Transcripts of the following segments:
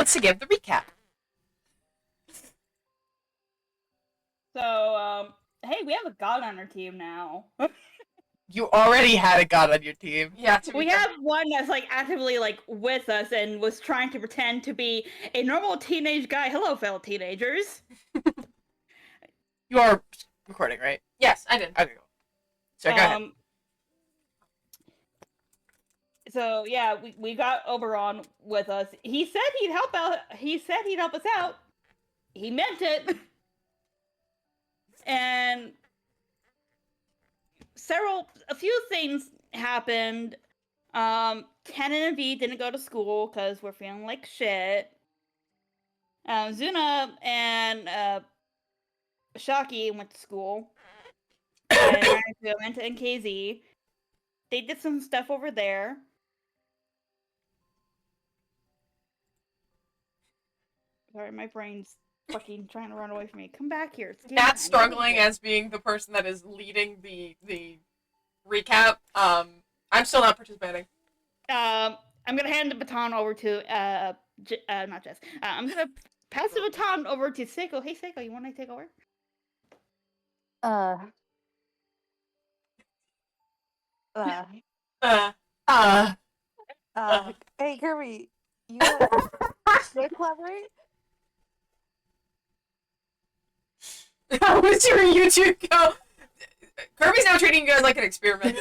wants to give the recap? So, hey, we have a god on our team now. You already had a god on your team. Yeah, we have one that's like actively like with us and was trying to pretend to be a normal teenage guy. Hello, fellow teenagers. You are recording, right? Yes, I did. Okay, cool. So go ahead. So yeah, we got Oberon with us. He said he'd help out. He said he'd help us out. He meant it. And a few things happened. Tannen and V didn't go to school because we're feeling like shit. Zuna and Shaki went to school. And went to NKZ. They did some stuff over there. Sorry, my brain's fucking trying to run away from me. Come back here. That's struggling as being the person that is leading the recap. I'm still not participating. I'm gonna hand the baton over to not Jess. I'm gonna pass the baton over to Seiko. Hey Seiko, you want to take over? Hey Kirby, you wanna collaborate? How was your YouTube go? Kirby's now treating you guys like an experiment.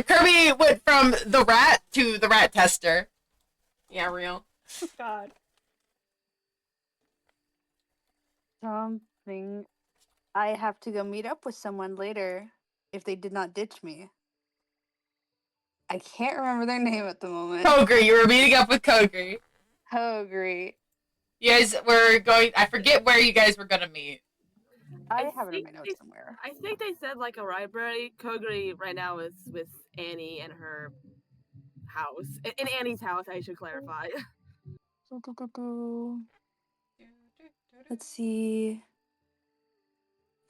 Kirby went from the rat to the rat tester. Yeah, real. God. Something. I have to go meet up with someone later if they did not ditch me. I can't remember their name at the moment. Kogri, you were meeting up with Kogri. Kogri. You guys were going. I forget where you guys were gonna meet. I have it in my notes somewhere. I think they said like a library. Kogri right now is with Annie in her house. In Annie's house, I should clarify. Let's see.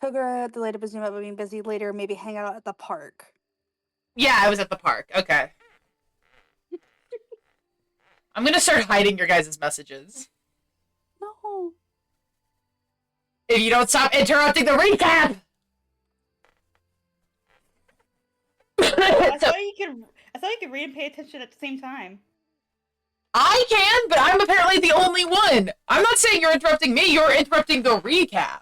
Kogri, the later was about being busy. Later, maybe hang out at the park. Yeah, I was at the park. Okay. I'm gonna start hiding your guys' messages. No. If you don't stop interrupting the recap! I thought you could read and pay attention at the same time. I can, but I'm apparently the only one. I'm not saying you're interrupting me, you're interrupting the recap.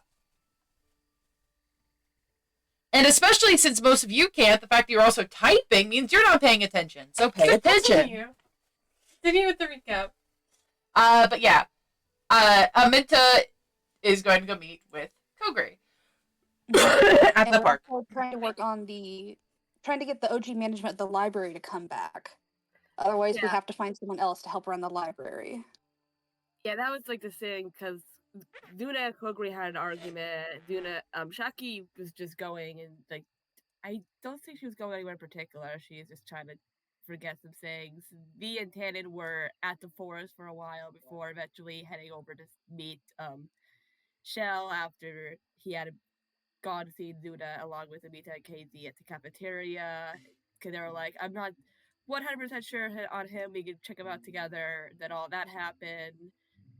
And especially since most of you can't, the fact that you're also typing means you're not paying attention. So pay attention. Continue with the recap. But yeah. Aminta is going to go meet with Kogri. At the park. We're trying to work on trying to get the OG management at the library to come back. Otherwise, we have to find someone else to help run the library. Yeah, that was like the thing, because Duna and Kogri had an argument. Shaki was just going, and like, I don't think she was going anywhere in particular. She is just trying to forget some things. V and Tannen were at the forest for a while before eventually heading over to meet Shell after he had gone to see Duna along with Amita and KZ at the cafeteria. Because they were like, I'm not 100% sure on him. We could check him out together. Then all that happened.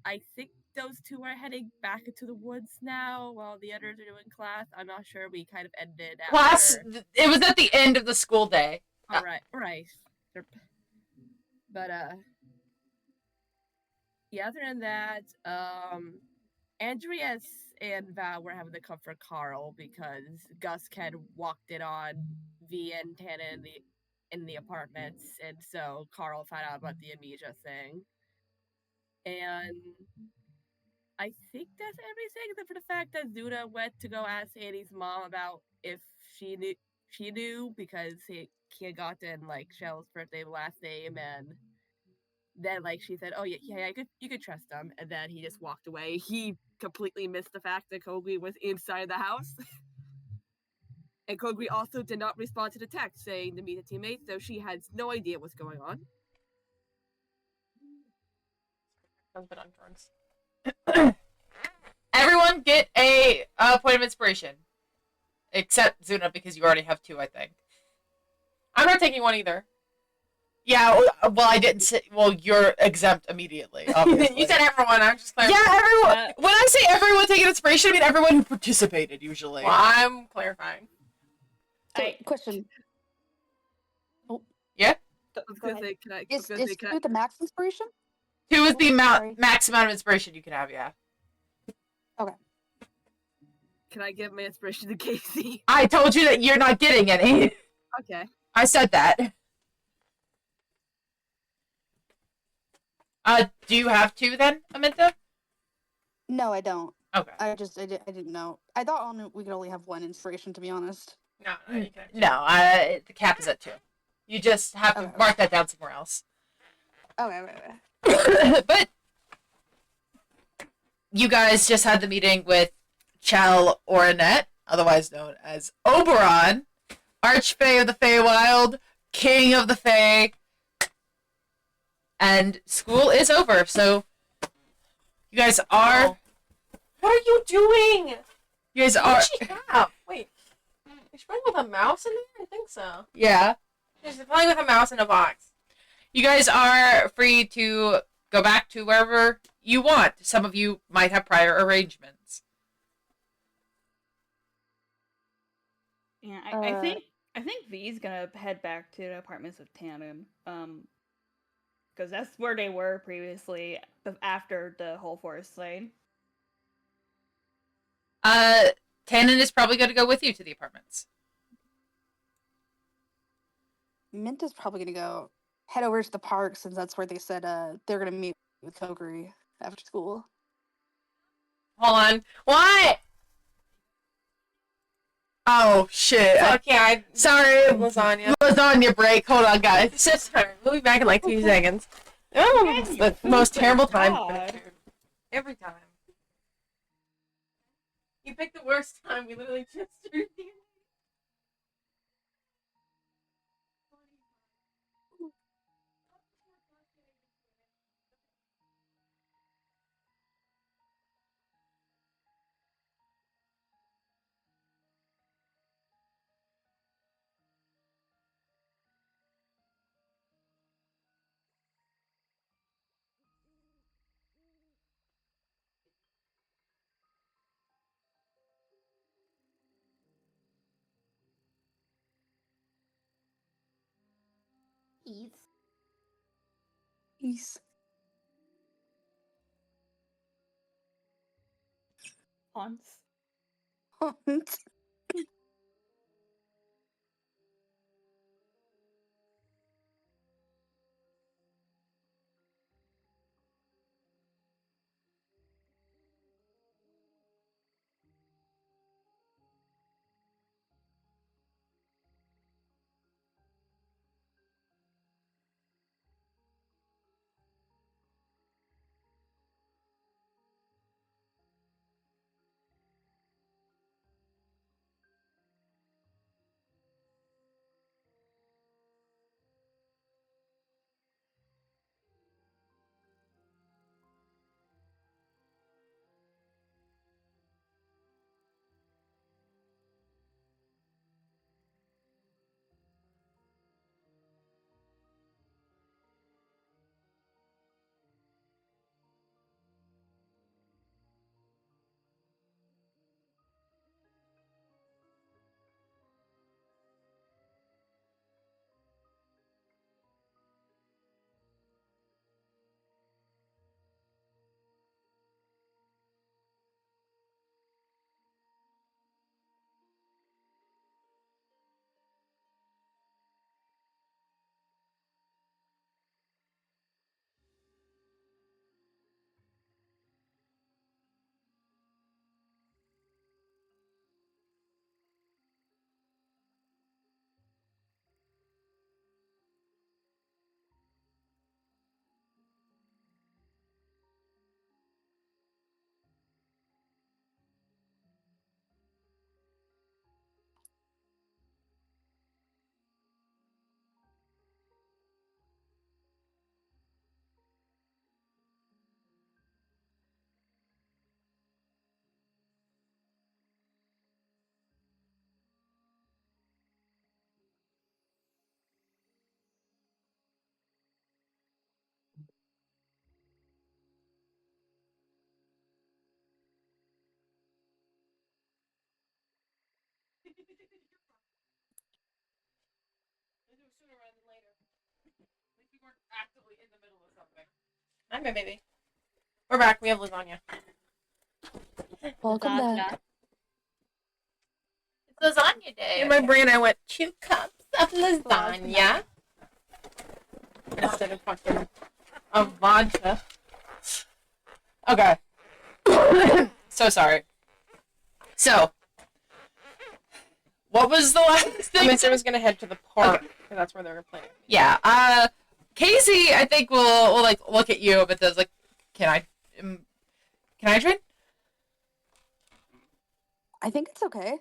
I think those two are heading back into the woods now while the others are doing class. I'm not sure. We kind of ended after... Class, it was at the end of the school day. Right. But, yeah, other than that, Andreas and Val were having to come for Carl because Gus had walked in on V and Tana in the apartments, and so Carl found out about the amnesia thing. And I think that's everything, except for the fact that Zuna went to go ask Annie's mom about if she knew because he had gotten like Shell's birthday last name, and then like she said, "Oh yeah, you could trust him," and then he just walked away. He completely missed the fact that Kogri was inside the house. And Kogri also did not respond to the text saying to meet a teammate, so she has no idea what's going on. Husband on drugs. Everyone get a point of inspiration. Except Zuna, because you already have 2, I think. I'm not taking one either. Yeah, well, I didn't say. Well, you're exempt immediately. Obviously. You said everyone. I'm just Yeah, clarifying. everyone. When I say everyone taking inspiration, I mean everyone who participated. Usually. Well, I'm clarifying. So, I- question: Yeah. I was Go gonna ahead. say, can I? I Is was gonna say, is can I? 2 the max inspiration? 2 is the Sorry. max amount of inspiration you can have. Yeah. Can I give my inspiration to Casey? I told you that you're not getting any. Okay. I said that. Do you have 2 then, Aminta? No, I don't. Okay. I didn't know. I thought we could only have 1 inspiration, to be honest. No, you can. No, the cap is at 2. You just have to Okay. mark that down somewhere else. Okay. But you guys just had the meeting with Chal Oranet, otherwise known as Oberon, Archfey of the Feywild, King of the Fey, and school is over. So you guys are. What are you doing? You guys What are. does she have? Wait. Is she playing with a mouse in there? I think so. Yeah. She's playing with a mouse in a box. You guys are free to go back to wherever you want. Some of you might have prior arrangements. Yeah, Uh, I think V's gonna head back to the apartments with Tannen. Because that's where they were previously after the whole forest lane. Tannen is probably going to go with you to the apartments. Minta's probably gonna go head over to the park since that's where they said they're gonna meet with Kogri after school. Hold on. What? Oh, shit. Fuck yeah, Sorry. lasagna. Lasagna break. Hold on, guys. It's time. We'll be back in like 2 seconds. Oh, it's the most terrible time. God. Every time. You picked the worst time. We literally just started the Peace. Haunts. Hi, my baby. We're back. We have lasagna. Welcome back. It's lasagna day. In my brain, I went 2 cups of lasagna instead of fucking of vodka. Okay. So sorry. So, what was the last thing? Mr. was gonna head to the park because that's where they were playing. Yeah. Casey, I think will like look at you, but does like, can I join? I think it's okay.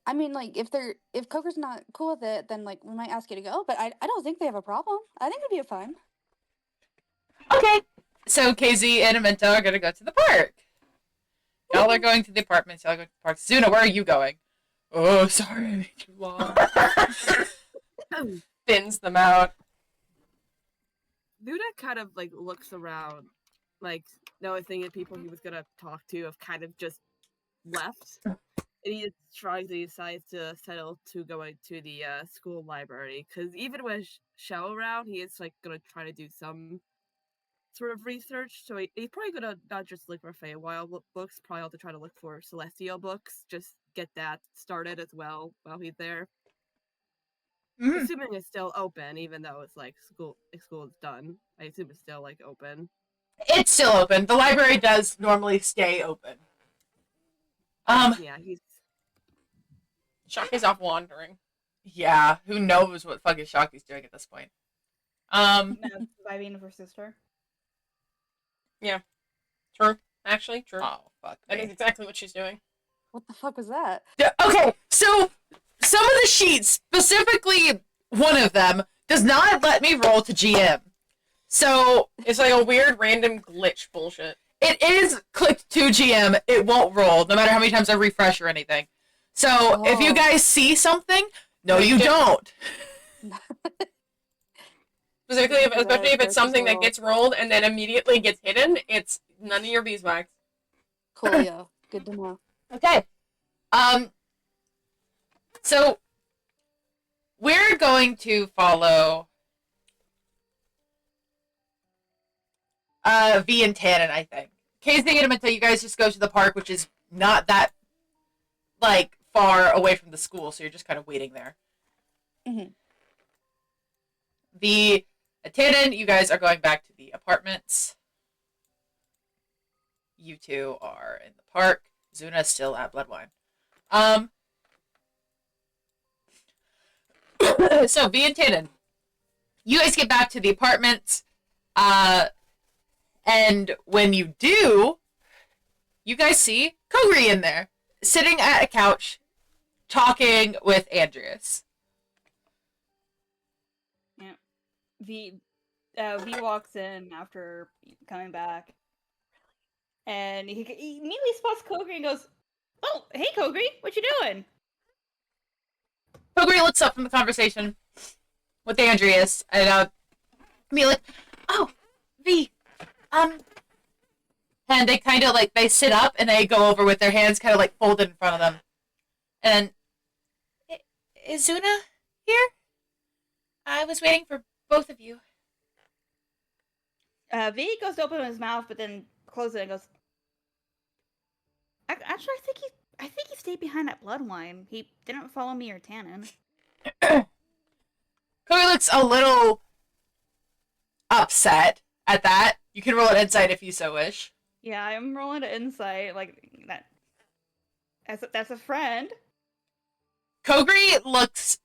I mean, like, if Coker's not cool with it, then like we might ask you to go. But I don't think they have a problem. I think it'd be fun. Okay. So Casey and Amento are gonna go to the park. Y'all are going to the apartments. Y'all go to the park. Zuna, where are you going? Oh, sorry, I made you long. Thins them out. Luna kind of like looks around, like noticing the people he was gonna talk to have kind of just left, and he decides to settle to going to the school library. Because even with Shell around, he is like gonna try to do some sort of research. So he's probably gonna not just look for Feywild books, probably also try to look for Celestial books. Just get that started as well while he's there. Mm. Assuming it's still open, even though it's like school is done. I assume it's still like open. It's still open. The library does normally stay open. Yeah, he's Shock is off wandering. Yeah, who knows what fucking Shaki's doing at this point. Surviving of her sister. True. Actually, true. Oh, fuck That is me. exactly what she's doing. What the fuck was that? Okay, so some of the sheets, specifically one of them, does not let me roll to GM. So It's like a weird random glitch bullshit. it is clicked to GM. It won't roll, no matter how many times I refresh or anything. So if you Oh. guys see something, no, you don't. Especially if it's something that roll. gets rolled and then immediately gets hidden, it's none of your beeswax. Coolio. Good to know. Okay. So we're going to follow V and Tannen, I think. Casey and Amenta, you guys just go to the park, which is not that like far away from the school, so you're just kind of waiting there. Mhm. The Tannen, you guys are going back to the apartments. You two are in the park. Zuna's still at Bludwine. So V and Tannen, you guys get back to the apartments. And when you do, you guys see Kogri in there, sitting at a couch, talking with Andreas. V walks in after coming back, and he immediately spots Kogri and goes, "Oh, hey Kogri, what you doing?" Kogri looks up from the conversation with Andreas and be like, "Oh, V, and they kind of like they sit up and they go over with their hands kind of like folded in front of them, and is Zuna here? I was waiting for both of you." V goes to open his mouth, but then closes it and goes, "Actually, I think he stayed behind at Bludwine. He didn't follow me or Tannen." Kogri looks a little upset at that. You can roll an insight if you so wish. Yeah, I'm rolling an insight like that. That's a friend. Kogri looks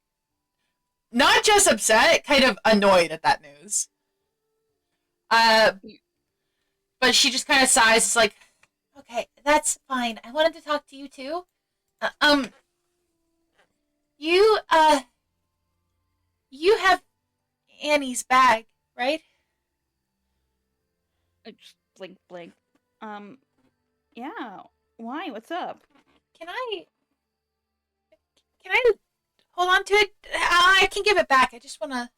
not just upset, kind of annoyed at that news. But she just kind of sighs. It's like, okay, that's fine. I wanted to talk to you too. You have Annie's bag, right? I just blink. Yeah. Why? What's up? Can I hold on to it? I can give it back. I just want to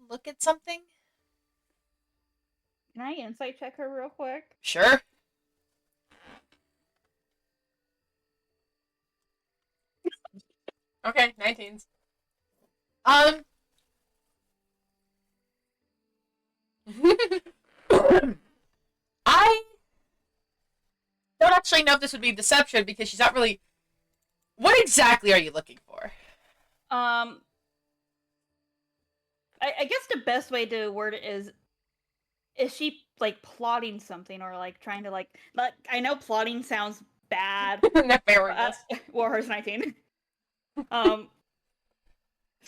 look at something. Can I insight check her real quick? Sure. Okay, 19s. actually know if this would be deception because she's not really. What exactly are you looking for? I guess the best way to word it is she like plotting something or like trying to like I know plotting sounds bad. Nefarious. Warhorse 19. Is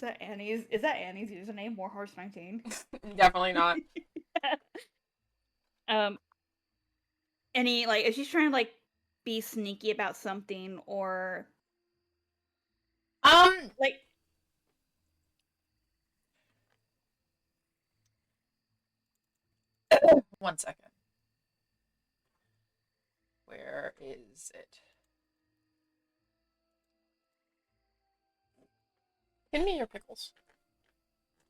that Annie's username? Warhorse 19. Definitely not. Any like if she's trying to like be sneaky about something or like 1 second. Where is it? Give me your pickles.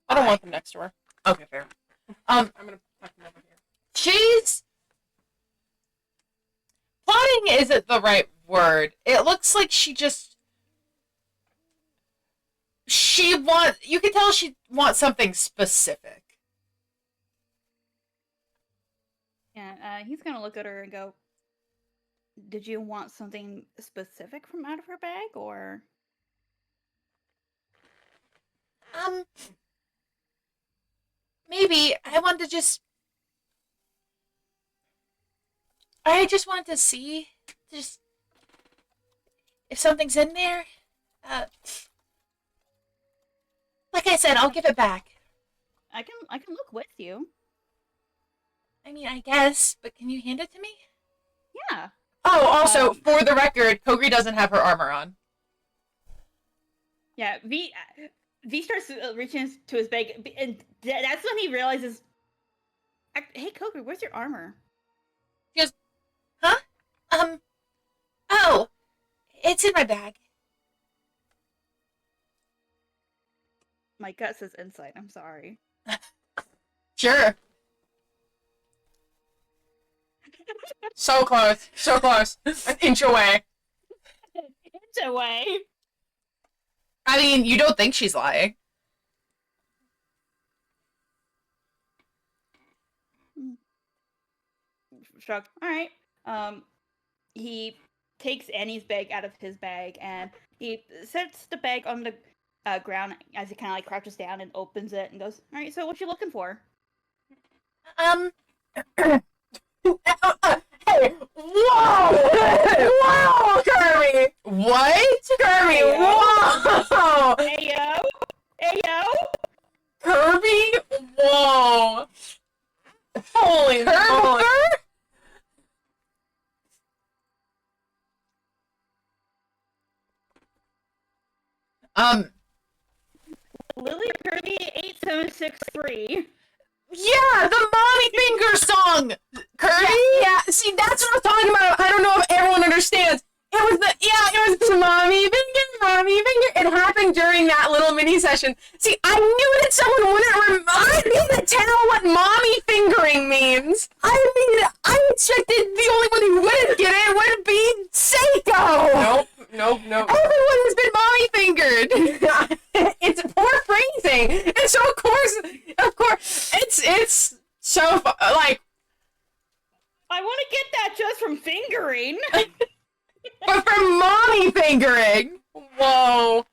I don't want them next to her. Okay, fair. I'm gonna tuck them over here. She's plotting isn't the right word. It looks like you can tell she wants something specific. yeah, he's gonna look at her and go, "Did you want something specific from out of her bag or?" Maybe I just wanted to see just if something's in there. Like I said, I'll give it back. I can look with you. I mean, I guess, but can you hand it to me? Yeah. Oh, also, for the record, Kogri doesn't have her armor on. Yeah, V starts reaching to his bag, and that's when he realizes, "Hey, Koku, where's your armor?" He goes, huh? Oh, it's in my bag. My gut says insight. I'm sorry. Sure. So close. So close. An inch away. Inch away. I mean, you don't think she's lying. Shrug. All right. He takes Annie's bag out of his bag and he sets the bag on the ground as he kind of like crouches down and opens it and goes, "All right, so what you looking for?" Hey! Whoa! Whoa, Kirby! What? Kirby! Hey, Whoa! Ayo! Ayo! Kirby! Whoa! Holy moly! Lily Kirby 8763. Yeah, the Mommy Finger song! Kirby? Yeah, see, that's what I'm talking about. I don't know if everyone understands. It was the mommy finger. It happened during that little mini session. See, I knew that someone wouldn't remind me to tell what mommy fingering means. I mean, I expected the only one who wouldn't get it would be Seiko. Nope. Everyone has been mommy fingered. It's poor phrasing. And so of course, it's so like. I want to get that just from fingering. But for mommy fingering! Whoa.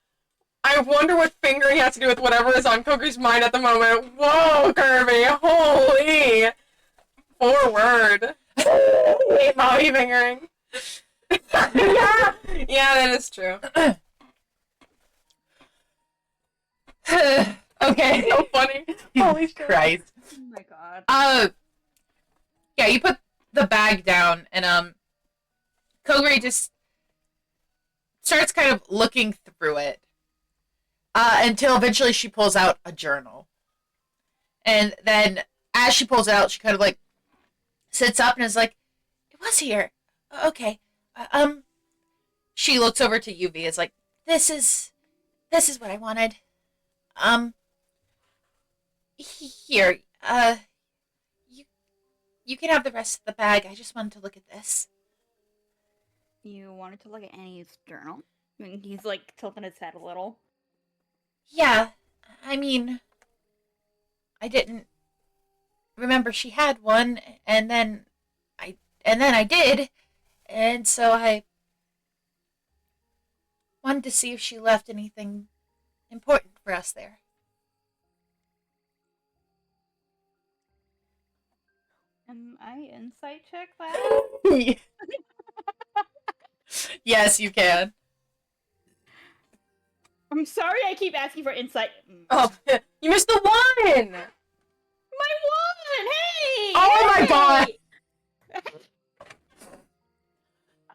I wonder what fingering has to do with whatever is on Cooker's mind at the moment. Whoa, Kirby! Holy! Forward. Wait, mommy fingering. Yeah, that is true. Okay, so funny. Holy shit. Christ. Oh my god. Yeah, you put the bag down, and, Kogri just starts kind of looking through it, until eventually she pulls out a journal. And then, as she pulls it out, she kind of, like, sits up and is like, it was here. Okay. She looks over to UV, is like, this is what I wanted. Here, you can have the rest of the bag. I just wanted to look at this. You wanted to look at Annie's journal? I mean, he's like tilting his head a little. Yeah, I mean, I didn't remember she had one, and then I did, And so I wanted to see if she left anything important for us there. Can I insight check that? Yes, you can. I'm sorry I keep asking for insight. Oh, you missed the one! My one! Hey! Oh my god! Hey!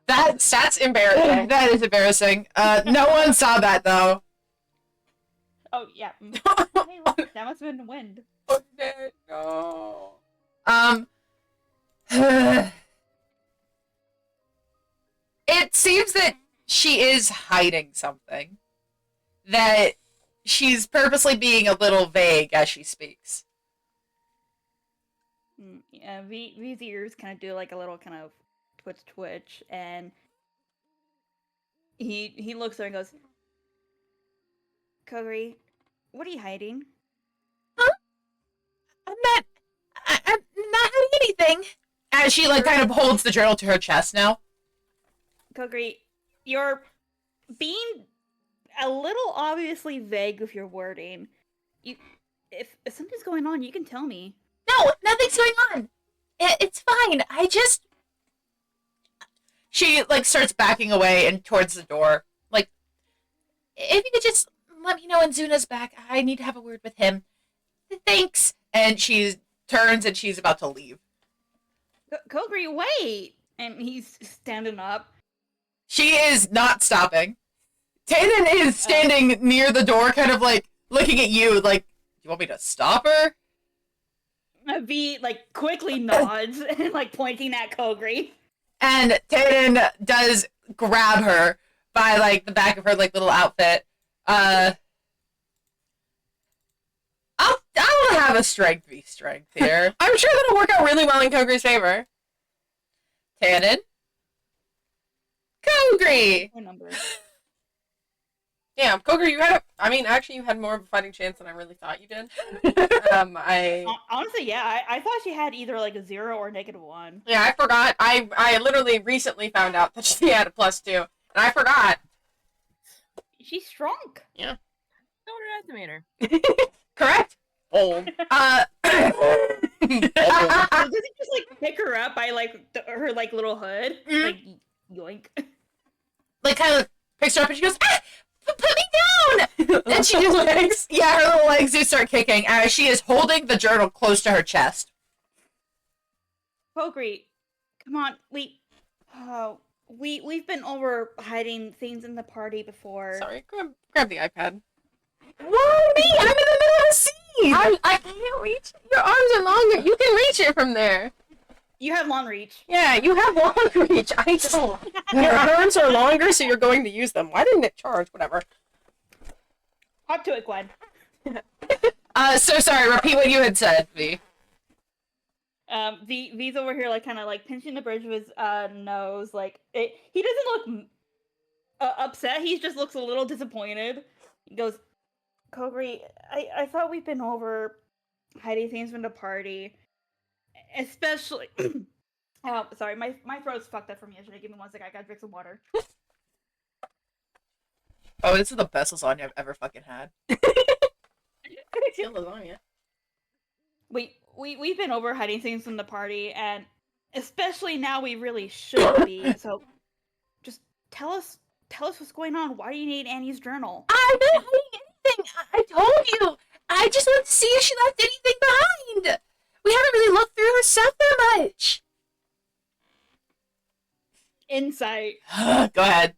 That's embarrassing. That is embarrassing. No one saw that though. Oh, yeah. Hey, look, that must have been the wind. Okay, no. It seems that she is hiding something. That she's purposely being a little vague as she speaks. Yeah, V's ears kind of do like a little kind of twitch, and he looks at her and goes, Kogri, what are you hiding? I'm not hiding anything. As she like kind of holds the journal to her chest now. Kogri, you're being a little obviously vague with your wording. If something's going on, you can tell me. No, nothing's going on. It's fine. She like starts backing away and towards the door. Like, if you could just let me know when Zuna's back. I need to have a word with him. Thanks. And she turns and she's about to leave. Kogri, wait! And he's standing up. She is not stopping. Tannen is standing near the door, kind of like looking at you, like, you want me to stop her? V like quickly nods and like pointing at Kogri. And Tannen does grab her by like the back of her like little outfit. I'll have a strength v strength here. I'm sure that'll work out really well in Kogri's favor. Tannen. Kogri! What number? Yeah, Kogri, you had more of a fighting chance than I really thought you did. Honestly, yeah, I thought she had either like a 0 or -1. Yeah, I forgot. I literally recently found out that she had a +2, and I forgot. She's strong. Yeah. Don't underestimate her. Correct? Old. Does he just like pick her up by like her like little hood? Mhm. Like yoink. Like kind of picks her up and she goes, ah! Put me down! And she just legs. Yeah, her little legs do start kicking as she is holding the journal close to her chest. Kogri, come on, we've been over hiding things in the party before. Sorry, grab the iPad. Whoa, me! I'm in the middle of the scene! I can't reach. Your arms are longer. You can reach it from there. You have long reach. Yeah, you have long reach. I don't. Your arms are longer, so you're going to use them. Why didn't it charge? Whatever. Hop to it, Gwen. So sorry, repeat what you had said, V. V's over here, like, kind of, like, pinching the bridge of his, nose, like, he doesn't look, upset, he just looks a little disappointed. He goes, Kogri, I thought we've been over hiding things from the party, especially, oh, sorry, my throat's fucked up from yesterday, give me 1 second, I gotta drink some water. Oh, this is the best lasagna I've ever fucking had. It's your lasagna. We've been over hiding things from the party, and especially now we really should be. So, just tell us what's going on. Why do you need Annie's journal? I'm not hiding anything. I told you. I just wanted to see if she left anything behind. We haven't really looked through her stuff that much. Insight. Go ahead.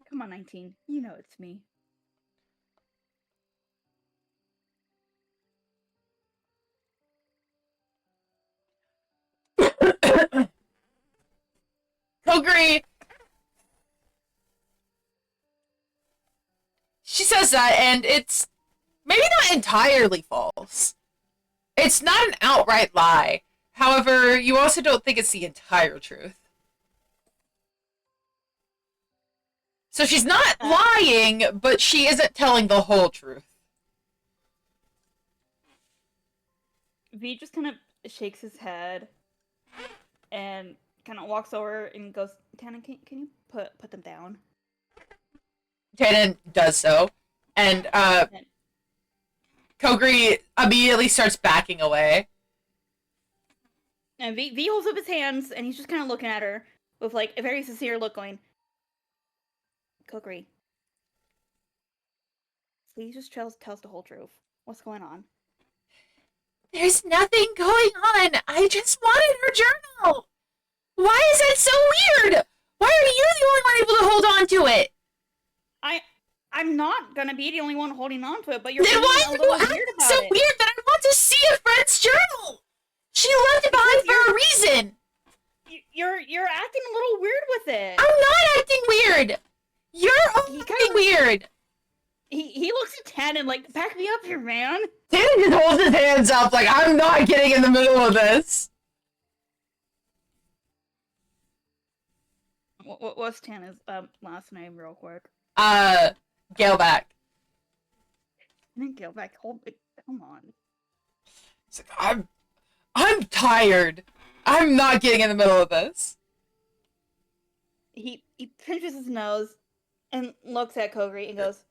Come on, 19. You know it's me. Kogri. She says that, and it's maybe not entirely false. It's not an outright lie. However, you also don't think it's the entire truth. So she's not lying, but she isn't telling the whole truth. V just kind of shakes his head and kind of walks over and goes, Tannen, can you put them down? Tannen does so, and And Kogri immediately starts backing away. And V holds up his hands, and he's just kind of looking at her with, like, a very sincere look going, Kokiri, please just tell us the whole truth. What's going on? There's nothing going on. I just wanted her journal. Why is that so weird? Why are you the only one able to hold on to it? I'm not gonna be the only one holding on to it, but you're Then being why a are you little acting weird about so it. weird that I want to see a friend's journal? She left it behind for a reason. You're acting a little weird with it. I'm not acting weird. You're acting weird. He looks at Tannen like, back me up here, man. Tannen just holds his hands up like, I'm not getting in the middle of this. What's Tannen's last name, real quick? Galeback. I didn't go back. Hold it. Come on. It's like, I'm tired. I'm not getting in the middle of this. He pinches his nose and looks at Kogri and goes,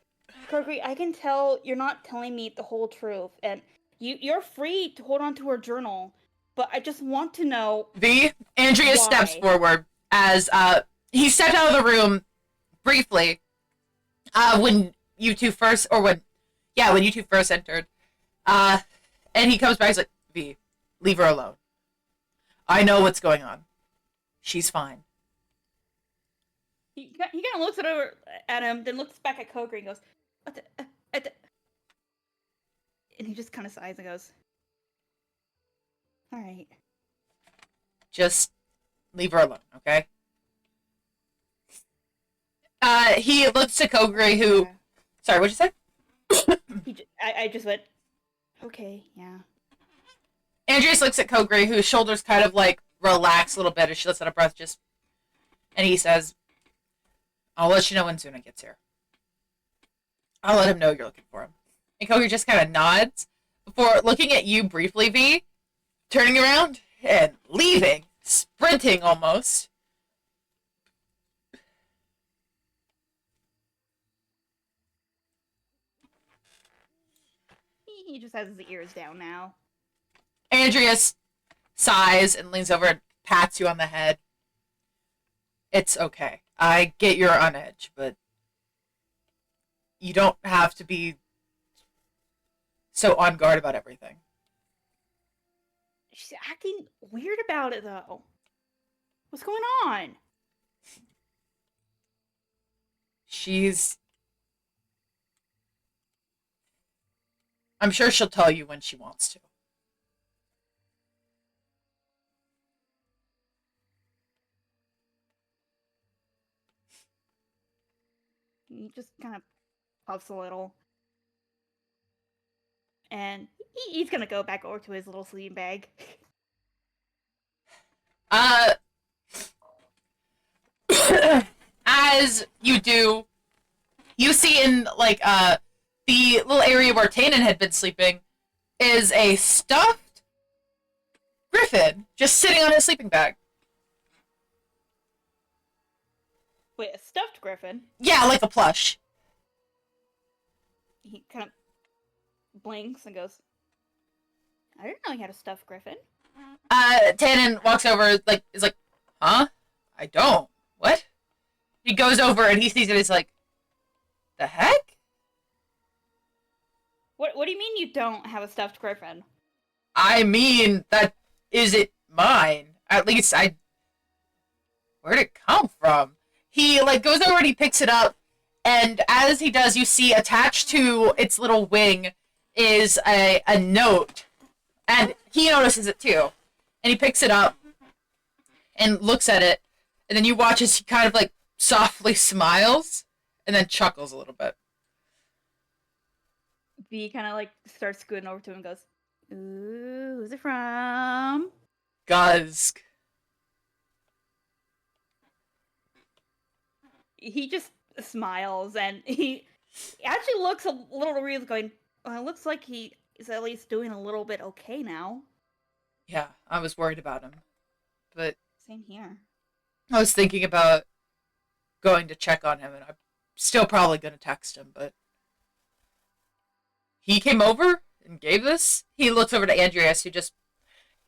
Kogri, I can tell you're not telling me the whole truth, and you're free to hold on to her journal, but I just want to know Andrea why. steps forward as he stepped out of the room briefly when you two first entered. And he comes back, he's like, V, leave her alone. I know what's going on. She's fine. He kind of looks at him, then looks back at Kogri and goes, what the, and he just kind of sighs and goes, all right. Just leave her alone, okay? He looks to Kogri, who... Sorry, what'd you say? I just went, okay, yeah. Andreas looks at Kogri, whose shoulders kind of, like, relax a little bit as she lets out a breath, and he says, I'll let you know when Zuna gets here. I'll let him know you're looking for him. And Kogri just kind of nods before looking at you briefly, V, turning around and leaving, sprinting almost. He just has his ears down now. Andreas sighs and leans over and pats you on the head. It's okay. I get you're on edge, but you don't have to be so on guard about everything. She's acting weird about it, though. What's going on? I'm sure she'll tell you when she wants to. He just kind of puffs a little. And he's gonna go back over to his little sleeping bag. As you do, you see in, like, the little area where Tannen had been sleeping is a stuffed griffin just sitting on his sleeping bag. Wait, a stuffed griffin? Yeah, like a plush. He kind of blinks and goes, I didn't know he had a stuffed griffin. Tannen walks over, like, is like, huh? I don't. What? He goes over and he sees it, he's like, the heck? What do you mean you don't have a stuffed griffin? I mean, that isn't mine. At least where'd it come from? He, like, goes over and he picks it up, and as he does, you see attached to its little wing is a note, and he notices it too. And he picks it up and looks at it, and then you watch as he kind of, like, softly smiles, and then chuckles a little bit. V kind of, like, starts scooting over to him and goes, ooh, who's it from? Guzk. He just smiles, and he actually looks a little weird, going, well, it looks like he is at least doing a little bit okay now. Yeah, I was worried about him. But Same here. I was thinking about going to check on him, and I'm still probably going to text him, but he came over and gave this. He looks over to Andreas, who just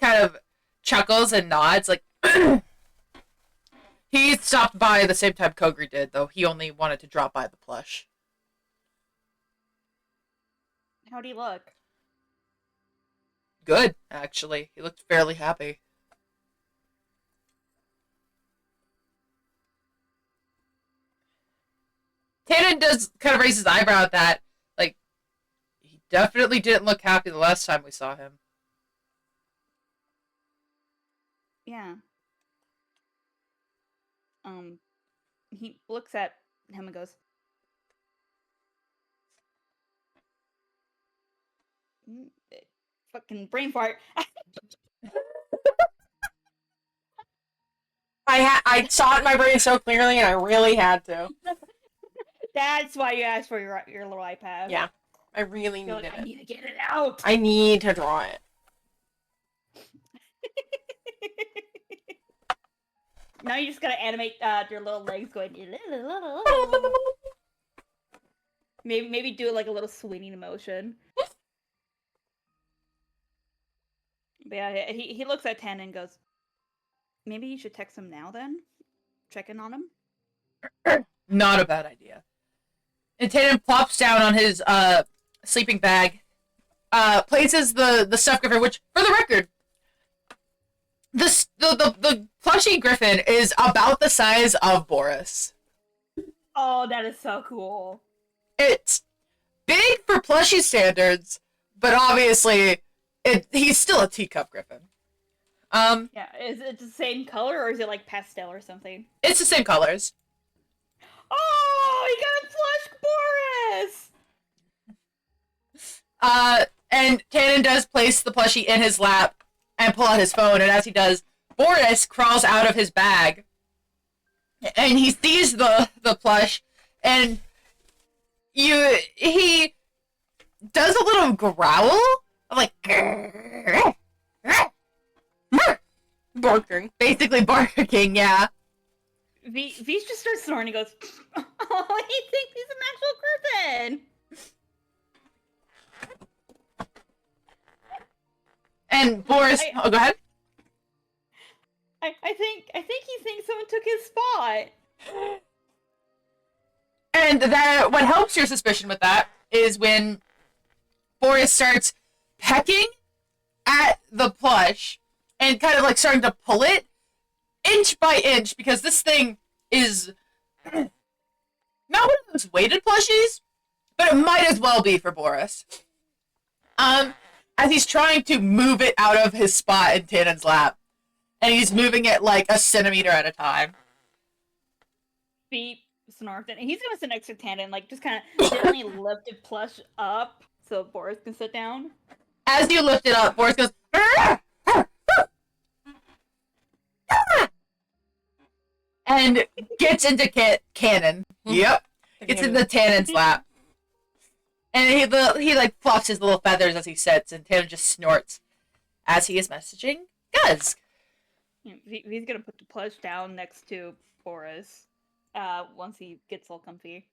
kind of chuckles and nods, like, he stopped by at the same time Kogri did, though he only wanted to drop by the plush. How'd he look? Good, actually. He looked fairly happy. Tannen does kind of raise his eyebrow at that. Like, he definitely didn't look happy the last time we saw him. Yeah. He looks at him and goes, fucking brain fart. I saw it in my brain so clearly, and I really had to. That's why you asked for your little iPad. Yeah, I really You're needed like, I it. need to get it out. I need to draw it. Now you just gotta animate your little legs going. Maybe do like a little swinging motion. But yeah, he looks at Tan and goes, maybe you should text him now then? Check in on him? Not a bad idea. And Tannen plops down on his sleeping bag, places the stuffed griffin, which, for the record, the plushy griffin is about the size of Boris. Oh, that is so cool. It's big for plushy standards, but obviously he's still a teacup griffin. Yeah, is it the same color or is it like pastel or something? It's the same colors. Oh, he got a plush Boris! And Tannen does place the plushie in his lap and pull out his phone, and as he does, Boris crawls out of his bag, and he sees the plush, and he does a little growl, like, Barking. basically barking, yeah. V just starts snoring and goes, oh, he thinks he's an actual griffin! And Boris, oh, go ahead. I think he thinks someone took his spot. And that what helps your suspicion with that is when Boris starts pecking at the plush and kind of like starting to pull it inch by inch, because this thing is not one of those weighted plushies, but it might as well be for Boris. As he's trying to move it out of his spot in Tannen's lap, and he's moving it like a centimeter at a time. V snarfed and he's gonna sit next to Tannen, like just kind of gently lift the plush up so Boris can sit down. As you lift it up, Boris goes, "Arr! Arr! Arr! Ah!" And gets into Cannon. Yep. Gets into Tannen's lap. And he like fluffs his little feathers as he sits, and Tannen just snorts as he is messaging Guz. V's gonna put the plush down next to Boris once he gets all comfy.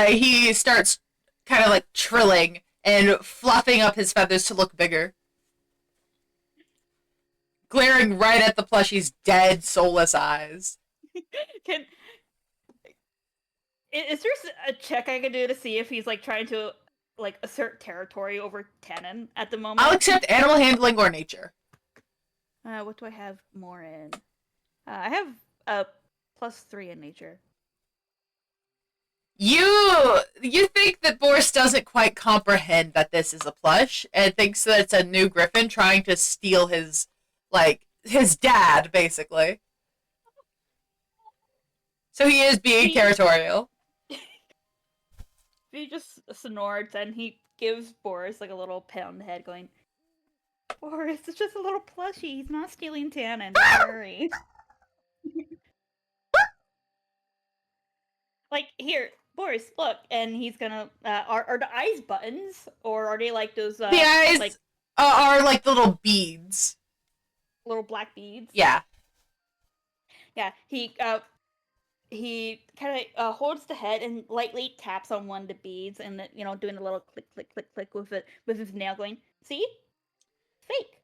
He starts kind of like trilling and fluffing up his feathers to look bigger. Glaring right at the plushie's dead, soulless eyes. Is there a check I can do to see if he's like trying to like assert territory over Tannen at the moment? I'll accept animal handling or nature. What do I have more in? I have a +3 in nature. You think that Boris doesn't quite comprehend that this is a plush, and thinks that it's a new griffin trying to steal his dad, basically. So he is being territorial. He just snorts and he gives Boris like a little pat on the head going, Boris, it's just a little plushie. He's not stealing Tannen. Don't worry. Like, here, Boris, look. And he's gonna, are the eyes buttons? Or are they like those, The eyes, like... Are like little beads. Little black beads. Yeah. Yeah. He kind of holds the head and lightly taps on one of the beads, and doing a little click, click, click, click with it with his nail, going, "See, fake."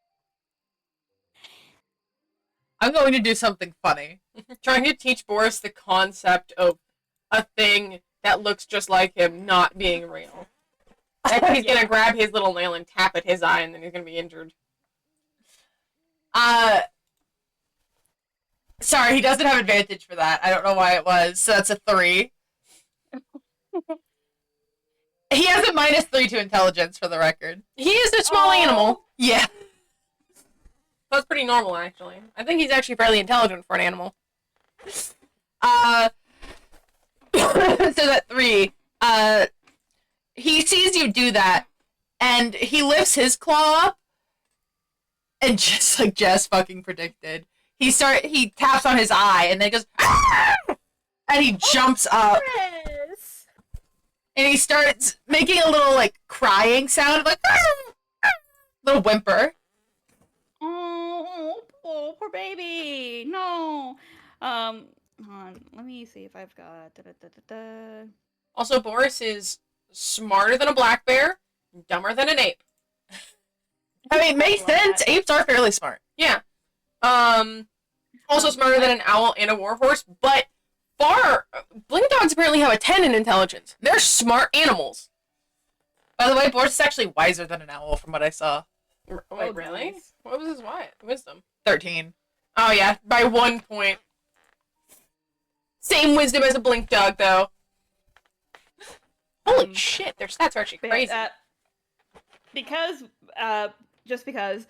I'm going to do something funny. Trying to teach Boris the concept of a thing that looks just like him not being real. Like he's gonna grab his little nail and tap at his eye, and then he's gonna be injured. Sorry, he doesn't have advantage for that. I don't know why it was. So that's a 3. He has a -3 to intelligence, for the record. He is a small animal. Yeah. That's pretty normal, actually. I think he's actually fairly intelligent for an animal. So that 3. He sees you do that, and he lifts his claw up, and just like Jess fucking predicted, he taps on his eye, and then goes, "Ah!" And he jumps up, Yes. and he starts making a little like crying sound, like little whimper. Oh, poor baby. No. Hold on. Let me see if I've got. Also, Boris is smarter than a black bear, dumber than an ape. I mean, makes sense. Apes are fairly smart. Yeah. Also smarter than an owl and a warhorse, but blink dogs apparently have a 10 in intelligence. They're smart animals. By the way, Boris is actually wiser than an owl, from what I saw. Wait, really? Nice. What was his wisdom? 13. Oh yeah, by 1 point. Same wisdom as a blink dog, though. Holy shit, their stats are actually But, crazy. just because,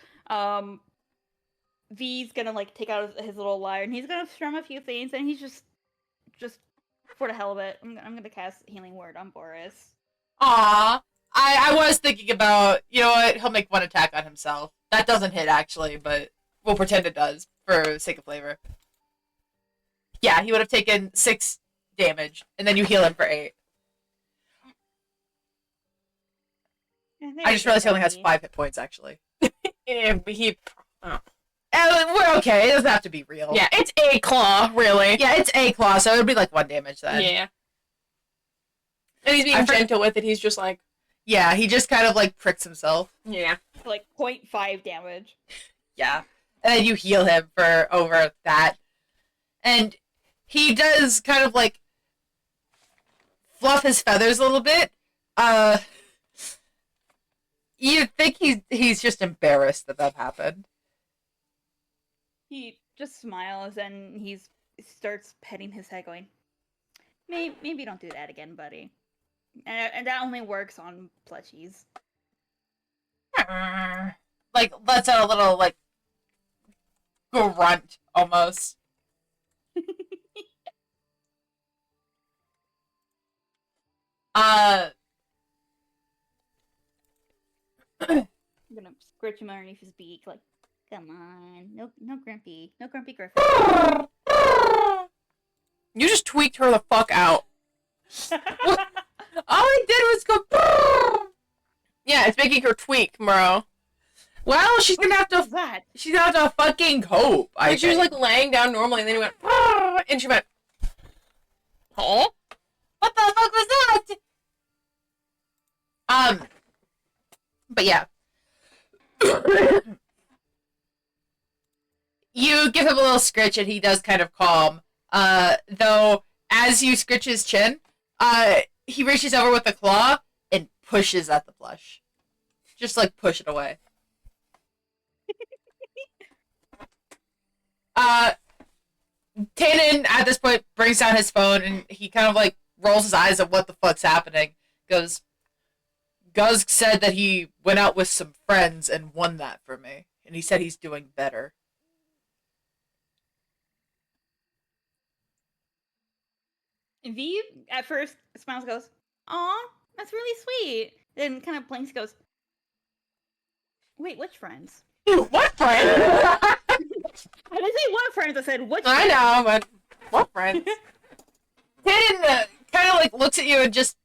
V's gonna like take out his little lyre, and he's gonna strum a few things, and he's just for the hell of it, I'm gonna cast Healing Word on Boris. Aw. I was thinking about, you know what, he'll make one attack on himself. That doesn't hit, actually, but we'll pretend it does, for sake of flavor. Yeah, he would have taken 6 damage, and then you heal him for 8. I just realized he only has 5 hit points, actually. We're okay, it doesn't have to be real. Yeah, it's a claw, really. Yeah, it's a claw, so it would be like 1 damage then. Yeah. And he's being gentle with it, he's just like... Yeah, he just kind of like pricks himself. Yeah. Like 0.5 damage. Yeah. And then you heal him for over that. And he does kind of like fluff his feathers a little bit. You'd think he's just embarrassed that happened. He just smiles and he starts petting his head, going, maybe don't do that again, buddy. And that only works on plushies. Like, lets out a little, like, grunt, almost. I'm gonna scratch him underneath his beak, like, come on, no grumpy Griffin. You just tweaked her the fuck out. All I did was go. Yeah, it's making her tweak, bro. Well, she's gonna have to. What's that? She's gonna have to fucking cope. She was like laying down normally, and then he went, and she went, huh? What the fuck was that? But yeah. You give him a little scritch, and he does kind of calm. Though, as you scritch his chin, he reaches over with a claw and pushes at the plush. Just, like, push it away. Tannen, at this point, brings down his phone, and he kind of, like, rolls his eyes at what the fuck's happening. Goes, Guzg said that he went out with some friends and won that for me. And he said he's doing better. V at first smiles, goes, "Aw, that's really sweet." Then kind of blinks, goes, "Wait, which friends?" What friend? I didn't say what friends. I said which. I know, but what friends? Tannen kind of like looks at you and just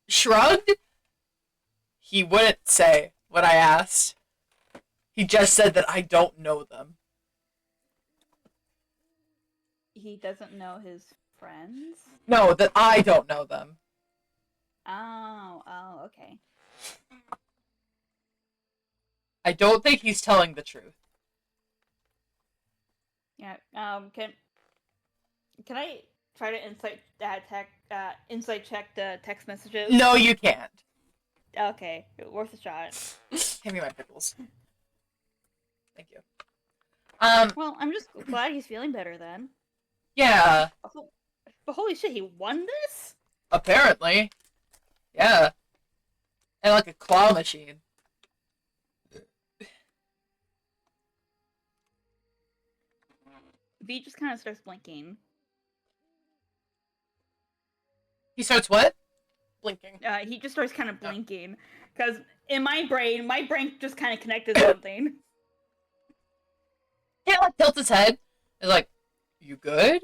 shrugged. He wouldn't say what I asked. He just said that I don't know them. He doesn't know his friends? No, that I don't know them. Oh, okay. I don't think he's telling the truth. Yeah. Can I try to insight check the text messages? No, you can't. Okay, worth a shot. Hand me my pickles. Thank you. Well, I'm just glad he's feeling better then. Yeah, But holy shit, he won this? apparently. Yeah. And like a claw machine. V just kind of starts blinking. He starts what? Blinking. He just starts kind of blinking. Because in my brain just kind of connected something. He like tilts his head. He's like, you good?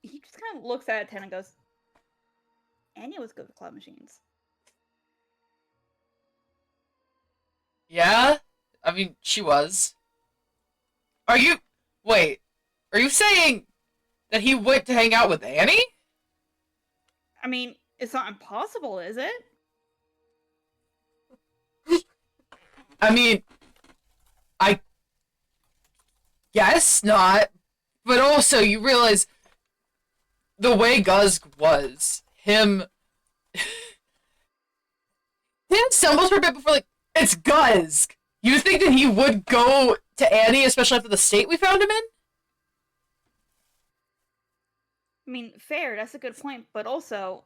He just kind of looks at it and goes, Anya was good with claw machines. Yeah? I mean, she was. Wait, are you saying that he went to hang out with Annie? I mean, it's not impossible, is it? I mean, I guess not, but also you realize the way Guzg was, him stumbles for a bit before, like, it's Guzg! You think that he would go to Annie, especially after the state we found him in? I mean, fair, that's a good point, but also,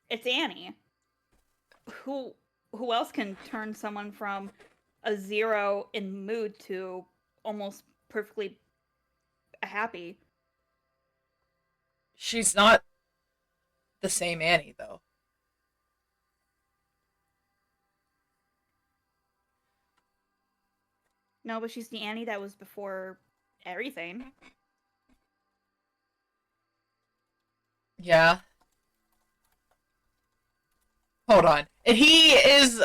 it's Annie. Who else can turn someone from a 0 in mood to almost perfectly happy? She's not the same Annie, though. No, but she's the Annie that was before everything. Yeah. Hold on. And he is,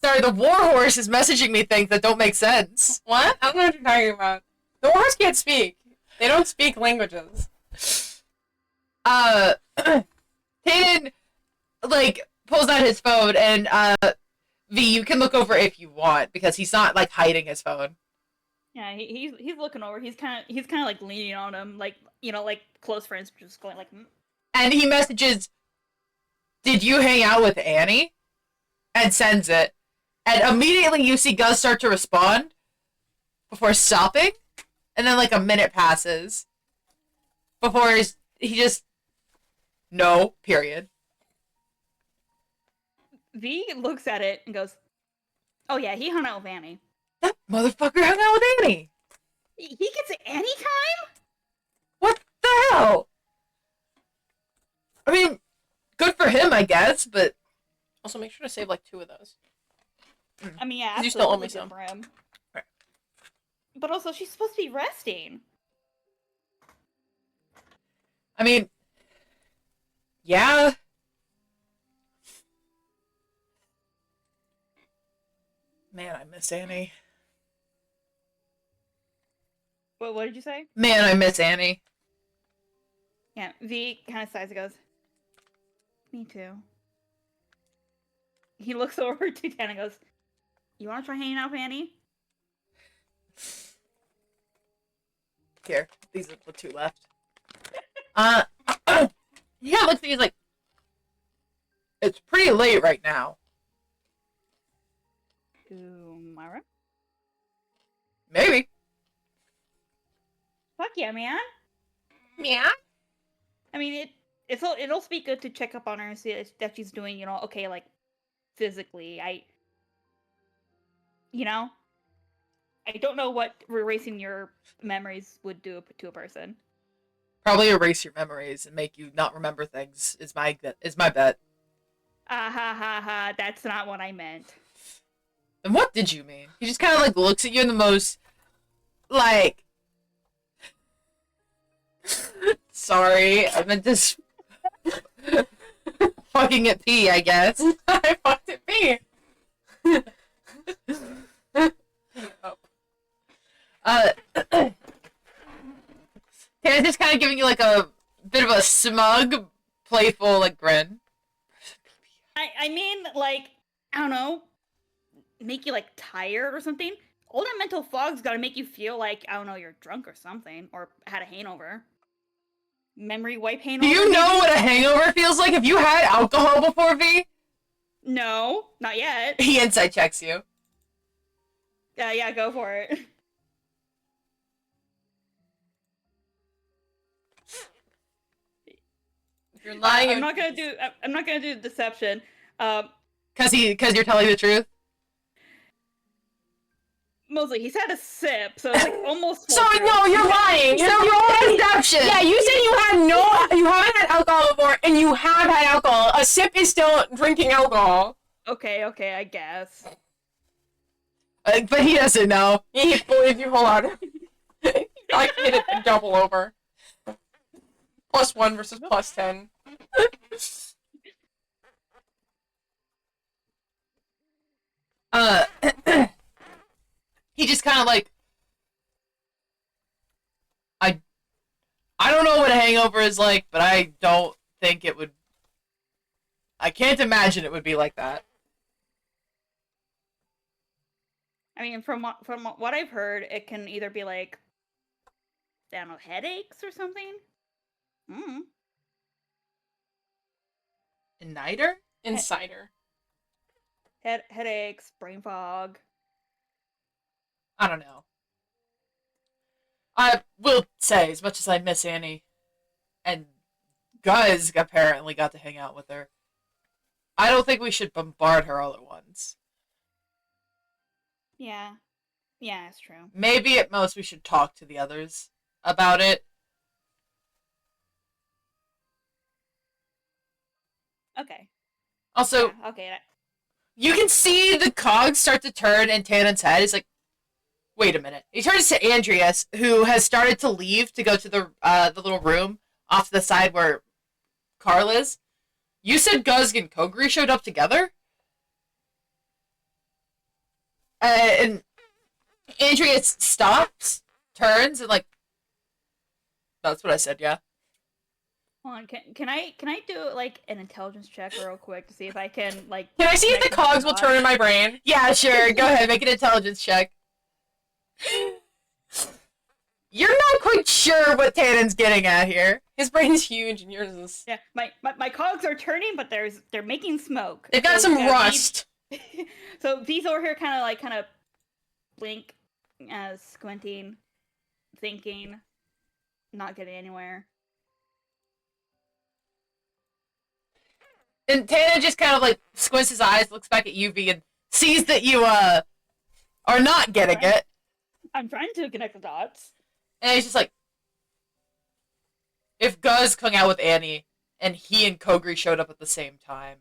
Sorry, the warhorse is messaging me things that don't make sense. What? I don't know what you're talking about. The warriors can't speak. They don't speak languages. Hayden, like, pulls out his phone, and, V, you can look over if you want, because he's not, like, hiding his phone. Yeah, he's looking over. He's kind of like leaning on him, like, you know, like close friends, just going like. And he messages, "Did you hang out with Annie?" And sends it. And immediately you see Gus start to respond before stopping. And then like a minute passes before he just, no, period. V looks at it and goes, "Oh yeah, he hung out with Annie. That motherfucker hung out with Annie. He gets Annie time? What the hell? I mean, good for him, I guess, but Also, make sure to save like 2 of those. I mean, yeah, You still owe me absolutely good some. for him. Right. But also, she's supposed to be resting. I mean, yeah. Man, I miss Annie. What did you say? Man, I miss Annie. Yeah, V kind of sighs and goes, "Me too." He looks over to Dan and goes, "You want to try hanging out with Annie?" Here, these are the 2 left. Yeah, looks at you, he's like, it's pretty late right now. To Myra? Maybe. Fuck yeah, man. Yeah. I mean, it'll be good to check up on her and see that she's doing, you know, okay, like physically. I don't know what erasing your memories would do to a person. Probably erase your memories and make you not remember things is my bet. Ah ha ha ha, that's not what I meant. And what did you mean? He just kind of like looks at you in the most, like, Sorry, I meant this. Fucking at pee, I guess. I fucked at me. Tana's just kind of giving you like a bit of a smug, playful like grin. I mean, like, I don't know, make you like tired or something. All that mental fog's gotta make you feel like, I don't know, you're drunk or something, or had a hangover. Memory wipe hangover. Do you know maybe? what a hangover feels like? Have you had alcohol before, V? No, not yet. He insight checks you. Yeah, go for it. If you're lying, I'm not gonna do deception. Cause you're telling the truth. Mostly he's had a sip, so it's like almost. So full through. no, you're lying. So You're roll deception. Yeah, you said you haven't had alcohol before, and you have had alcohol. A sip is still drinking alcohol. Okay, I guess. But he doesn't know. He believes you. Hold on. I can hit it and double over. +1 versus +10. He just kind of like, I don't know what a hangover is like, but I don't think it would. I can't imagine it would be like that. I mean, from what I've heard, it can either be like, I don't know, headaches or something. A niter? Insider. Headaches, brain fog. I don't know. I will say, as much as I miss Annie, and Guz apparently got to hang out with her, I don't think we should bombard her all at once. Yeah, it's true. Maybe at most we should talk to the others about it. Okay. Also, Yeah, okay. you can see the cogs start to turn in Tannen's head. He's like, wait a minute. He turns to Andreas, who has started to leave to go to the little room off to the side where Carl is. You said Guzg and Kogri showed up together? And Andreas stops, turns, and like, that's what I said, yeah. Hold on, can I do like an intelligence check real quick to see if I can like? Can I see if the connect cogs the will dots? turn in my brain? Yeah, sure. Go ahead, make an intelligence check. You're not quite sure what Tannen's getting at here. His brain's huge and yours is... Yeah, my cogs are turning, but they're making smoke. They've got So, some rust. So these over here kind of blink, squinting, thinking, not getting anywhere. And Tannen just kind of like squints his eyes, looks back at UV, and sees that you are not getting it. I'm trying to connect the dots. And he's just like, if Guz hung out with Annie and he and Kogri showed up at the same time,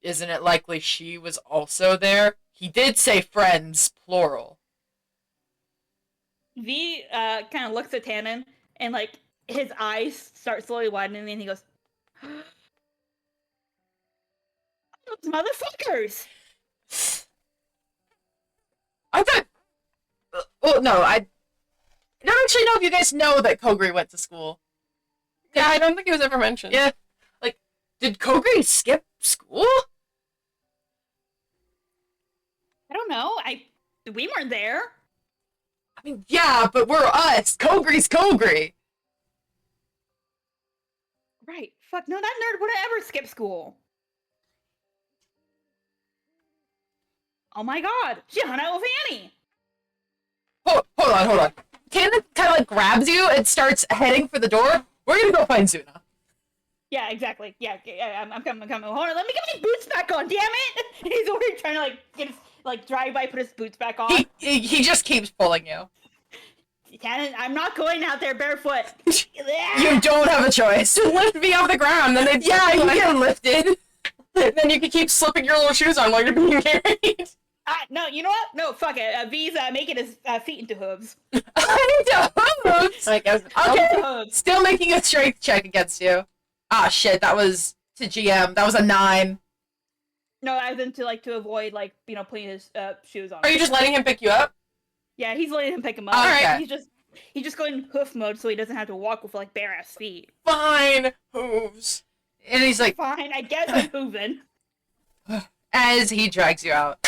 isn't it likely she was also there? He did say friends, plural. V kind of looks at Tannen and like his eyes start slowly widening, and he goes, "Those motherfuckers!" I thought. Well, no, I don't actually know if you guys know that Kogri went to school. Yeah, I don't think it was ever mentioned. Yeah, like, did Kogri skip school? I don't know. We weren't there. I mean, yeah, but we're us. Kogri's Kogri. Right. Fuck no, that nerd wouldn't ever skip school. Oh my god, she hung out with Annie. Hold on. Tannen kind of like grabs you and starts heading for the door. We're gonna go find Zuna. Yeah, exactly. Yeah, I'm coming. Hold on, let me get my boots back on. Damn it! He's over here trying to like get his drive by, put his boots back on. He just keeps pulling you. Tannen, I'm not going out there barefoot. You don't have a choice. Just lift me off the ground, then they You get lifted. then you can keep slipping your little shoes on while you're being carried. No, you know what? No, fuck it. V's making his feet into hooves. Into Oops. I guess. Okay. Okay. Still making a strength check against you. Ah, shit. That was to GM. That was a 9. No, as in to avoid putting his shoes on. Are you just letting him pick you up? Yeah, he's letting him pick him up. Okay. He's just going hoof mode so he doesn't have to walk with bare ass feet. Fine. Hooves. And he's like, Fine, I guess I'm moving. as he drags you out.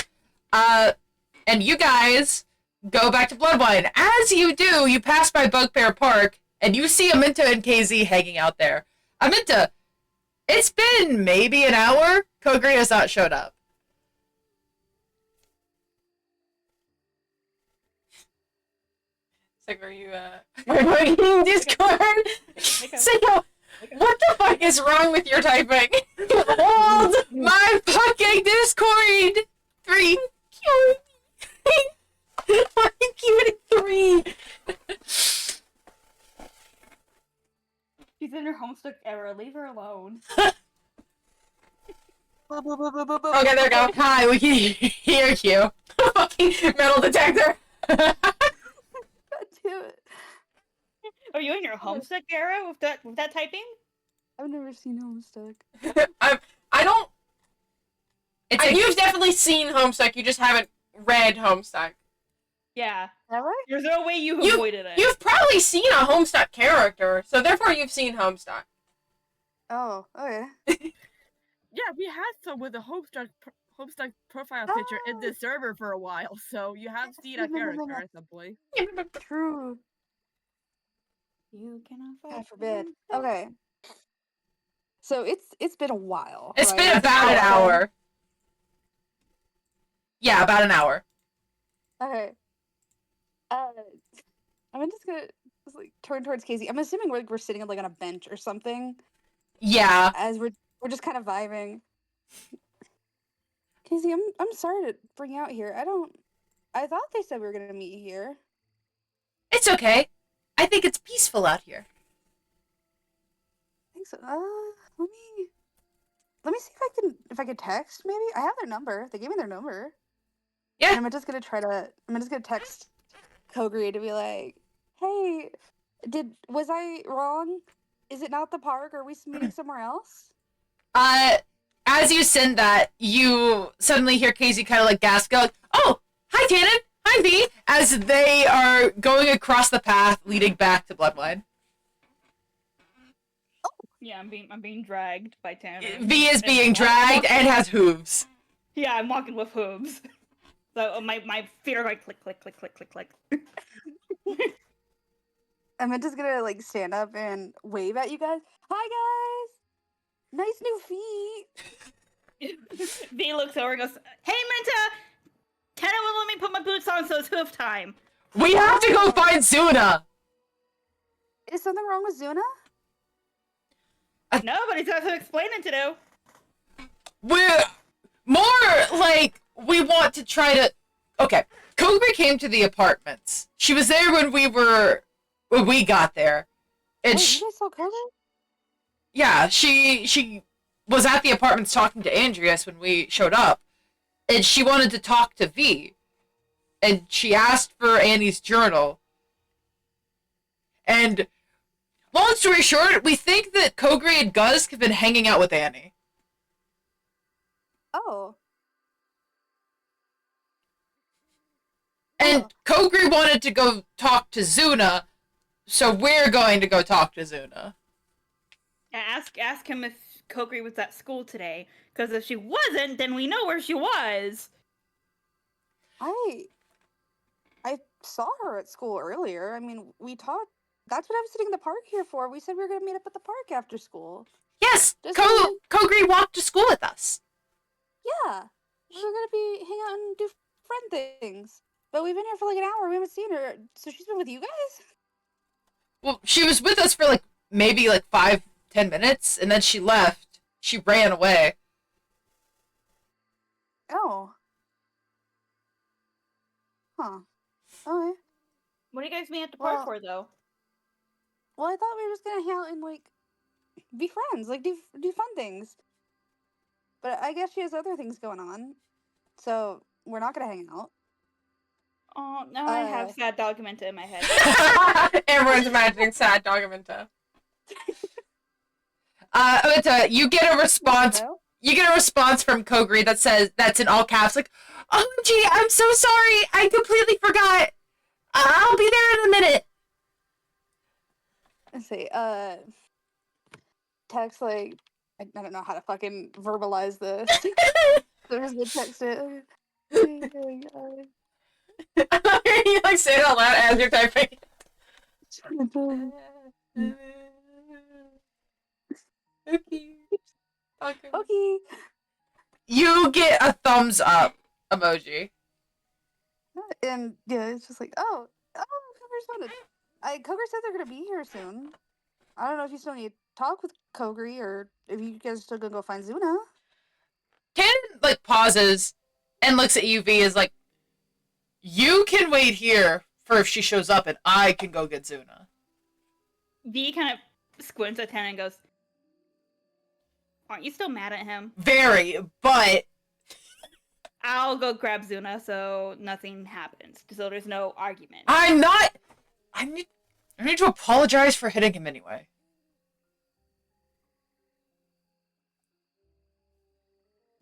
And you guys go back to Bludwine. As you do, you pass by Bugbear Park, and you see Aminta and KZ hanging out there. Aminta, it's been maybe an hour. Kogri has not showed up. It's like, are you, working Discord? Sicko, what the fuck is wrong with your typing? Hold my fucking Discord! 3. I'm cute at 3. She's in her homestuck era. Leave her alone. Okay, there we go. Hi, we can hear you. Fucking metal detector. God damn it. Are you in your homestuck era with that typing? I've never seen Homestuck. I don't. It's a, You've definitely seen Homestuck. You just haven't read Homestuck. Yeah. Have I? There's no way you You- avoided it. You've probably seen a Homestuck character, so therefore you've seen Homestuck. Oh, okay. Yeah, we had some with a Homestuck profile picture in this server for a while, so you have seen a character at some point. True. You cannot fight. God forbid. Okay. So it's been a while. it's right? been about an hour. Yeah, about an hour. Okay. I'm just gonna turn towards Casey. I'm assuming we're sitting on a bench or something Yeah. as we're just kind of vibing. Casey, I'm sorry to bring you out here. I thought they said we were gonna meet here. It's okay. I think it's peaceful out here. I think so. Let me see if I can text. Maybe I have their number. They gave me their number. Yeah. And I'm just gonna text Kogri to be like, hey, was I wrong? Is it not the park? Are we meeting somewhere else? As you send that, you suddenly hear Casey kind of gasp, go, oh, hi, Tannen. Hi, V. As they are going across the path leading back to Bloodline. Yeah, I'm being dragged by Tanner. V is being dragged and has hooves. Yeah, I'm walking with hooves. So my feet are click, click, click, click, click, click. I'm just gonna stand up and wave at you guys. Hi guys! Nice new feet! V looks over and goes, hey Minta! Tanner won't let me put my boots on, so it's hoof time. We have to go find Zuna. Is something wrong with Zuna? No, but he's got some explaining to do. We're more we want to try to. Okay, Kogri came to the apartments. She was there when we got there, and Wait, you guys saw Kogri? yeah, she was at the apartments talking to Andreas when we showed up, and she wanted to talk to V, and she asked for Annie's journal. And long story short, we think that Kogri and Gusk have been hanging out with Annie. Oh. And Kogri wanted to go talk to Zuna, so we're going to go talk to Zuna. Ask him if Kogri was at school today, because if she wasn't, then we know where she was. I saw her at school earlier. I mean, we talked. That's what I was sitting in the park here for. We said we were going to meet up at the park after school. Yes, Just Kogri walked to school with us. Yeah. We were going to be hang out and do friend things. But we've been here for an hour. We haven't seen her. So she's been with you guys? Well, she was with us for maybe 5-10 minutes, and then she left. She ran away. Oh. Huh. Okay. What do you guys meet at the park Well- for, though? Well, I thought we were just going to hang out and, be friends. Do fun things. But I guess she has other things going on. So we're not going to hang out. Oh, now I have sad Dogmenta in my head. Everyone's imagining sad Dogmenta. Amenta, you get a response. No? You get a response from Kogri that says, that's in all caps, like, OMG, I'm so sorry. I completely forgot. I'll be there in a minute. Let's see. Text like I don't know how to fucking verbalize this. So I'm just gonna text it. You like say it out loud as you're typing. Okay. Okay. You get a thumbs up emoji. And yeah, it's just like, Coker responded. Coker said they're gonna be here soon. I don't know if you still need to talk with Kogri or if you guys are still gonna go find Zuna. Ken like pauses and looks at you, V, as like, you can wait here for if she shows up and I can go get Zuna. V kind of squints at Tana and goes, aren't you still mad at him? Very, but I'll go grab Zuna so nothing happens. So there's no argument. I'm not. I need to apologize for hitting him anyway.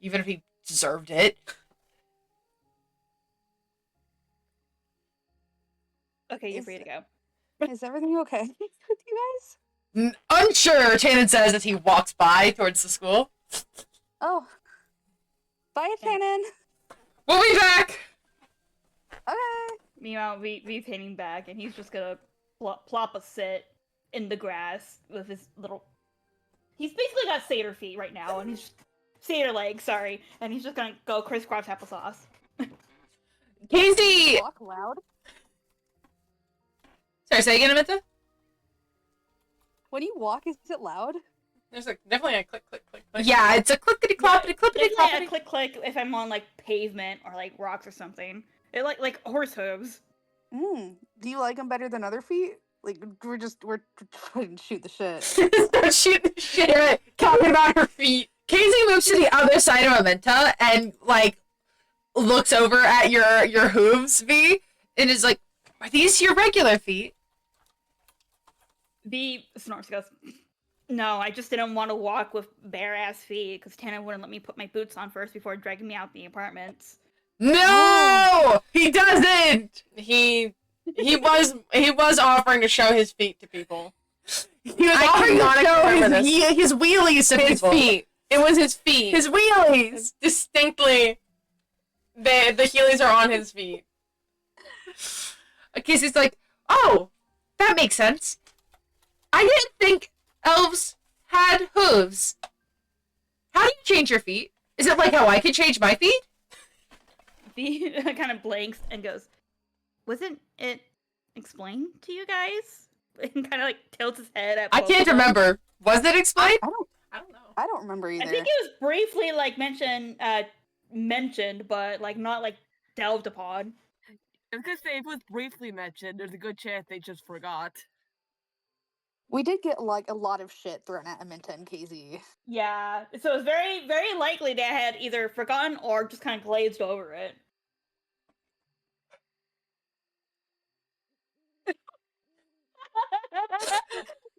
Even if he deserved it. Okay, you're free to go. Is everything okay with you guys? Unsure, Tannen says as he walks by towards the school. Oh. Bye, Tannen. We'll be back! Okay. Meanwhile, V's hitting back, and he's just gonna plop a sit in the grass with his little... He's basically got satyr feet right now, and he's... Satyr legs, sorry. And he's just gonna go crisscross applesauce. Casey! Walk loud. Sorry, say again, Amita? When you walk, is it loud? There's definitely a click, click, click, click. Yeah, it's a clickety-cloppity, clippity It's like a cloppity. click-click if I'm on, like, pavement or, like, rocks or something. It like horse hooves. Do you like them better than other feet? Like, we're trying to shoot the shit. Start shooting the shit, talking about her feet. Casey moves to the other side of Amenta and, like, looks over at your hooves, V, and is like, are these your regular feet? V snorts and goes, no, I just didn't want to walk with bare-ass feet because Tana wouldn't let me put my boots on first before dragging me out the apartments. No! He doesn't! He was offering to show his feet to people. He was offering to show his wheelies to His people. feet. It was his feet. His wheelies! Distinctly, the heelys are on his feet. Casey's like, oh, that makes sense. I didn't think elves had hooves. How do you change your feet? Is it like how I can change my feet? V kind of blinks and goes, wasn't it explained to you guys? And kind of like tilts his head at I both can't of them. remember. Was it explained? I don't know. I don't remember either. I think it was briefly like mentioned, but like not like delved upon. I was gonna say, if it was briefly mentioned, there's a good chance they just forgot. We did get like a lot of shit thrown at Aminta and KZ. Yeah, so it's very, very likely they had either forgotten or just kind of glazed over it.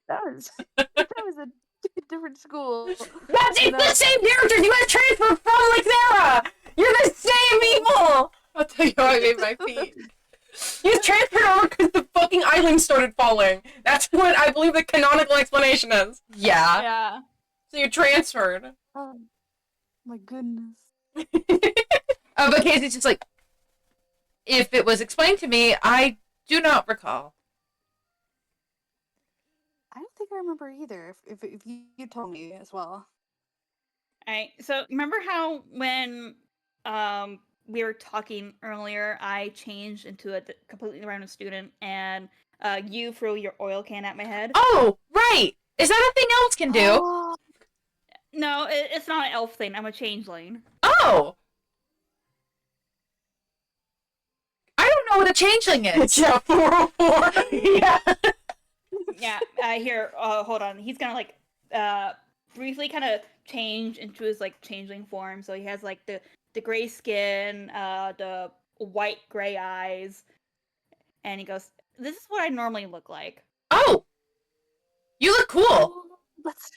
That was a different school. It's the same characters you guys transferred from Lixera! You're the same people! I'll tell you how I made my feet. You transferred over because the fucking island started falling. That's what I believe the canonical explanation is. Yeah. Yeah. So you transferred. Oh my goodness. But Casey's just like, if it was explained to me, I do not recall. I don't think I remember either. If you told me as well. Alright, so remember how when we were talking earlier, I changed into a completely random student and you threw your oil can at my head? Oh, right! Is that a thing elves can do? Oh, No, it's not an elf thing. I'm a changeling. Oh! I don't know what a changeling is. Yeah, 404. Yeah. Yeah, here, hold on. He's gonna like briefly kind of change into his like changeling form. So he has like the gray skin, the white gray eyes, and he goes, "This is what I normally look like." Oh, you look cool. Oh, that's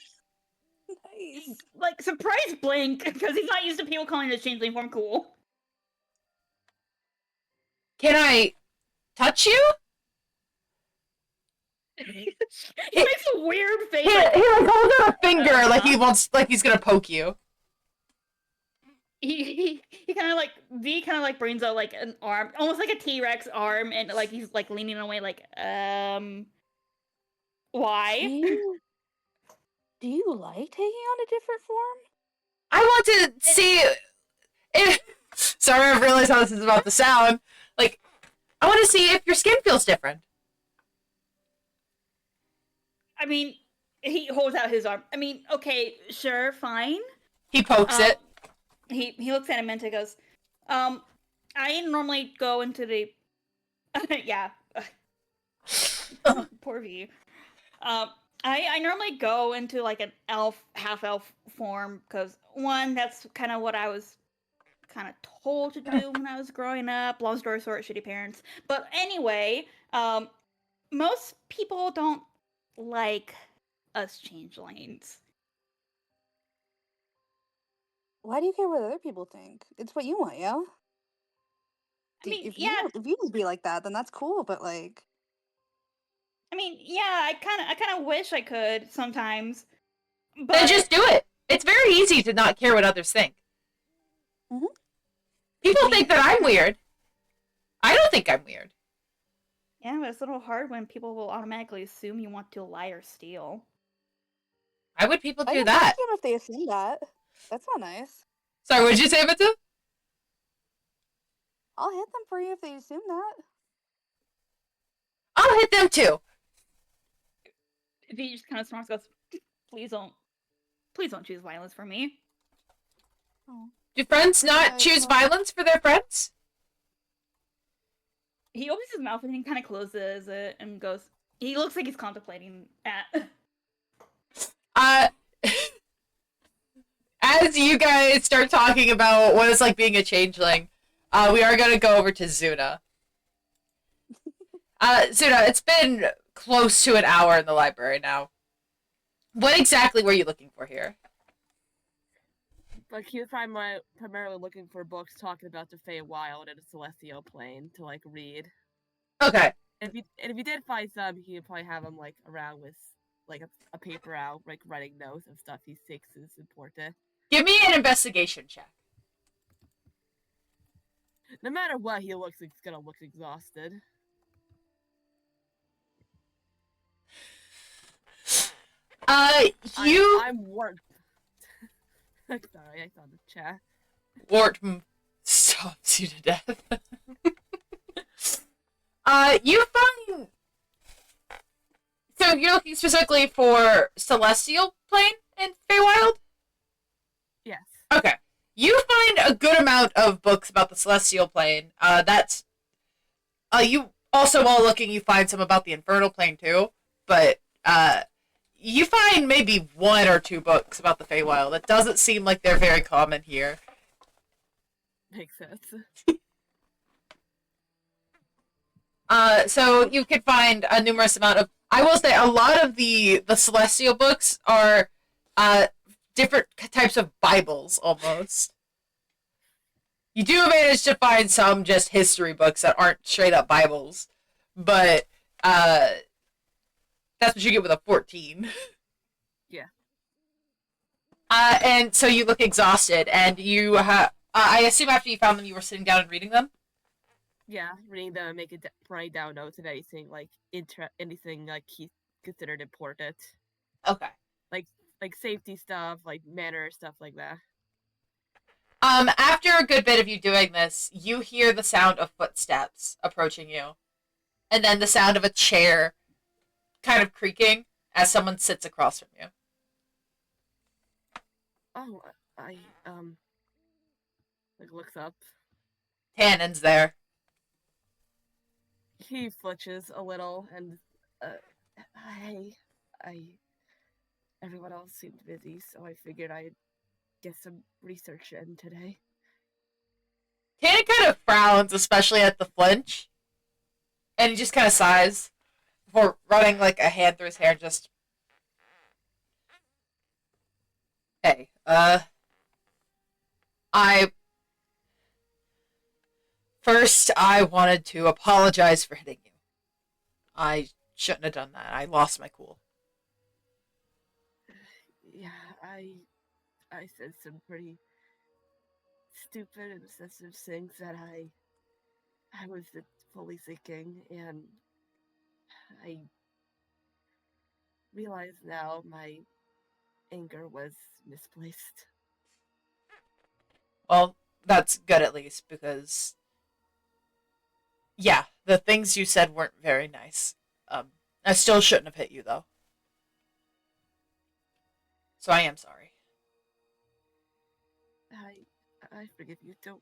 nice. Like surprise blink because he's not used to people calling his changeling form cool. Can I touch you? He makes a weird face. He like holds out a finger like he wants, like he's gonna poke you. He kind of like V kind of like brings out like an arm, almost like a T-Rex arm, and like he's like leaning away, like why? Do you like taking on a different form? I want to see if. Sorry, I realized how this is about to sound. Like, I want to see if your skin feels different. I mean, he holds out his arm. I mean, okay, sure, fine. He pokes it. He looks at him and he goes, I normally go into the yeah. Poor V. I normally go into like an elf, half elf form because one, that's kind of what I was kind of told to do when I was growing up. Long story short, shitty parents. But anyway, most people don't like us changelings. Why do you care what other people think? It's what you want, yeah? I mean, if yeah. if you just be like that, then that's cool, but like I mean, yeah, I kind of wish I could sometimes. But Then just do it. It's very easy to not care what others think. Mhm. People think that I'm weird. I don't think I'm weird. yeah, but it's a little hard when people will automatically assume you want to lie or steal. Why would people I do can that? ask them if they assume that. That's not nice. Sorry, what did you say, Mitsu? I'll hit them for you if they assume that. I'll hit them too. If he just kind of snorts, goes, please don't choose violence for me. Oh. Do friends not Yeah, choose well- violence for their friends? He opens his mouth and he kind of closes it and goes. He looks like he's contemplating at. As you guys start talking about what it's like being a changeling, we are going to go over to Zuna. Zuna, it's been close to an hour in the library now. What exactly were you looking for here? Like, he was primarily looking for books talking about the Feywild and the Celestial Plane to, like, read. Okay. And if you did find some, he would probably have them, like, around with, like, a paper out, like, writing notes of stuff he thinks is important. Give me an investigation check. No matter what, he looks like he's gonna look exhausted. I'm worked. Sorry, I saw the chat. Wart stops you to death. You find... So you're looking specifically for Celestial Plane in Feywild? Yes. Okay. You find a good amount of books about the Celestial Plane. You also, while looking, you find some about the Infernal Plane too. But, you find maybe 1 or 2 books about the Feywild. It doesn't seem like they're very common here. Makes sense. So you could find a numerous amount of... I will say, a lot of the Celestial books are, different types of Bibles, almost. You do manage to find some just history books that aren't straight-up Bibles. But, that's what you get with a 14. Yeah. And so you look exhausted, and you have... I assume after you found them, you were sitting down and reading them? Yeah, reading them and writing down notes and anything, like, anything, like, he considered important. Okay. Like safety stuff, like manner stuff like that. After a good bit of you doing this, you hear the sound of footsteps approaching you. And then the sound of a chair kind of creaking as someone sits across from you. Oh, I like, looks up. Tannen's there. He flinches a little and, everyone else seemed busy, so I figured I'd get some research in today. Tana kind of frowns, especially at the flinch, and he just kind of sighs before running like a hand through his hair. Just, hey, I first I wanted to apologize for hitting you. I shouldn't have done that. I lost my cool. Yeah, I said some pretty stupid and excessive things that I wasn't fully thinking, and I realize now my anger was misplaced. Well, that's good at least, because yeah, the things you said weren't very nice. I still shouldn't have hit you though. So I am sorry. I forgive you. Don't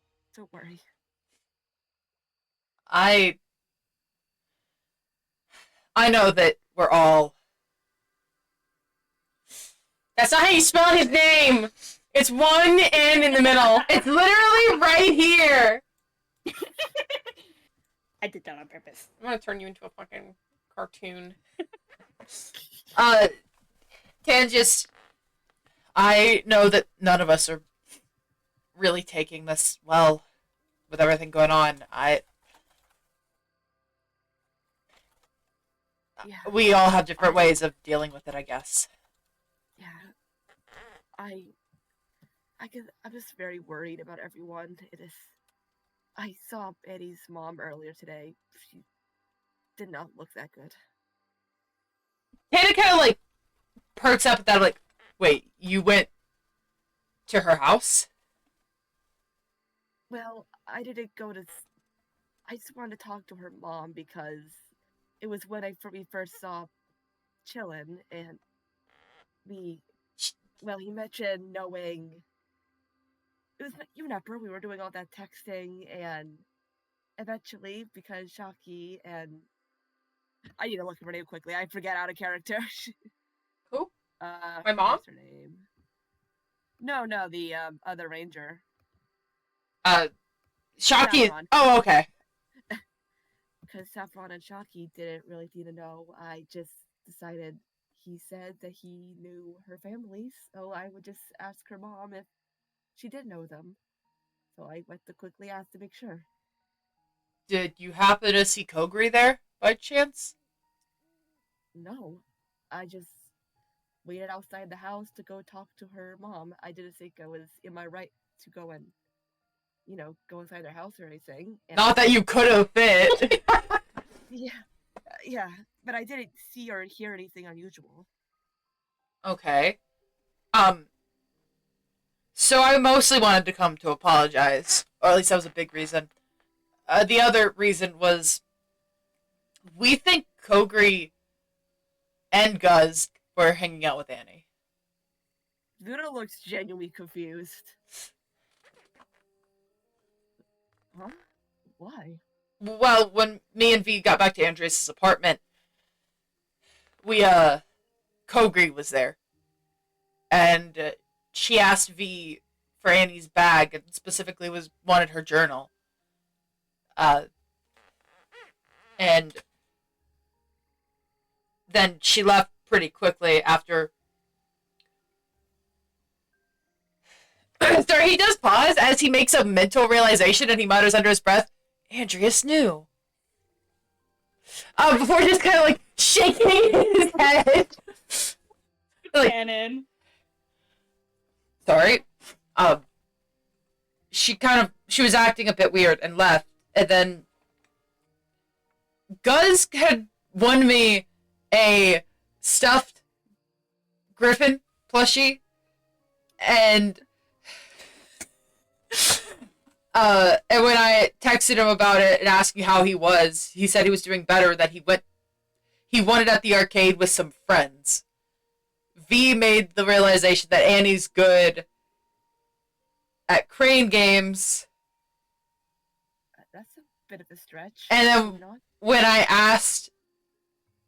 worry. I know that we're all. That's not how you spell his name. It's one N in the middle. It's literally right here. I did that on purpose. I'm gonna turn you into a fucking cartoon. Tangis, I know that none of us are really taking this well with everything going on. Yeah. We all have different ways of dealing with it, I guess. Yeah. I'm just very worried about everyone. I saw Eddie's mom earlier today. She did not look that good. Tana kind of like perks up at that, like, wait, you went to her house? Well, I didn't go to. I just wanted to talk to her mom because it was when we first saw Chillin, and he mentioned knowing. It was, you remember, we were doing all that texting, and eventually, because Shaki and I need to look at her name quickly. I forget out of character. Who? My mom? What's her name? No, the other ranger. Shaki. Saffron. Oh, okay. Because Saffron and Shaki didn't really need to know. I just decided he said that he knew her families, so I would just ask her mom if she did know them. So I went to quickly ask to make sure. Did you happen to see Kogri there, by chance? No. I just waited outside the house to go talk to her mom. I didn't think I was in my right to go and, go inside their house or anything. And Not that you could have fit. Yeah, but I didn't see or hear anything unusual. Okay. So I mostly wanted to come to apologize, or at least that was a big reason. The other reason was we think Kogri and Guz were hanging out with Annie. Luna looks genuinely confused. Huh? Why? Well, when me and V got back to Andres' apartment, Kogri was there. And she asked V for Annie's bag, and specifically wanted her journal. And then she left pretty quickly after. Sorry, he does pause as he makes a mental realization, and he mutters under his breath, Andreas knew. Before just kind of like shaking his head. Like, Canon. sorry. She was acting a bit weird and left, and then Guz had won me a stuffed griffin plushie, and when I texted him about it and asking how he was, he said he was doing better, that he won it at the arcade with some friends. V made the realization that Annie's good at crane games. That's a bit of a stretch. And then when I asked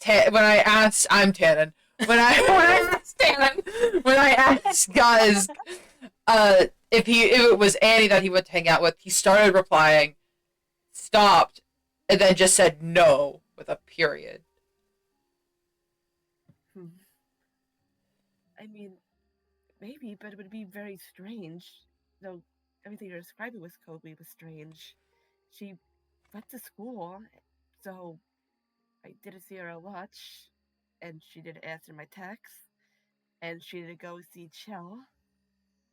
I'm Tannen. When I asked Guz if it was Annie that he went to hang out with, he started replying, stopped, and then just said no with a period. Hmm. I mean, maybe, but it would be very strange. Though everything you're describing with Kobe was strange. She went to school, so I didn't see her a lot, and she didn't answer my texts, and she didn't go see Chell.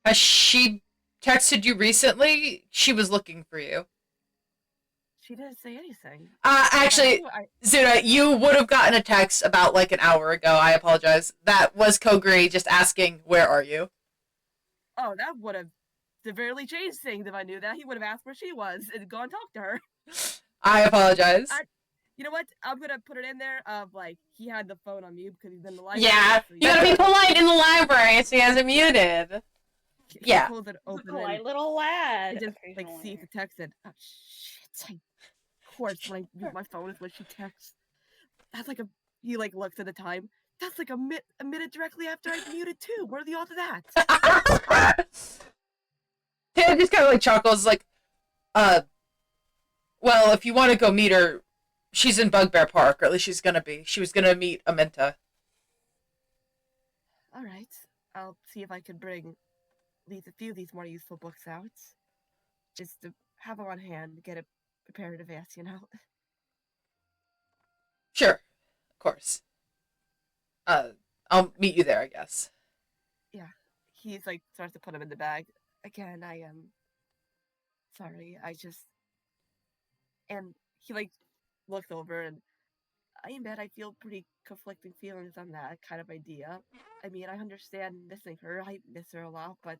Has she texted you recently? She was looking for you. She didn't say anything. Actually, Zuna, you would have gotten a text about like an hour ago. I apologize. That was Kogri just asking, "Where are you?" Oh, that would have severely changed things if I knew that. He would have asked where she was and gone talk to her. I apologize. You know what? I'm gonna put it in there of like he had the phone on mute because he's in the library. Yeah, so you gotta be polite in the library, so he has it muted. Yeah. Pulls it He's a open polite little lad. and just like occasionally. sees the text and oh shit! Of course, when I mute my phone is when she texts. That's like he like looks at the time. That's like a minute directly after I muted too. What are the odds of that? Ted just kind of like chuckles, like, well, if you want to go meet her, she's in Bugbear Park, or at least she's gonna be. She was gonna meet Amenta. All right, I'll see if I can bring a few of these more useful books out, just to have them on hand, get it prepared in advance, you know. Sure, of course. I'll meet you there, I guess. Yeah, he's like starts to put them in the bag. Again, I am sorry. And he like looks over and I admit I feel pretty conflicting feelings on that kind of idea. I mean, I understand missing her. I miss her a lot, but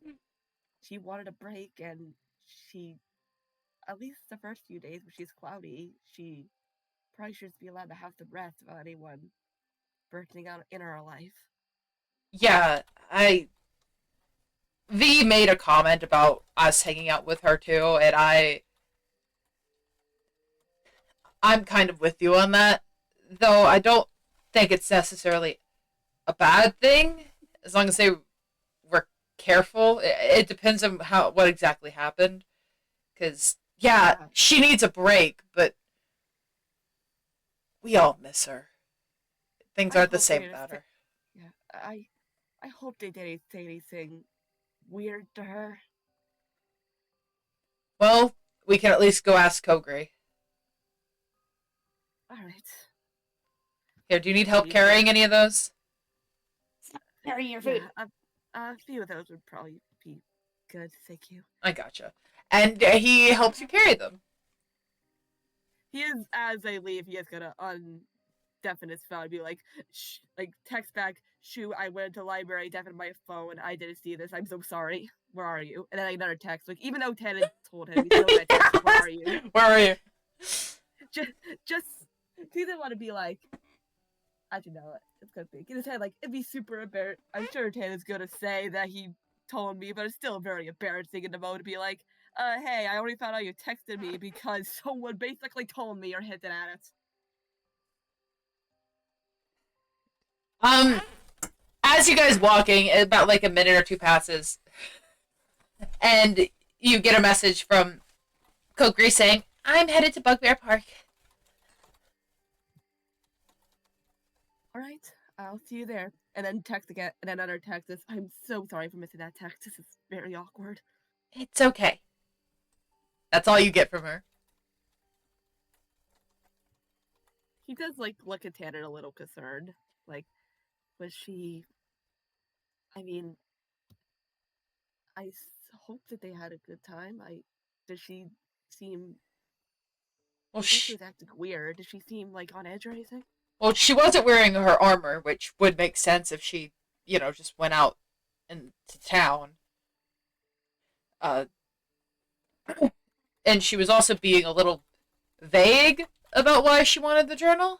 she wanted a break, and she, at least the first few days when she's cloudy, she probably should be allowed to have some rest without anyone bursting out in her life. Yeah, V made a comment about us hanging out with her too, and I'm kind of with you on that. Though I don't think it's necessarily a bad thing, as long as they were careful. It depends on what exactly happened. Because yeah, she needs a break, but we all miss her. Things aren't the same without her. Yeah, I hope they didn't say anything weird to her. Well, we can at least go ask Kogri. All right. Here, do you need help carrying any of those? Carrying your food. Yeah, a few of those would probably be good. Thank you. I gotcha. And he helps you carry them. He is, as they leave, he is gonna undeafen his phone and be like, shh, like text back, shoo, I went to the library, deafened my phone, I didn't see this, I'm so sorry. Where are you? And then another text, like, even though Ted had told him, he's still gonna text, where are you? Where are you? Just, he didn't want to be like, I don't know, it's gonna be, in his head, like, it'd be super embarrassing. I'm sure Ted is gonna say that he told me, but it's still very embarrassing in the moment to be like, hey, I already found out you texted me because someone basically told me or hinted at it. As you guys walking, about like a minute or two passes, and you get a message from Kokri saying, "I'm headed to Bugbear Park." All right, I'll see you there. And then text again, and then another text is, I'm so sorry for missing that text. This is very awkward. It's okay. That's all you get from her. He does like look at Tanner a little concerned. Like, was she? I mean, I hope that they had a good time. Does she seem? Well, she was acting weird. Did she seem like on edge or anything? Well, she wasn't wearing her armor, which would make sense if she, just went out into town. And she was also being a little vague about why she wanted the journal.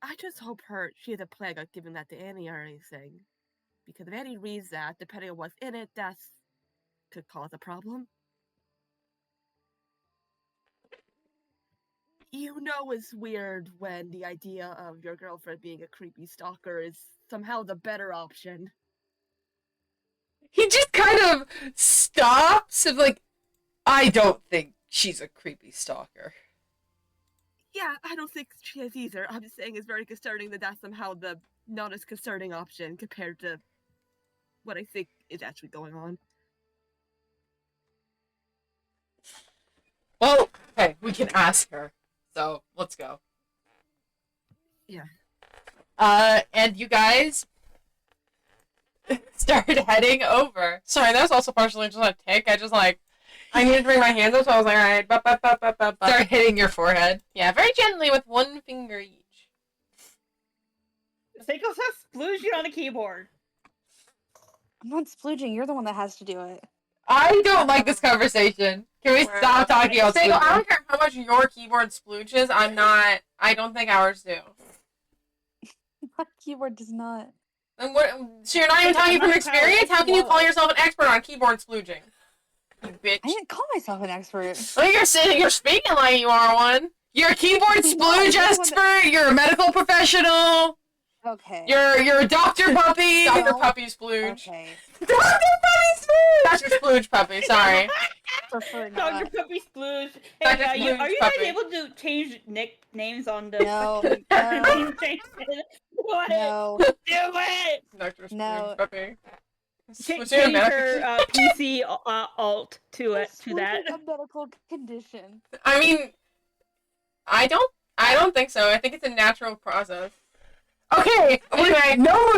I just hope she has a plan of giving that to Annie or anything. Because if Annie reads that, depending on what's in it, that's could cause a problem. You know it's weird when the idea of your girlfriend being a creepy stalker is somehow the better option. He just kind of stops and like, I don't think she's a creepy stalker. Yeah, I don't think she is either. I'm just saying it's very concerning that that's somehow the not as concerning option compared to what I think is actually going on. Well, okay, we can ask her. So, let's go. Yeah. And you guys start heading over. Sorry, that was also partially just a tick. I needed to bring my hands up, so I was like, alright, Start hitting your forehead. Yeah, very gently with one finger each. Seiko says splooging on a keyboard. I'm not splooging. You're the one that has to do it. I don't like this conversation. Can we stop talking about Seiko, I don't care how much your keyboard splooges, I don't think ours do. My keyboard does not. And what, so you're not even talking from experience? How can you call yourself an expert on keyboard splooging? You bitch. I didn't call myself an expert. Well, you're speaking like you are one. You're a keyboard splooge expert, you're a medical professional, Okay. you're a Dr. Puppy. Dr. No. Puppy splooge. Okay. Dr. Puppy splooge! Dr. Splooge Puppy, sorry. Prefer not. Dr. Puppy Splooge. Dr. Hey, Splooge are you guys Puppy. able to change nicknames on the No. name change? What? No. Do it! Dr. Splooge No. Puppy. Change Was there a medical- her PC alt to it to that. A medical condition. I mean, I don't think so. I think it's a natural process. Okay, anyway,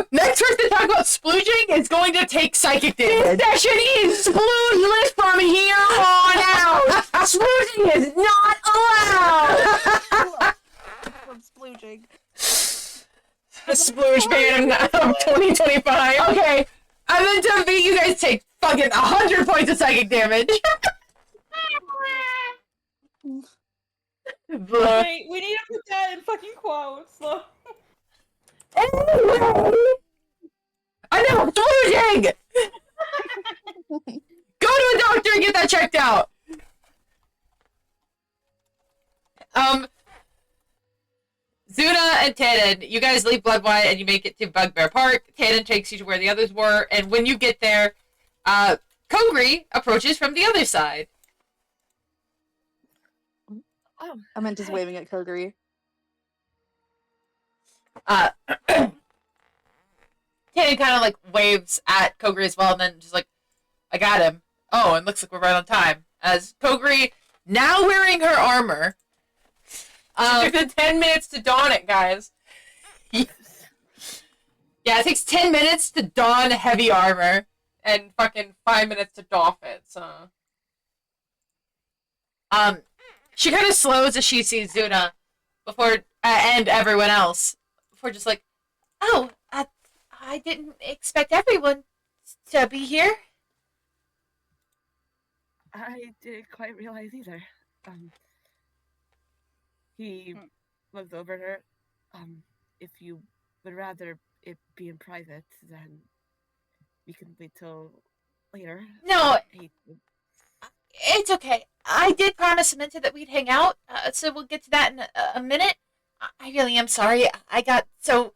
next person to talk about splooging is going to take psychic damage. This session is sploogeless from here on out. Splooging is not allowed. From splooging. The splooge ban of 2025. Okay, and then to beat you guys take fucking 100 points of psychic damage. Wait, we need to put that in fucking quotes. Look. Anyway, enough splooging! Go to a doctor and get that checked out. Zuna and Tannen, you guys leave Bludwine and you make it to Bugbear Park. Tannen takes you to where the others were, and when you get there, Kogri approaches from the other side. Oh, I meant just waving at Kogri. Tannen kind of like waves at Kogri as well, and then just like, I got him. Oh, and looks like we're right on time. As Kogri, now wearing her armor, took the 10 minutes to don it, guys. Yeah, it takes 10 minutes to don heavy armor, and fucking 5 minutes to doff it, so... She kind of slows as she sees Zuna, before, and everyone else, before just like, oh, I didn't expect everyone to be here. I didn't quite realize either. He looks over at her. If you would rather it be in private, then we can wait till later. No, He- it's okay. I did promise Samantha that we'd hang out, so we'll get to that in a minute. I really am sorry. I got so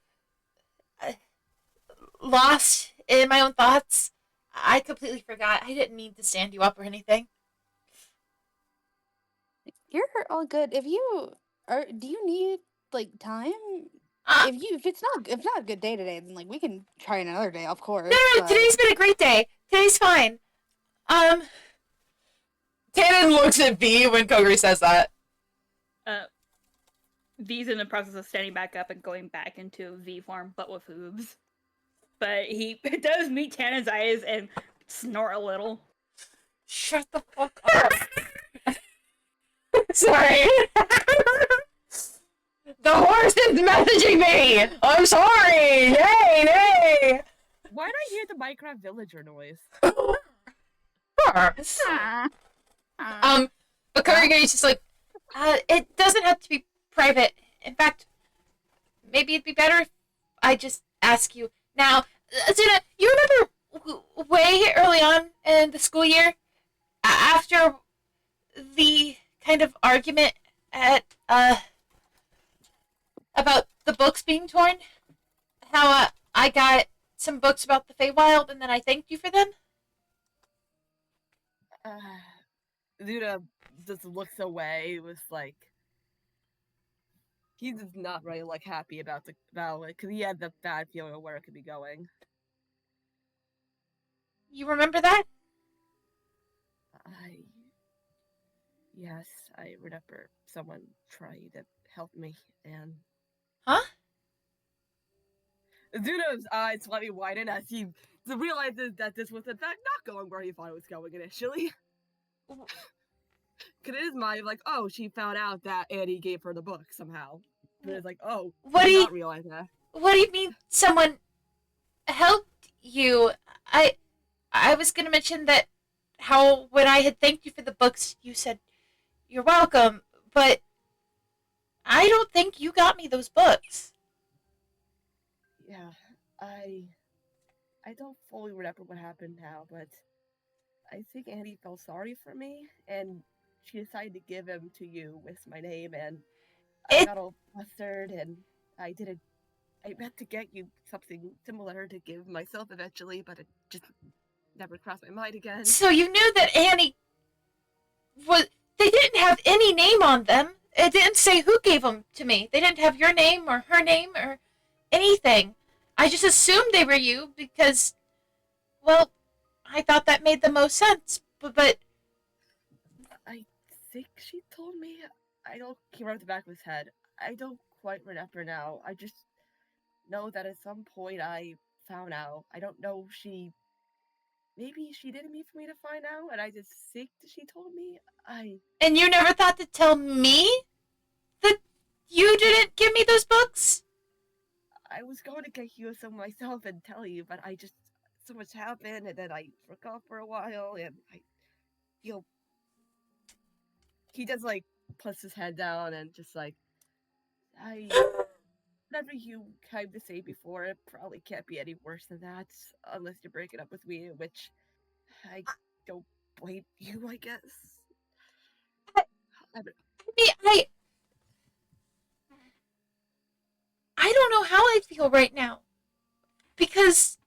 lost in my own thoughts. I completely forgot. I didn't mean to stand you up or anything. You're all good. If you are, do you need like time? If it's not a good day today, then like we can try another day, of course. No, but- today's been a great day. Today's fine. Tannen looks at V when Kogri says that. V's in the process of standing back up and going back into V form, but with hooves. But he does meet Tannen's eyes and snort a little. Shut the fuck up. Sorry. The horse is messaging me! I'm sorry! Nay! Why did I hear the Minecraft villager noise? But Kogri's just like, it doesn't have to be private. In fact, maybe it'd be better if I just ask you. Now, Zuna, you remember way early on in the school year, after the kind of argument at about the books being torn, how I got some books about the Feywild and then I thanked you for them. Luna just looks away with like he's just not really like happy about it because he had the bad feeling of where it could be going. You remember that? Yes, I remember someone trying to help me, and Huh? Zuno's eyes slightly widen as he realizes that this was in fact not going where he thought it was going initially. Because in his mind, like, oh, she found out that Annie gave her the book somehow. But it's like, oh, What I do did you- not realize that. What do you mean someone helped you? I was gonna mention that how when I had thanked you for the books, you said you're welcome, but I don't think you got me those books. Yeah, I don't fully remember what happened now, but I think Annie felt sorry for me, and she decided to give him to you with my name, and I got all flustered, and I meant to get you something similar to give myself eventually, but it just never crossed my mind again. So you knew that Annie was. They didn't have any name on them. It didn't say who gave them to me. They didn't have your name or her name or anything. I just assumed they were you because, well, I thought that made the most sense. But I think she told me. I don't remember the back of his head. I don't quite remember now. I just know that at some point I found out. I don't know if maybe she didn't mean for me to find out, and I just think that she told me. And you never thought to tell me that you didn't give me those books? I was going to get you some myself and tell you, but so much happened, and then I forgot for a while, and he just like puts his head down and just like, whatever you kind of say before, it probably can't be any worse than that, unless you're breaking up with me, which I don't blame you, I guess. I don't know how I feel right now. Because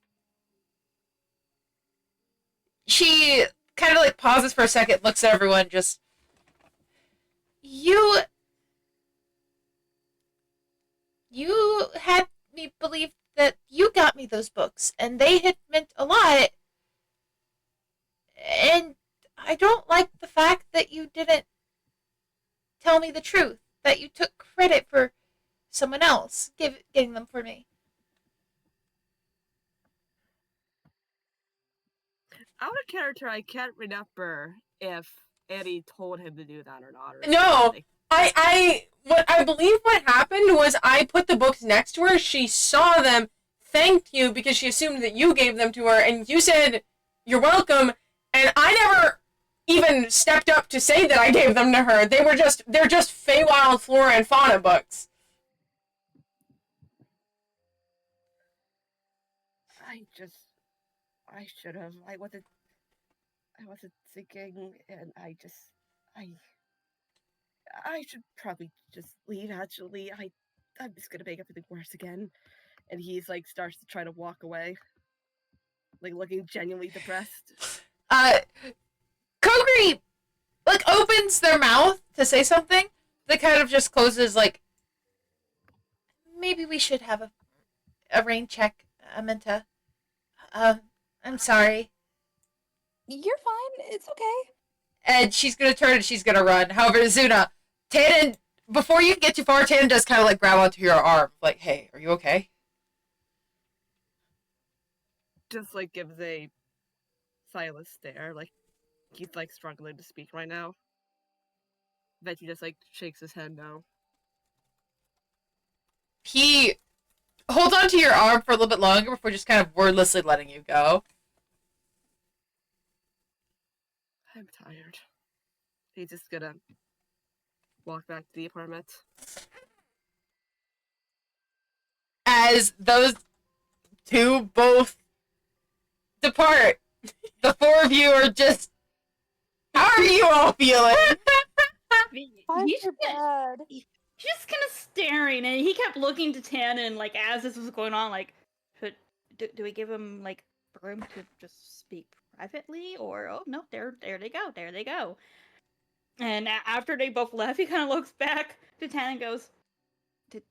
she kind of like pauses for a second, looks at everyone, just... You had me believe that you got me those books, and they had meant a lot. And I don't like the fact that you didn't tell me the truth, that you took credit for someone else getting them for me. Out of character, I can't remember if Annie told him to do that or not. No, I believe what happened was I put the books next to her. She saw them, thanked you because she assumed that you gave them to her, and you said you're welcome. And I never even stepped up to say that I gave them to her. They're just Feywild flora and fauna books. I should have. I wasn't thinking, and I should probably just leave, actually. I'm just gonna make everything worse again. And he's like, starts to try to walk away. Like, looking genuinely depressed. Kogri, like, opens their mouth to say something that kind of just closes, like, maybe we should have a rain check, Amenta. I'm sorry. You're fine. It's okay. And she's gonna turn and she's gonna run. However, Zuna, Tannen, before you get too far, Tannen does kind of like grab onto your arm, like, hey, are you okay? Just like gives a silent stare, like he's like struggling to speak right now. Then he just like shakes his head no. He holds onto your arm for a little bit longer before just kind of wordlessly letting you go. I'm tired. He's just gonna walk back to the apartment. As those two both depart. The four of you are just. How are you all feeling? Fine He's for bad. just kind of staring, and he kept looking to Tannen, like, as this was going on, like, do we give him, like, room to just speak privately? Or, oh, no, there they go. And after they both left, he kind of looks back to Tannen and goes, Did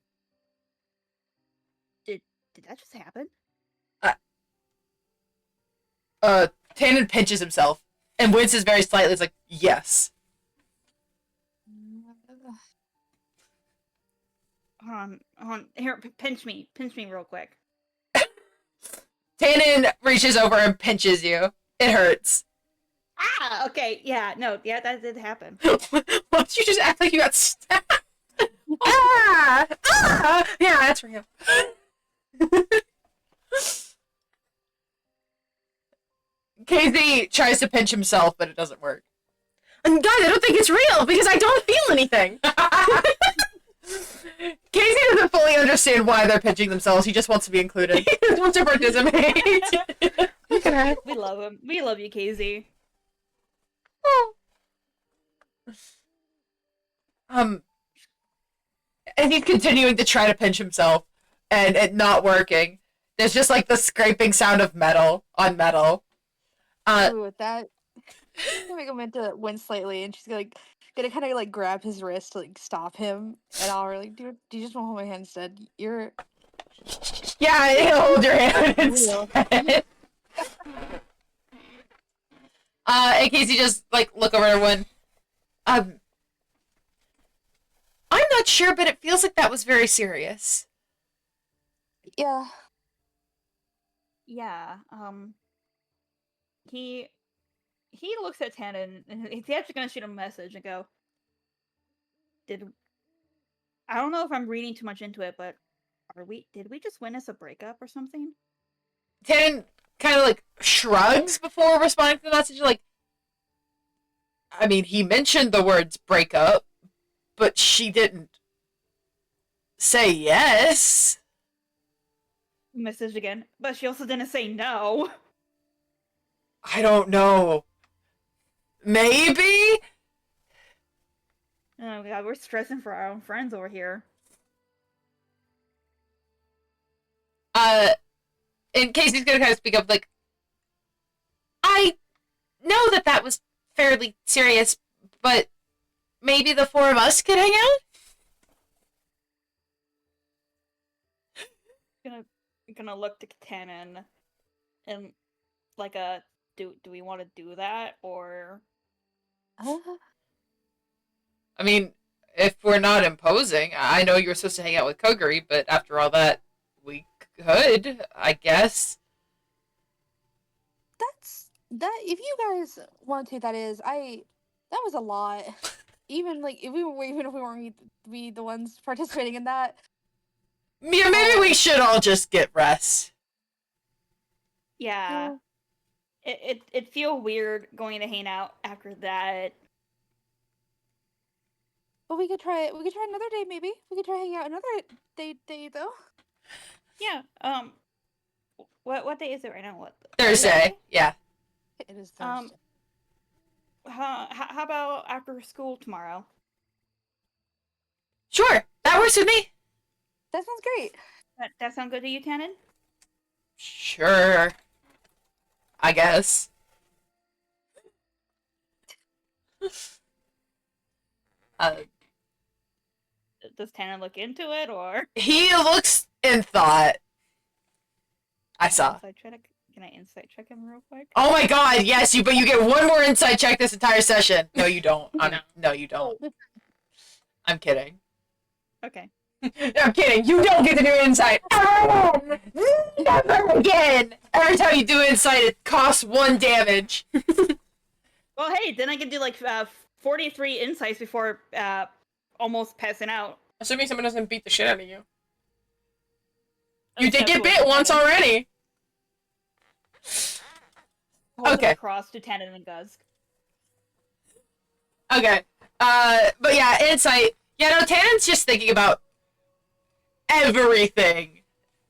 that just happen? Tannen pinches himself and winces very slightly. It's like, yes. Hold on. Here, pinch me real quick. Tannen reaches over and pinches you. It hurts. Ah, okay, yeah, no, yeah, that did happen. Why don't you just act like you got stabbed? Ah! Ah! Yeah, that's real. Casey tries to pinch himself, but it doesn't work. And guys, I don't think it's real because I don't feel anything. Casey doesn't fully understand why they're pinching themselves. He just wants to be included. He just wants to participate. Okay. We love him. We love you, Casey. And he's continuing to try to pinch himself, and it not working. There's just like the scraping sound of metal on metal. Ooh, with that, I'm gonna make him into wince slightly, and she's gonna kind of like grab his wrist to like stop him, and I'll really, dude, do you just want to hold my hand instead? You're Yeah, he'll hold your hand Real. instead. And Casey just like look over at everyone. I'm not sure, but it feels like that was very serious. yeah. Yeah, he looks at Tannen, and he's actually gonna shoot him a message and go, I don't know if I'm reading too much into it, but did we just witness a breakup or something? Tannen kind of like shrugs before responding to the message. Like, I mean, he mentioned the words breakup, but she didn't say yes. Message again, but she also didn't say no. I don't know. Maybe? Oh god, we're stressing for our own friends over here. In case he's gonna kind of speak up, like, I know that was fairly serious, but maybe the four of us could hang out? Gonna look to Tannen and like do we want to do that, or I mean, if we're not imposing, I know you were supposed to hang out with Koguri, but after all that, we could, I guess. That if you guys want to, that was a lot. Even like if we weren't we the ones participating in that. Yeah, maybe we should all just get rest. yeah. It feel weird going to hang out after that. But we could try another day maybe. We could try hanging out another day though. Yeah. What day is it right now? What, Thursday, yeah. It is Thursday. how about after school tomorrow? Sure, that works with me. That sounds great. That sound good to you, Tannen? Sure. I guess. Does Tannen look into it, or He looks in thought. I saw. Can I insight check him real quick? Oh my god, yes, but you get one more insight check this entire session. No, you don't. No, you don't. I'm kidding. Okay. I'm kidding. You don't get to do insight. Never again. Every time you do insight, it costs 1 damage. Well, hey, then I can do like 43 insights before almost passing out. Assuming someone doesn't beat the shit out of you. You did get bit once already. Holds Okay. it across to Tannen and Gusk. Okay. But yeah, insight. Yeah, no, Tannen's just thinking about everything.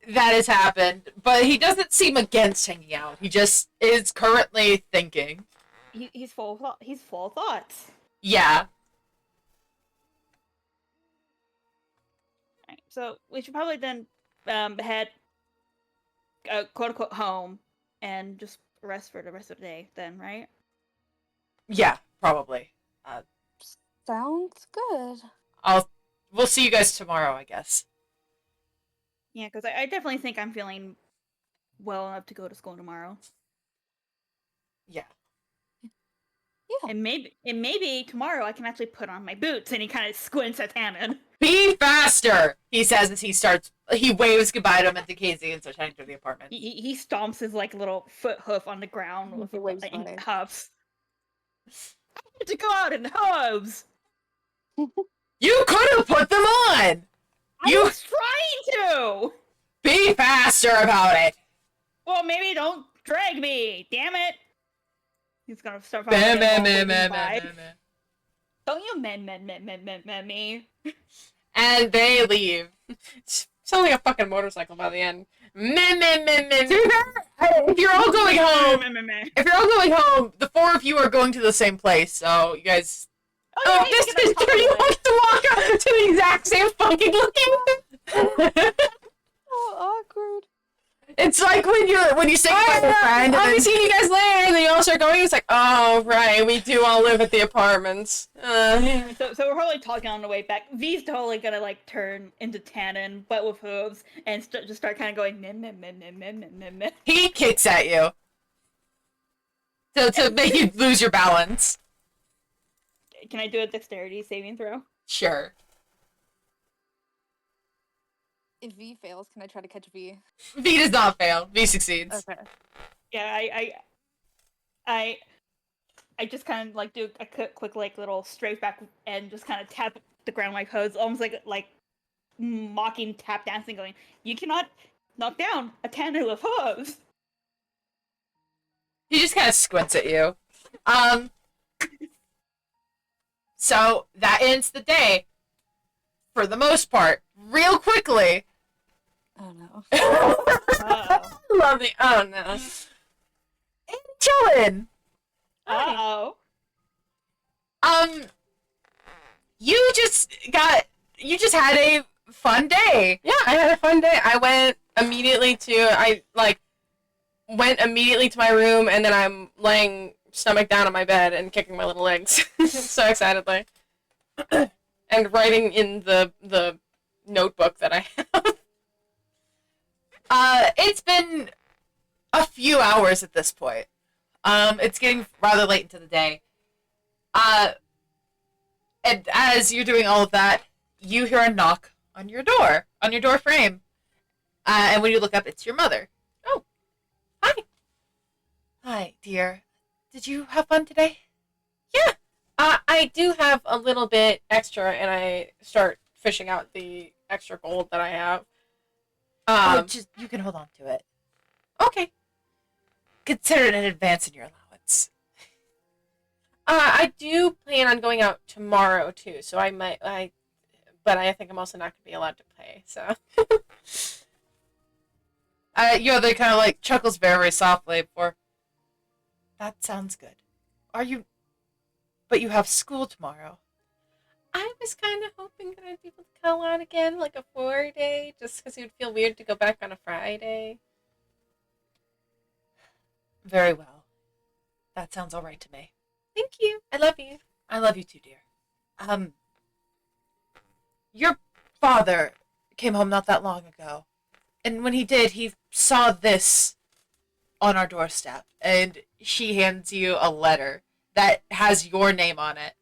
that has happened, but he doesn't seem against hanging out. He just is currently thinking. He's full of he's full of thoughts. Yeah. Right, so we should probably then head quote unquote home and just rest for the rest of the day. Then, right? Yeah, probably. Sounds good. We'll see you guys tomorrow, I guess. Yeah, because I definitely think I'm feeling well enough to go to school tomorrow. Yeah. Yeah. And maybe tomorrow I can actually put on my boots. And he kind of squints at Hammond. Be faster, he says as he waves goodbye to him at the KZ and starts heading to the apartment. He stomps his like little foot hoof on the ground with He waves in by. huffs. I need to go out in hooves. You could have put them on! I was trying to! Be faster about it! Well, maybe don't drag me, damn it! He's gonna start Meh, following meh, him meh, while meh, whizzing meh, by. meh, meh. Don't you men me. And they leave. It's only a fucking motorcycle by the end. Meh, meh, meh, meh, meh. If you're all going home, the four of you are going to the same place, so you guys... Oh, This is true. You have to walk up to the exact same fucking location. Oh, awkward. It's like when you say goodbye to a friend, I'll and be then seeing you guys later, and then you all start going. It's like, oh right, we do all live at the apartments. So we're probably talking on the way back. V's totally gonna like turn into Tannen, but with hooves, and just start kind of going meh. he kicks at you. So to make you lose your balance. Can I do a dexterity saving throw? Sure. If V fails, can I try to catch V? V does not fail. V succeeds. Okay. Yeah, I just kind of like do a quick like little strafe back and just kind of tap the ground like hose, almost like mocking tap dancing, going, "You cannot knock down a Tannen with hooves." He just kind of squints at you. So that ends the day. For the most part. Real quickly. Oh no. Uh-oh. Love the oh no. Chillin'. Uh-oh. You just had a fun day. Yeah, I had a fun day. I went immediately to my room, and then I'm laying stomach down on my bed and kicking my little legs so excitedly, and writing in the notebook that I have. It's been a few hours at this point. It's getting rather late into the day. And as you're doing all of that, you hear a knock on your door frame. And when you look up, it's your mother. Oh, hi. Hi, dear. Did you have fun today? Yeah, I do have a little bit extra, and I start fishing out the extra gold that I have. You can hold on to it. Okay. Consider it an advance in your allowance. I do plan on going out tomorrow too, so but I think I'm also not going to be allowed to pay. So, They kind of like chuckles very, very softly before. That sounds good. But you have school tomorrow. I was kind of hoping that I'd be able to call out again, like a 4-day, just because it would feel weird to go back on a Friday. Very well. That sounds all right to me. Thank you. I love you. I love you too, dear. Your father came home not that long ago. And when he did, he saw this on our doorstep. And she hands you a letter that has your name on it.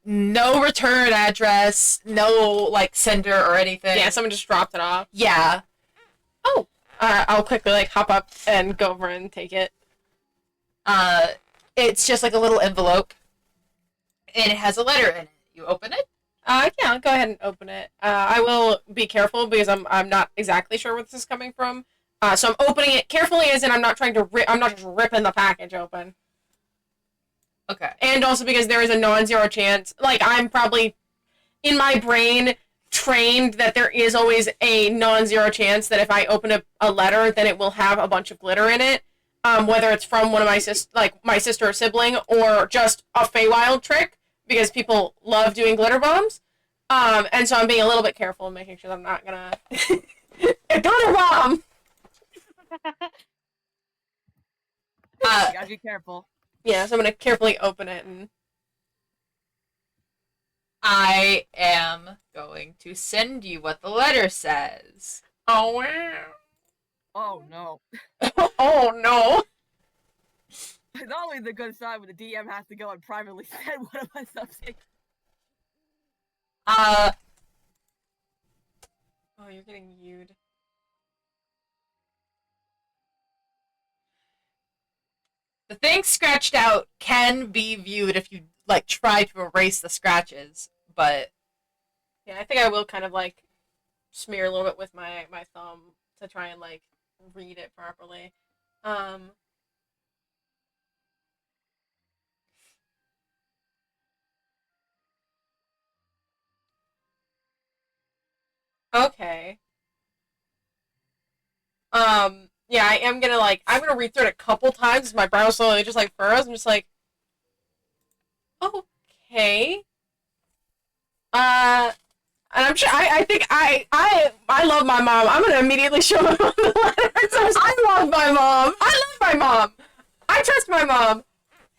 No return address, no, like, sender or anything. Yeah, someone just dropped it off. Yeah. Oh. I'll quickly, like, hop up and go over and take it. It's just like a little envelope. And it has a letter in it. You open it? Yeah, I'll go ahead and open it. I will be careful because I'm not exactly sure where this is coming from. So I'm opening it carefully, as in I'm not just ripping the package open. Okay. And also because there is a non-zero chance, like, I'm probably, in my brain, trained that there is always a non-zero chance that if I open a letter, then it will have a bunch of glitter in it. Whether it's from one of my my sister or sibling, or just a Feywild trick, because people love doing glitter bombs. And so I'm being a little bit careful and making sure that I'm not gonna a glitter bomb. You gotta be careful. Yeah, so I'm gonna carefully open it and. I am going to send you what the letter says. Oh wow. Oh no. Oh no. It's always the good side when the DM has to go and privately send one of my something. Oh, you're getting viewed. The thing scratched out can be viewed if you like try to erase the scratches, but Yeah, I think I will kind of like smear a little bit with my thumb to try and like read it properly. Okay. Yeah, I am gonna like I'm gonna read through it a couple times as my brow slowly just like furrows. I'm just like, okay. And I'm sure I think I love my mom. I'm gonna immediately show my mom the letter. I love my mom. I love my mom. I trust my mom.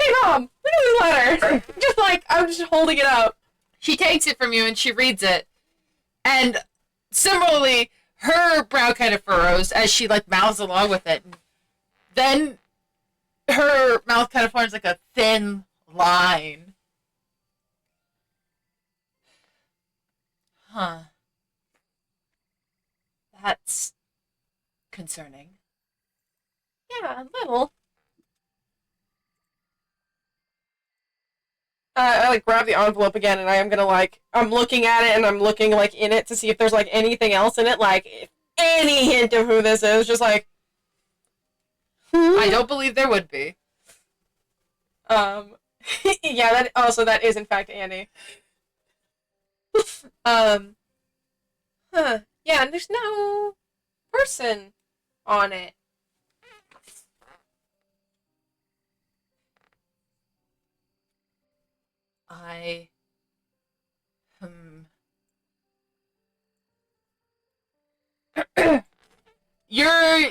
Hey mom, look at this letter. Just like I'm just holding it up. she takes it from you and she reads it. And similarly, her brow kind of furrows as she like mouths along with it. Then her mouth kind of forms like a thin line. Huh. That's concerning. Yeah, a little. I like grab the envelope again, and I am gonna like I'm looking at it, and I'm looking like in it to see if there's like anything else in it, like if any hint of who this is. Just like, I don't believe there would be. yeah, that is in fact Annie. Yeah, and there's no person on it. I.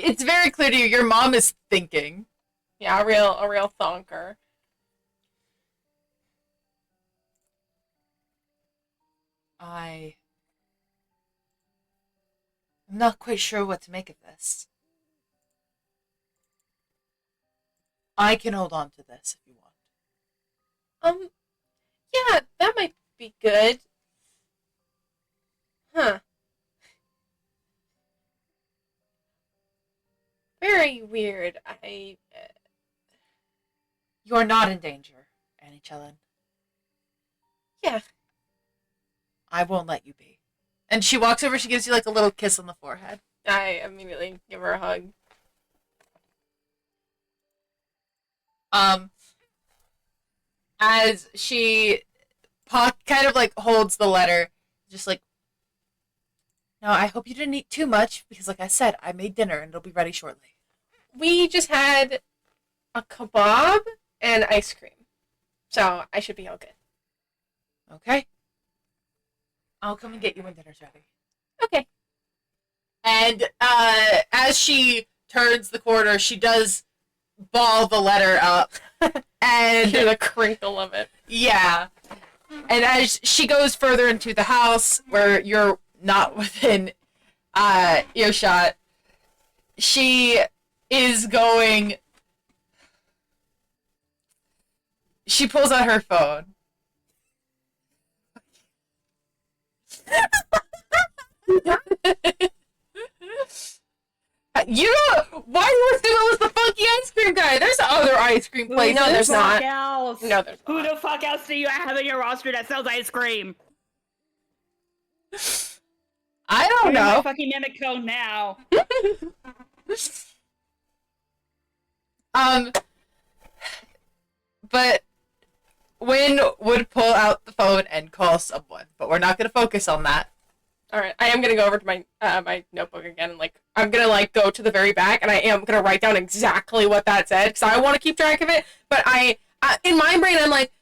It's very clear to you, your mom is thinking. Yeah, a real thonker. I'm not quite sure what to make of this. I can hold on to this if you want. Yeah, that might be good. Huh. Very weird. You're not in danger, Annie Chellen. Yeah. I won't let you be. And she walks over, she gives you like a little kiss on the forehead. I immediately give her a hug. As she kind of like holds the letter, just like, no, I hope you didn't eat too much, because like I said, I made dinner and it'll be ready shortly. We just had a kebab and ice cream. So I should be all good. Okay? I'll come and get you when dinner's ready. Okay. And as she turns the corner, she does ball the letter up. And Hear the crinkle of it. yeah. And as she goes further into the house, where you're not within earshot, she is going. She pulls out her phone. You know, why do you assume it was the funky ice cream guy? There's other ice cream places. No, there's not. Else? No, there's Who not. the fuck else do you have in your roster that sells ice cream? I don't Give me my know. fucking mimic code now. But Wynn would pull out the phone and call someone, but we're not going to focus on that. All right, I am gonna go over to my my notebook again, and like I'm gonna like go to the very back, and I am gonna write down exactly what that said because I want to keep track of it. But I in my brain, I'm like,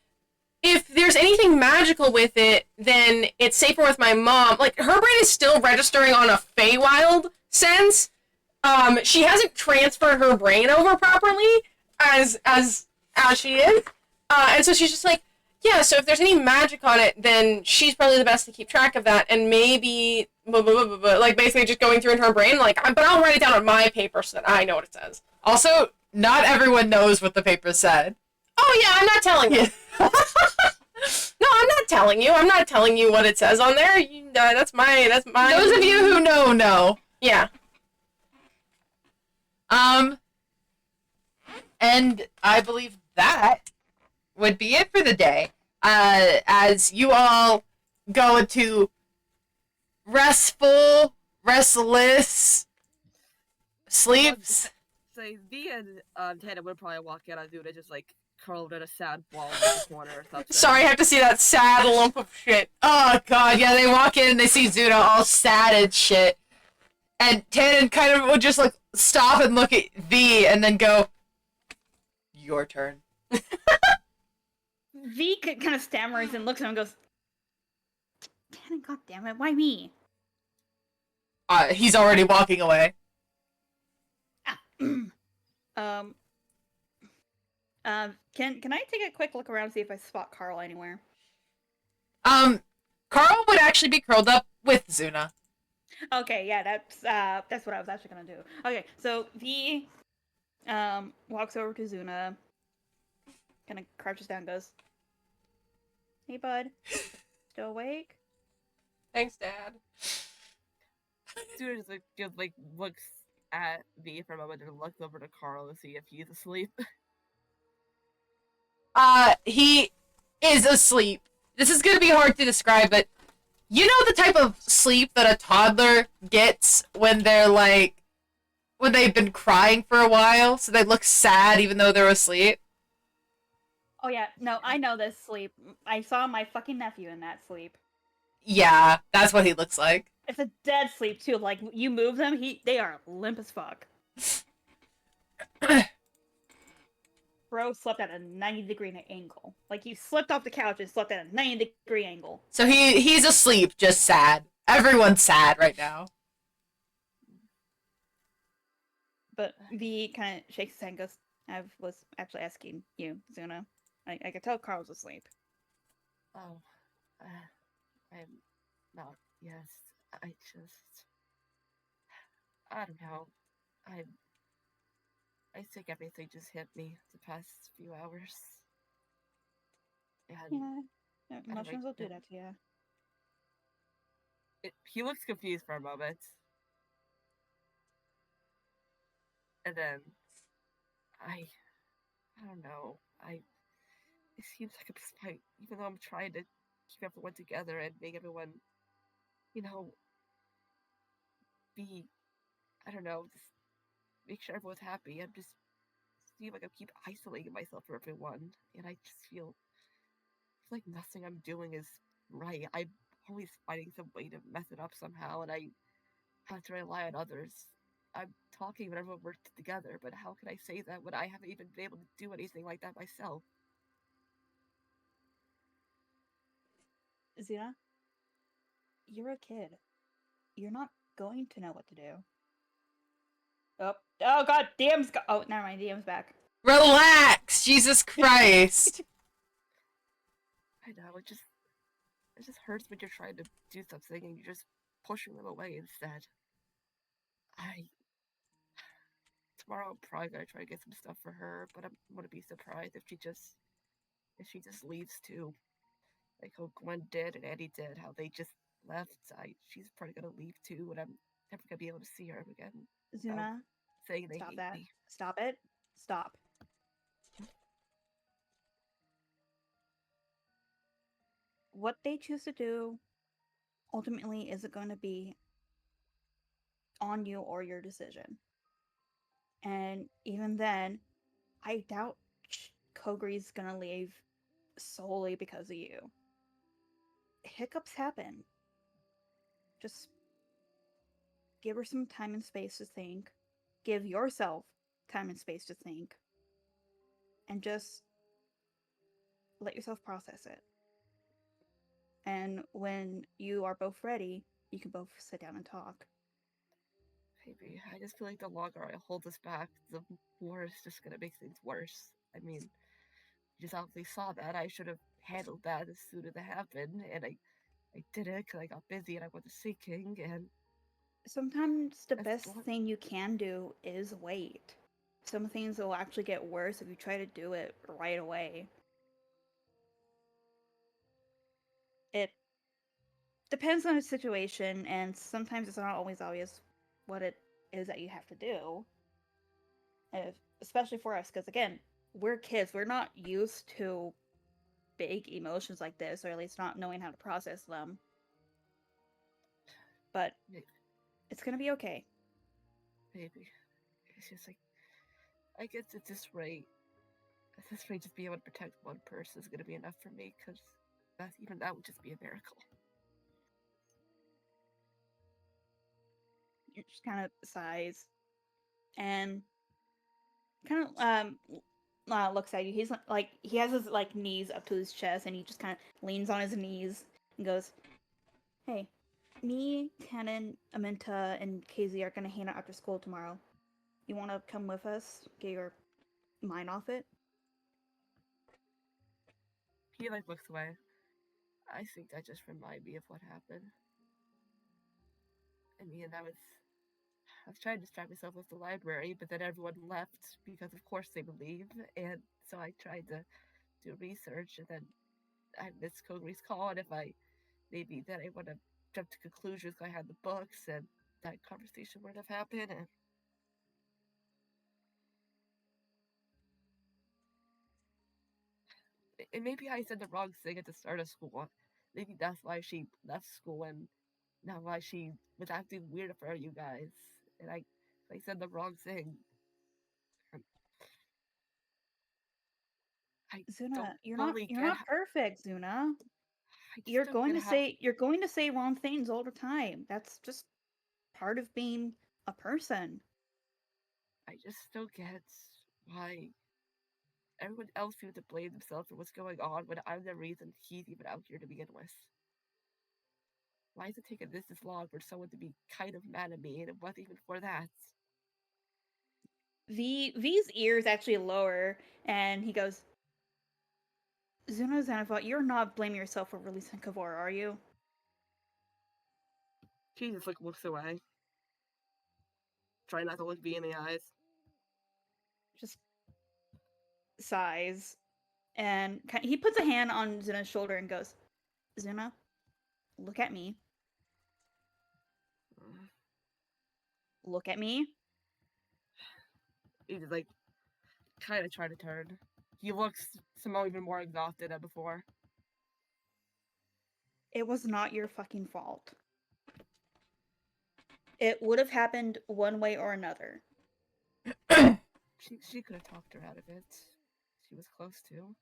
if there's anything magical with it, then it's safer with my mom. Like her brain is still registering on a Feywild sense. She hasn't transferred her brain over properly as she is, and so she's just like, yeah. So if there's any magic on it, then she's probably the best to keep track of that, and maybe like basically just going through in her brain, like, but I'll write it down on my paper so that I know what it says. Also, not everyone knows what the paper said. Oh yeah, I'm not telling you. No, I'm not telling you. I'm not telling you what it says on there. That's my. Those of you who know. Yeah. And I believe that would be it for the day. As you all go into restful, restless sleeps. So V and Tana would probably walk in on Zuna just like curled in a sad ball in the corner or something. Sorry, I have to see that sad lump of shit. Oh god, yeah, they walk in and they see Zuna all sad and shit. And Tannen kind of would just like stop and look at V and then go, your turn. V kind of stammers and looks at him and goes, "Tannen, goddammit, why me?" He's already walking away. Can I take a quick look around and see if I spot Carl anywhere? Carl would actually be curled up with Zuna. Okay, yeah, that's what I was actually gonna do. Okay, so V walks over to Zuna, kind of crouches down, and goes, "Hey, bud, still awake?" Thanks, Dad. Zuna just like looks at V for a moment and looks over to Carl to see if he's asleep. He is asleep. This is gonna be hard to describe, but you know the type of sleep that a toddler gets when they're like, when they've been crying for a while, so they look sad even though they're asleep? Oh yeah, no, I know this sleep. I saw my fucking nephew in that sleep. Yeah, that's what he looks like. It's a dead sleep too. Like you move them, they are limp as fuck. Bro slept at a 90-degree angle. Like he slipped off the couch and slept at a 90-degree angle. So he's asleep, just sad. Everyone's sad right now. But V kind of shakes his head and goes, "I was actually asking you, Zuna. I could tell Carl's asleep." Oh, I'm not. Yes, I just. I don't know. I think everything just hit me the past few hours. And Yeah, emotions will do that to you. He looks confused for a moment. And then, I don't know. It seems like I'm just even though I'm trying to keep everyone together and make everyone, you know, be, I don't know, just make sure everyone's happy. I'm just feel like I keep isolating myself from everyone, and I just feel like nothing I'm doing is right. I'm always finding some way to mess it up somehow, and I have to rely on others. I'm talking when everyone works together, but how can I say that when I haven't even been able to do anything like that myself? Zuna, you're a kid. You're not going to know what to do. Oh god, DM's oh, never mind, DM's back. Relax! Jesus Christ! I know, it just hurts when you're trying to do something and you're just pushing them away instead. Tomorrow I'm probably gonna try to get some stuff for her, but I'm gonna be surprised if she just leaves too. Like how Gwen did and Annie did, how they just left. She's probably gonna leave too, and I'm never gonna be able to see her again. Zuna, saying they stop hate that. me. Stop it. Stop. What they choose to do ultimately isn't going to be on you or your decision. And even then, I doubt Kogri's going to leave solely because of you. Hiccups happen. Just give her some time and space to think. Give yourself time and space to think. And just let yourself process it. And when you are both ready, you can both sit down and talk. Maybe. I just feel like the longer I hold this back, the more it's just gonna make things worse. I mean, you just obviously saw that. I should have handled that as soon as it happened, and I didn't because I got busy and I wasn't seeking, and Sometimes the that's best what. thing you can do is wait. Some things will actually get worse if you try to do it right away. It depends on the situation, and sometimes it's not always obvious what it is that you have to do. Especially for us, because again, we're kids. We're not used to big emotions like this, or at least not knowing how to process them. But it's gonna be okay. Maybe. It's just like, I guess at this rate, just being able to protect one person is gonna be enough for me, because even that would just be a miracle. It just kind of sighs and kind of looks at you. He's like he has his like knees up to his chest, and he just kind of leans on his knees and goes, "Hey, me, Tannen, Aminta, and KZ are gonna hang out after school tomorrow. You want to come with us? Get your mind off it." He like looks away. I think that just remind me of what happened. I mean, I was trying to distract myself with the library, but then everyone left because, of course, they would leave. And so I tried to do research, and then I missed Kogri's call. And if I maybe then I would have jumped to conclusions, I had the books, and that conversation would have happened. And maybe I said the wrong thing at the start of school. Maybe that's why she left school, and not why she was acting weird for you guys. And I said the wrong thing. I don't Zuna, fully you're get not perfect, Zuna. I just don't get how. You're going to say wrong things all the time. That's just part of being a person. I just don't get why everyone else seems to blame themselves for what's going on when I'm the reason he's even out here to begin with. Why is it taking this long for someone to be kind of mad at me, and it wasn't even for that? V's ears actually lower, and he goes, "Zuna Xanathot, you're not blaming yourself for releasing Kavor, are you?" She just like looks away, trying not to look me in the eyes. Just sighs, and he puts a hand on Zuna's shoulder and goes, "Zuna, look at me. Look at me." He's like kind of trying to turn. He looks somehow even more exhausted than before. It was not your fucking fault. It would have happened one way or another. She could have talked her out of it. She was close to.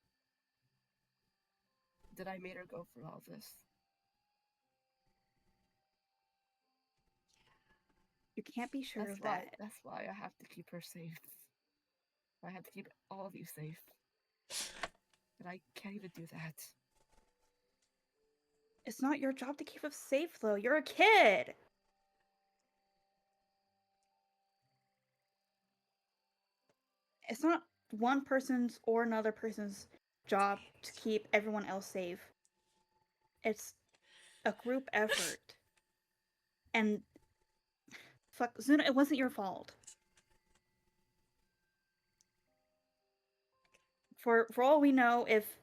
Did I made her go through all this? You can't be sure of that. That's why I have to keep her safe. I have to keep all of you safe. And I can't even do that. It's not your job to keep us safe, though. You're a kid. It's not one person's or another person's job to keep everyone else safe. It's a group effort. And fuck, Zuna, it wasn't your fault. For all we know, if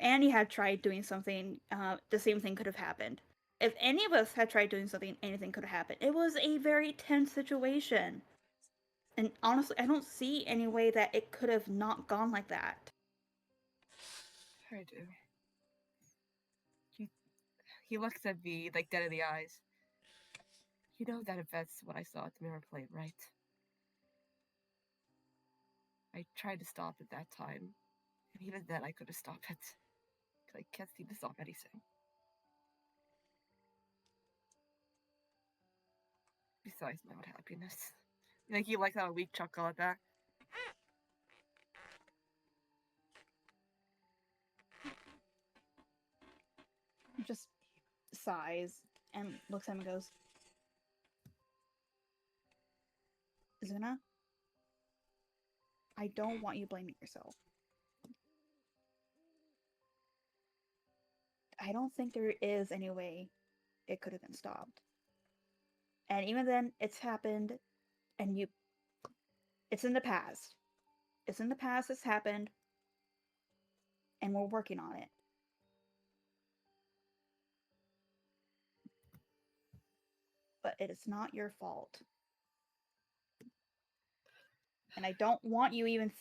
Annie had tried doing something, the same thing could have happened. If any of us had tried doing something, anything could have happened. It was a very tense situation. And honestly, I don't see any way that it could have not gone like that. I do. He looks at me like dead in the eyes. You know that event's what I saw at the mirror plate, right? I tried to stop it that time, and even then I couldn't stop it. I can't seem to stop anything. besides my own happiness. Like, he likes how a weak chuckle at that. Just sighs and looks at him and goes, Zuna, I don't want you blaming yourself. I don't think there is any way it could have been stopped. And even then, it's happened, and it's in the past. It's in the past, it's happened, and we're working on it. But it is not your fault. And I don't want you even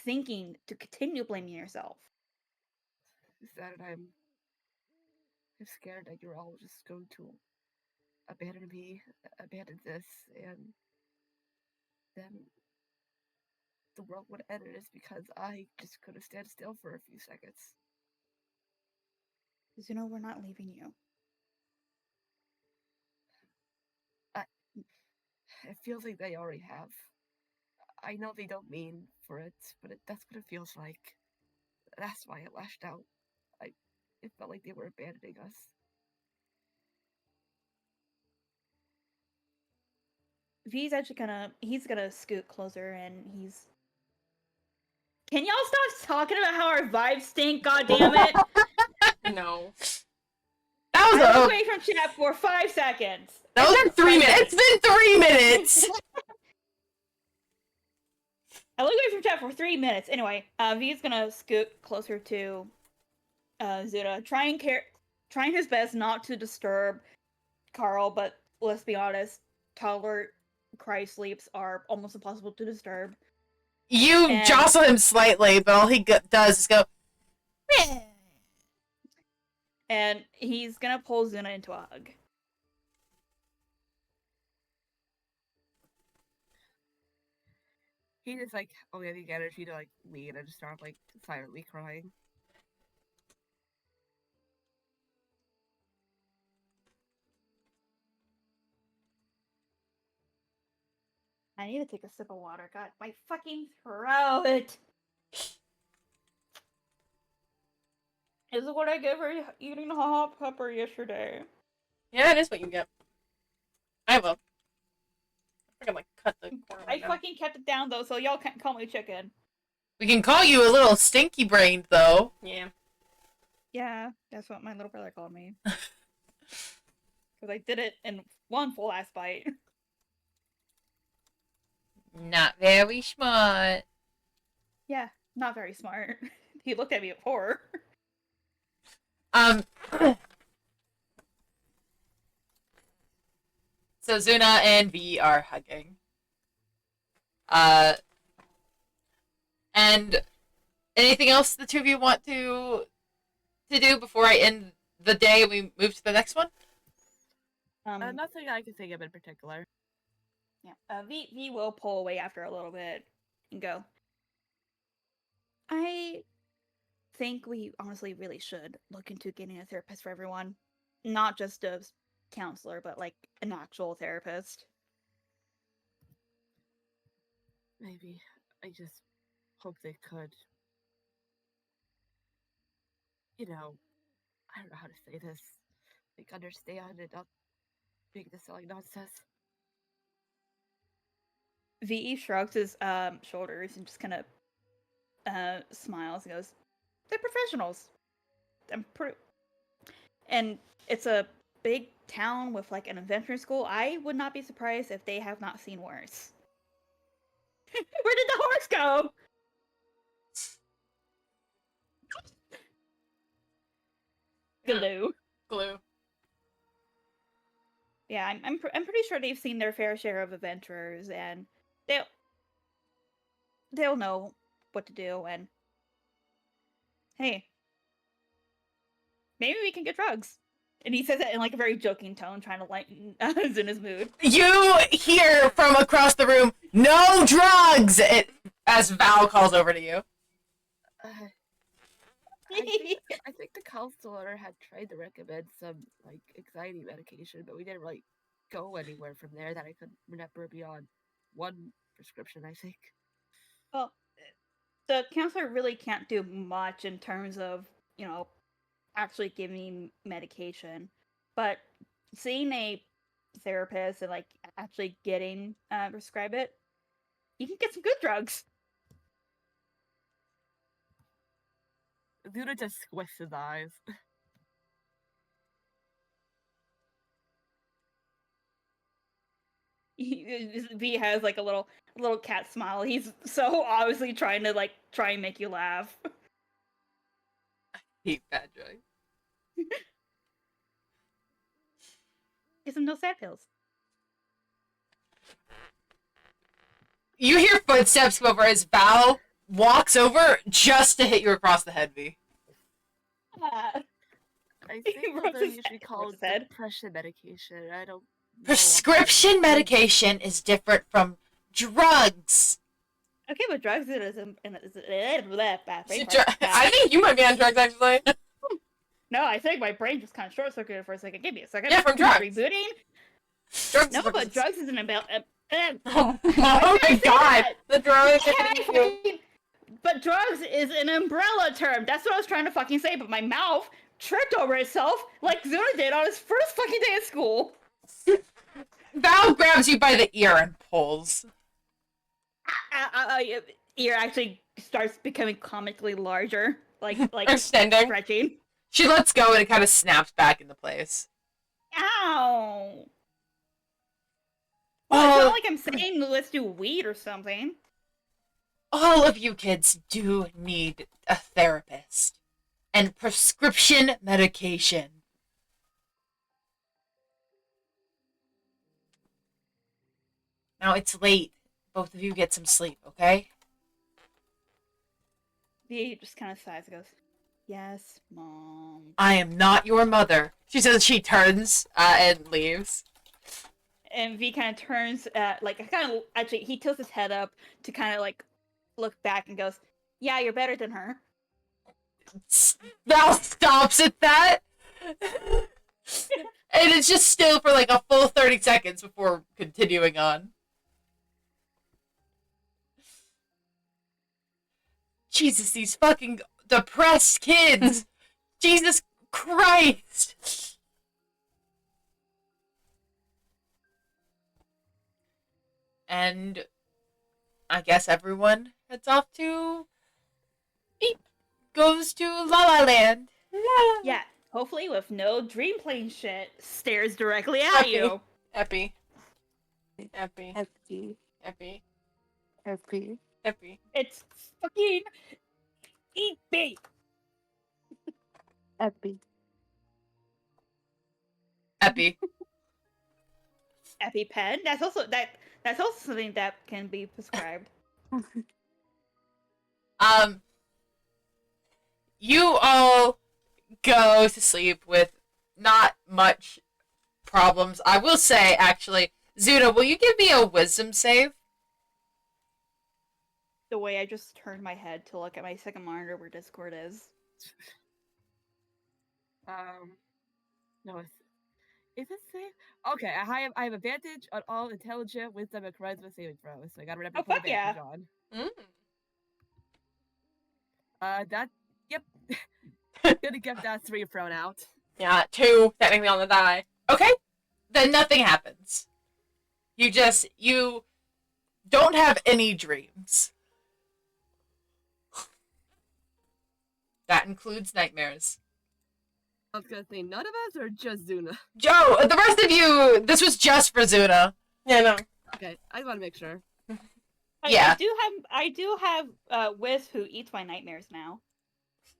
thinking to continue blaming yourself. Is that I'm scared that you're all just going to abandon me, abandon this, and then the world would end it is because I just couldn't stand still for a few seconds. Zuno, we're not leaving you. It feels like they already have. I know they don't mean for it, but that's what it feels like. That's why I lashed out. It felt like they were abandoning us. V's actually he's gonna scoot closer and he's... Can y'all stop talking about how our vibes stink, goddammit? No. That was I a... was away from chat for 5 seconds. That was 3 minutes. It's been 3 minutes! I looked away from chat for 3 minutes. Anyway, V's gonna scoot closer to Zuna, trying his best not to disturb Carl, but let's be honest, toddler cry sleeps are almost impossible to disturb. You jostle him slightly, but all he does is go, meh. And he's gonna pull Zuna into a hug. He just like only had the energy to like lean and just start like silently crying. I need to take a sip of water. God, my fucking throat! Is what I get for eating the hot pepper yesterday. Yeah, it is what you get. I will. I can like cut the corner. I fucking kept it down though, so y'all can't call me chicken. We can call you a little stinky brained, though. Yeah. Yeah, that's what my little brother called me. Because I did it in one full ass bite. Not very smart. Yeah, not very smart. He looked at me with horror. So Zuna and V are hugging. And anything else the two of you want to do before I end the day and we move to the next one? Nothing I can think of in particular. Yeah, V will pull away after a little bit and go, I think we honestly really should look into getting a therapist for everyone. Not just a counselor, but like an actual therapist. Maybe. I just hope they could. You know, I don't know how to say this. Like, understand and not make this sound like nonsense. VE shrugs his shoulders and just kind of smiles and goes, they're professionals. I'm pretty... And it's a big town with like an adventure school. I would not be surprised if they have not seen worse. Where did the horse go? Glue. Glue. Yeah, I'm pretty sure they've seen their fair share of adventurers, and they'll know what to do. And hey, maybe we can get drugs. And he says it in like a very joking tone, trying to lighten Zuna's mood. You hear from across the room, "No drugs!" As Val calls over to you. I think the counselor had tried to recommend some like anxiety medication, but we didn't really go anywhere from there that I could remember beyond one prescription, I think. Well, the counselor really can't do much in terms of, actually giving medication. But seeing a therapist and like actually getting prescribe it, you can get some good drugs. Luna just squints his eyes. V has like a little cat smile. He's so obviously trying to try and make you laugh. Hate bad drugs. Get some no sad pills. You hear footsteps come over as Val walks over just to hit you across the head, V. I think Rubs they're his usually head- called rubs his head. depression medication. I don't know. Prescription medication is different from drugs. Okay, but drugs is I think you might be on drugs, actually. No, I think my brain just kind of short circuited for a second. Give me a second. Yeah, from drugs. Rebooting. Drugs. No, but drugs isn't about. Oh Why my did I say god, that? the drugs. But drugs is an umbrella term. That's what I was trying to fucking say, but my mouth tripped over itself like Zuna did on his first fucking day of school. Val grabs you by the ear and pulls. Ear actually starts becoming comically larger, like Extending. stretching. She lets go and it kind of snaps back into place. Ow! Well, it's Oh, not like I'm saying let's do weed or something. all of you kids do need a therapist and prescription medication. Now it's late. Both of you get some sleep, okay? V just kind of sighs and goes, "Yes, Mom." I am not your mother. She says she turns and leaves. And V kind of turns, actually, he tilts his head up to kind of look back and goes, "Yeah, you're better than her." Val stops at that. And it's just still for like a full 30 seconds before continuing on. Jesus, these fucking depressed kids. Jesus Christ. And I guess everyone heads off to goes to La La Land. Yeah, hopefully with no dream plane shit stares directly at Happy. you. Epi. Epi. Happy. Epi. Happy. Epi. It's fucking EP. Happy. Epi. EpiPen. That's also something that can be prescribed. You all go to sleep with not much problems. I will say, actually, Zuna, will you give me a wisdom save? The way I just turned my head to look at my second monitor where Discord is. No, is it safe? Okay, I have advantage on all intelligent, wisdom, and charisma saving throws, so I gotta remember Oh, to put fuck yeah. advantage on. That, yep. Gonna get that 3 thrown out. Yeah, 2 technically on the die. Okay. Then nothing happens. You don't have any dreams. That includes nightmares. I was gonna say, none of us or just Zuna? Joe, the rest of you, this was just for Zuna. Yeah, no. Okay, I just wanna make sure. Yeah. I do have Wiz who eats my nightmares now.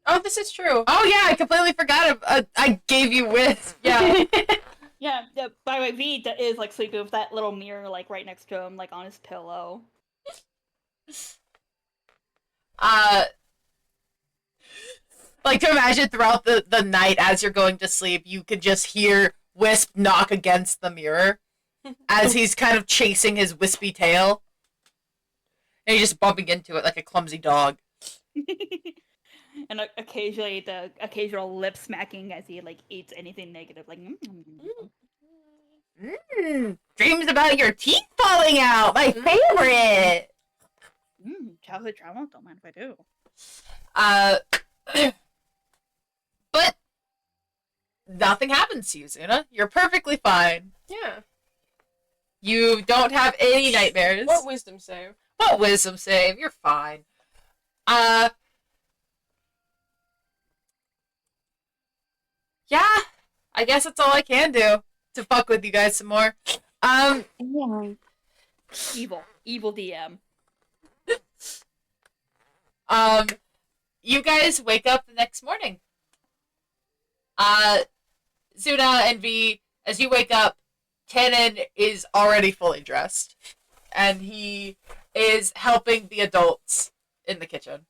Oh, this is true. Oh yeah, I completely forgot. I gave you wisp. Yeah. Yeah, by the way, V is sleeping with that little mirror right next to him, on his pillow. To imagine throughout the night as you're going to sleep, you could just hear Wisp knock against the mirror as he's kind of chasing his wispy tail. And he's just bumping into it like a clumsy dog. And occasionally the occasional lip smacking as he eats anything negative, Dreams about your teeth falling out. My favorite. Childhood trauma? Don't mind if I do. But nothing happens to you, Zuna. You're perfectly fine. Yeah. You don't have any nightmares. What wisdom save? What wisdom save? You're fine. Yeah. I guess that's all I can do to fuck with you guys some more. Yeah. Evil DM. You guys wake up the next morning. Zuna and V, as you wake up, Tannen is already fully dressed. And he is helping the adults in the kitchen.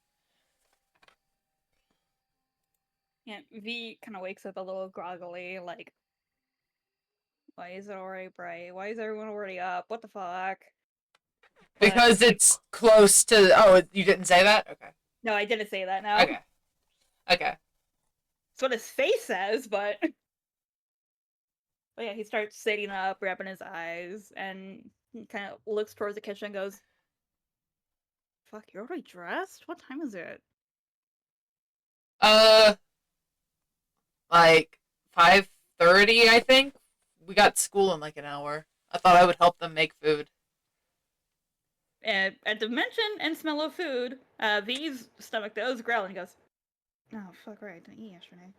Yeah, V kind of wakes up a little groggily, like, why is it already bright? Why is everyone already up? What the fuck? Because it's close to... Oh, you didn't say that? Okay. No, I didn't say that, no. Okay. Okay. That's what his face says, but... But yeah, he starts sitting up, wrapping his eyes, and he kind of looks towards the kitchen and goes, fuck, you're already dressed? What time is it? Like 5:30, I think. We got school in like an hour. I thought I would help them make food. And at the mention and smell of food, V's stomach goes growling and goes, oh, fuck, right, I didn't eat yesterday.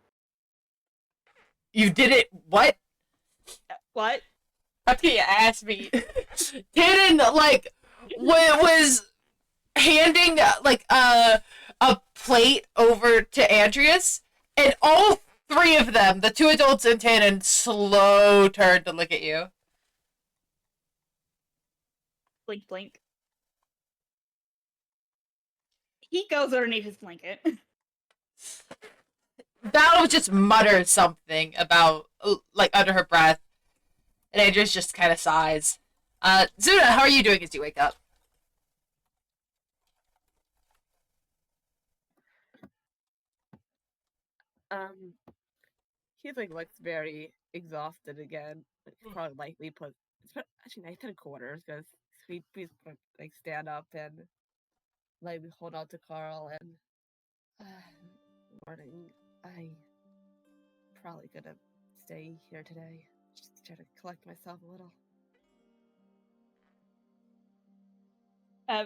You did it. What? What? After you asked me, Tannen like was handing like a plate over to Andreas, and all three of them, the two adults and Tannen, slow turned to look at you. Blink, blink. He goes underneath his blanket. Val just mutters something about like under her breath, and Andreas just kind of sighs. Zuna, how are you doing as you wake up? He like looks very exhausted again. Probably likely put actually 9 3/4 because we like stand up and like we hold on to Carl and morning. I probably gonna stay here today. Just try to collect myself a little.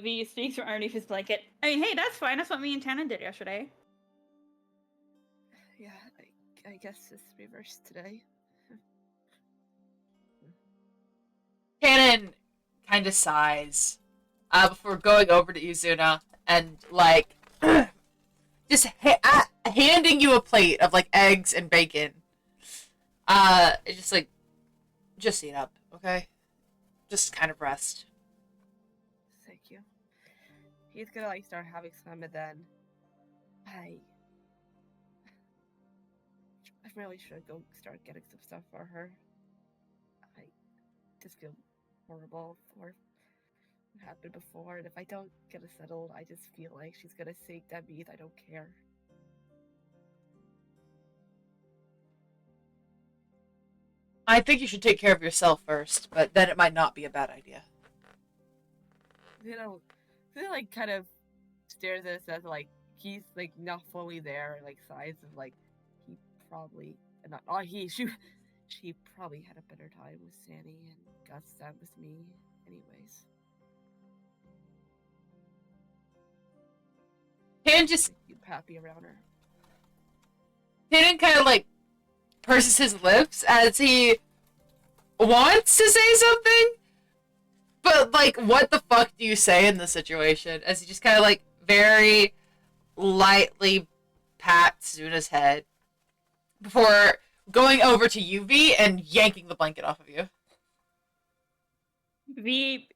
V speaks from underneath his blanket. I mean, hey, that's fine. That's what me and Tannen did yesterday. Yeah, I guess it's reversed today. Tannen kind of sighs before going over to Izuna and like just handing you a plate of like eggs and bacon. It's just like, just eat up, okay? Just kind of rest. Thank you. He's gonna like start having some, and then I really should go start getting some stuff for her. I just feel horrible for what happened before, and if I don't get it settled, I just feel like she's gonna say that means I don't care. I think you should take care of yourself first, but then it might not be a bad idea. You know, he like kind of stares at us as like he's like not fully there, like sighs of like he probably not she probably had a better time with Sandy and got sad with me anyways. Tannen just Happy around her. Tannen kind of like purses his lips as he wants to say something, but like, what the fuck do you say in this situation? As he just kind of like very lightly pats Zuna's head before going over to you, V, and yanking the blanket off of you. V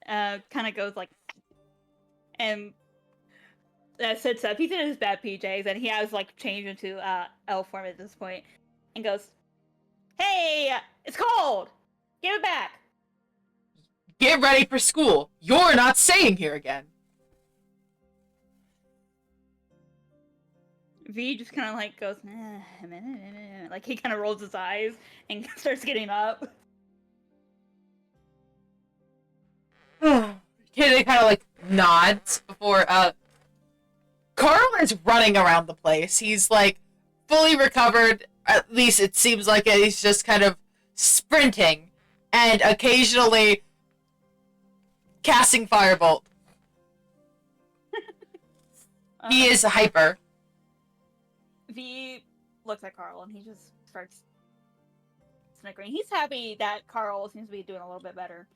kind of goes like, and sits up. He's in his bad PJs, and he has like changed into elf form at this point, and goes, "Hey, it's cold. Give it back." Get ready for school. You're not staying here again. V just kind of like goes, like he kind of rolls his eyes and starts getting up. Kid kind of like nods before Carl is running around the place. He's like fully recovered. At least it seems like it. He's just kind of sprinting and occasionally casting firebolt. He is hyper. V looks at Carl and he just starts snickering. He's happy that Carl seems to be doing a little bit better.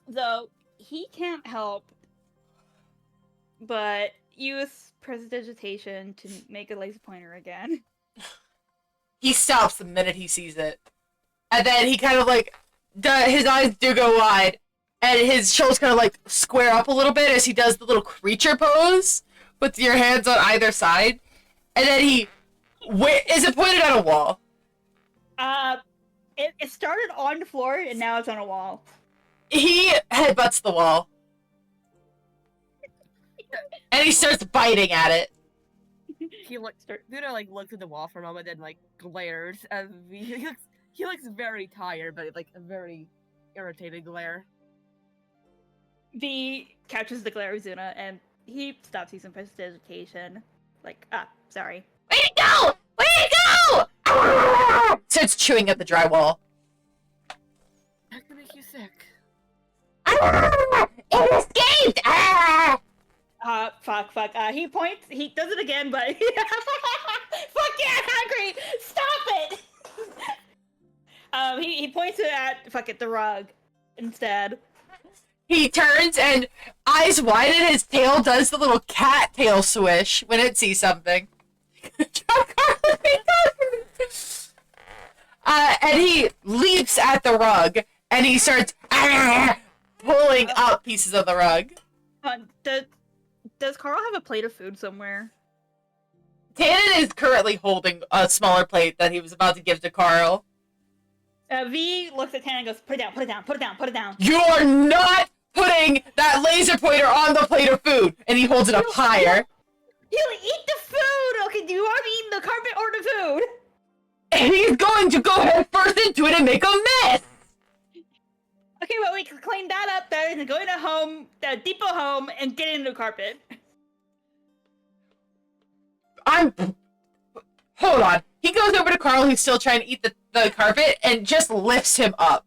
Though he can't help but use prestidigitation to make a laser pointer again. He stops the minute he sees it. And then he kind of like, his eyes do go wide. And his shoulders kind of like square up a little bit as he does the little creature pose with your hands on either side. And then he, is it pointed at a wall? It started on the floor and now it's on a wall. He headbutts the wall. And he starts biting at it. Luna like looks at the wall for a moment and like glares at me. He looks very tired, but like a very irritated glare. V catches the glare of Zuna and he stops using prestidigitation. Like, sorry. Way to go! Way to go! Starts chewing at the drywall. That can make you sick. It escaped! Fuck. He points, he does it again, but fuck yeah, hungry! Stop it! He points it at, the rug instead. He turns and eyes wide and his tail does the little cat tail swish when it sees something. And he leaps at the rug and he starts pulling up pieces of the rug. Does Carl have a plate of food somewhere? Tannen is currently holding a smaller plate that he was about to give to Carl. V looks at Tannen and goes, put it down. You're not putting that laser pointer on the plate of food! And he holds it up higher. You eat the food! Okay, do you want to eat the carpet or the food? And he's going to go head first into it and make a mess! Okay, well, we can clean that up better than going to the depot home, and get into the carpet. Hold on. He goes over to Carl, who's still trying to eat the carpet, and just lifts him up.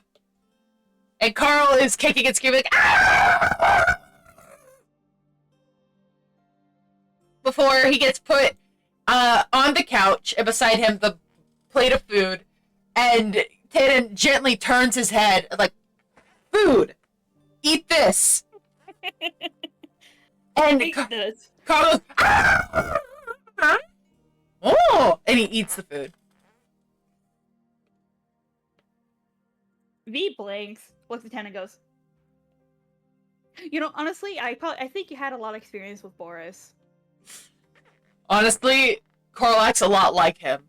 And Carl is kicking and screaming, "Ah!" Before he gets put on the couch, and beside him the plate of food, and Tannen gently turns his head, like, "Food! Eat this!" And Eat this. Carl goes, "Ah!" Oh! And he eats the food. V blinks, looks at Tannen and goes, honestly, I think you had a lot of experience with Boris. Honestly, Carl acts a lot like him.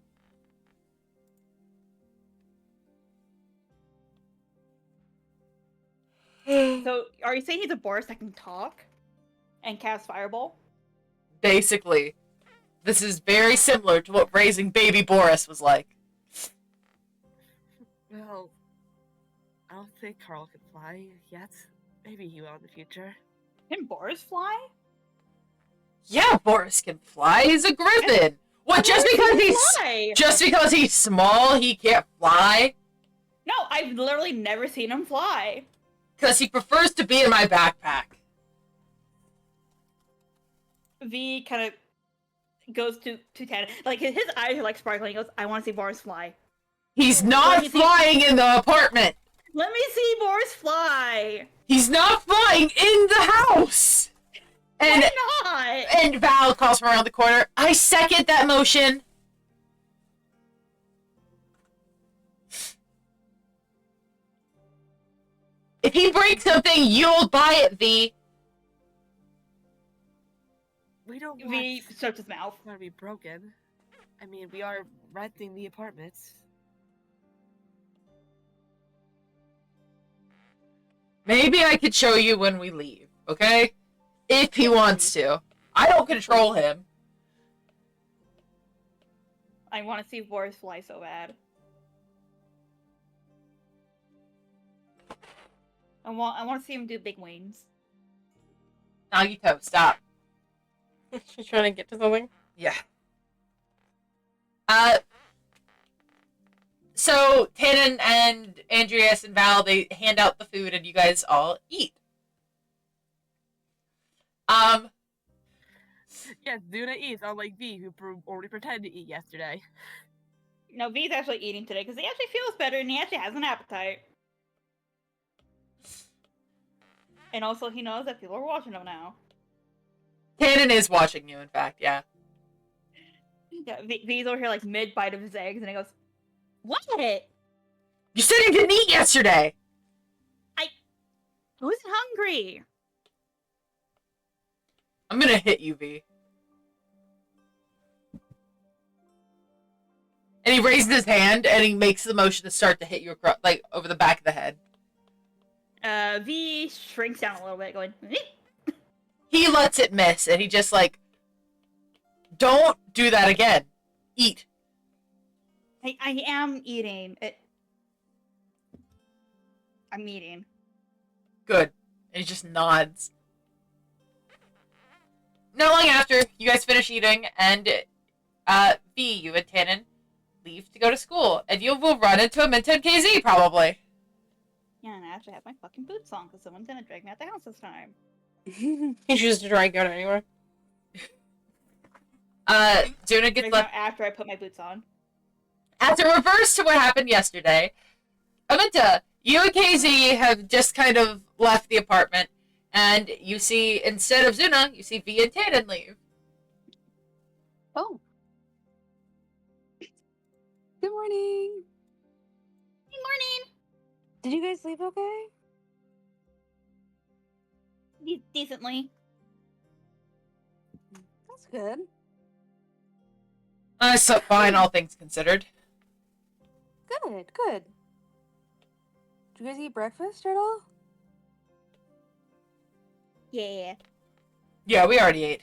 So, are you saying he's a Boris that can talk? And cast Fireball? Basically. This is very similar to what raising baby Boris was like. Well, I don't think Carl can fly yet. Maybe he will in the future. Can Boris fly? Yeah, Boris can fly. He's a griffin. What? Just because he's small, he can't fly? No, I've literally never seen him fly. Because he prefers to be in my backpack. V kind of goes to Tannen. Like, his eyes are like sparkling. He goes, I want to see Boris fly. He's not flying in the apartment. Let me see Boris fly. He's not flying in the house. And, Why not? And Val calls from around the corner, "I second that motion." If he breaks something, you'll buy it, V. We don't V shuts his mouth. want to be broken. I mean, we are renting the apartments. Maybe I could show you when we leave, okay? If he wants to. I don't control him. I want to see Boris fly so bad. I want to see him do big wings. Nagito, stop. She's trying to get to something. Yeah. So Tannen and Andreas and Val, they hand out the food and you guys all eat. Yes, Zuna eats, unlike V, who already pretended to eat yesterday. No, V's actually eating today because he actually feels better and he actually has an appetite. And also, he knows that people are watching him now. Tannen is watching you, in fact, yeah. Yeah, V's over here like mid bite of his eggs, and he goes, "What? You said you didn't eat yesterday! I wasn't hungry." I'm gonna hit you, V. And he raises his hand and he makes the motion to start to hit you across, like, over the back of the head. V shrinks down a little bit, going, "Eh." He lets it miss and he just, like, don't do that again. Eat. I am eating. I'm eating. Good. And he just nods. Not long after, you guys finish eating, and V, you and Tannen leave to go to school, and you will run into a Minton KZ, probably. Yeah, and I actually have my fucking boots on because someone's gonna drag me out the house this time. He chooses to try and go anywhere. Zuna gets Right left. now, after I put my boots on. As a reverse to what happened yesterday, Aminta, you and KZ have just kind of left the apartment, and you see, instead of Zuna, you see V and Tannen leave. Oh. Good morning. Good morning. Did you guys sleep okay? Decently. That's good. So fine, all things considered. Good, good. Did you guys eat breakfast at all? Yeah. Yeah, we already ate.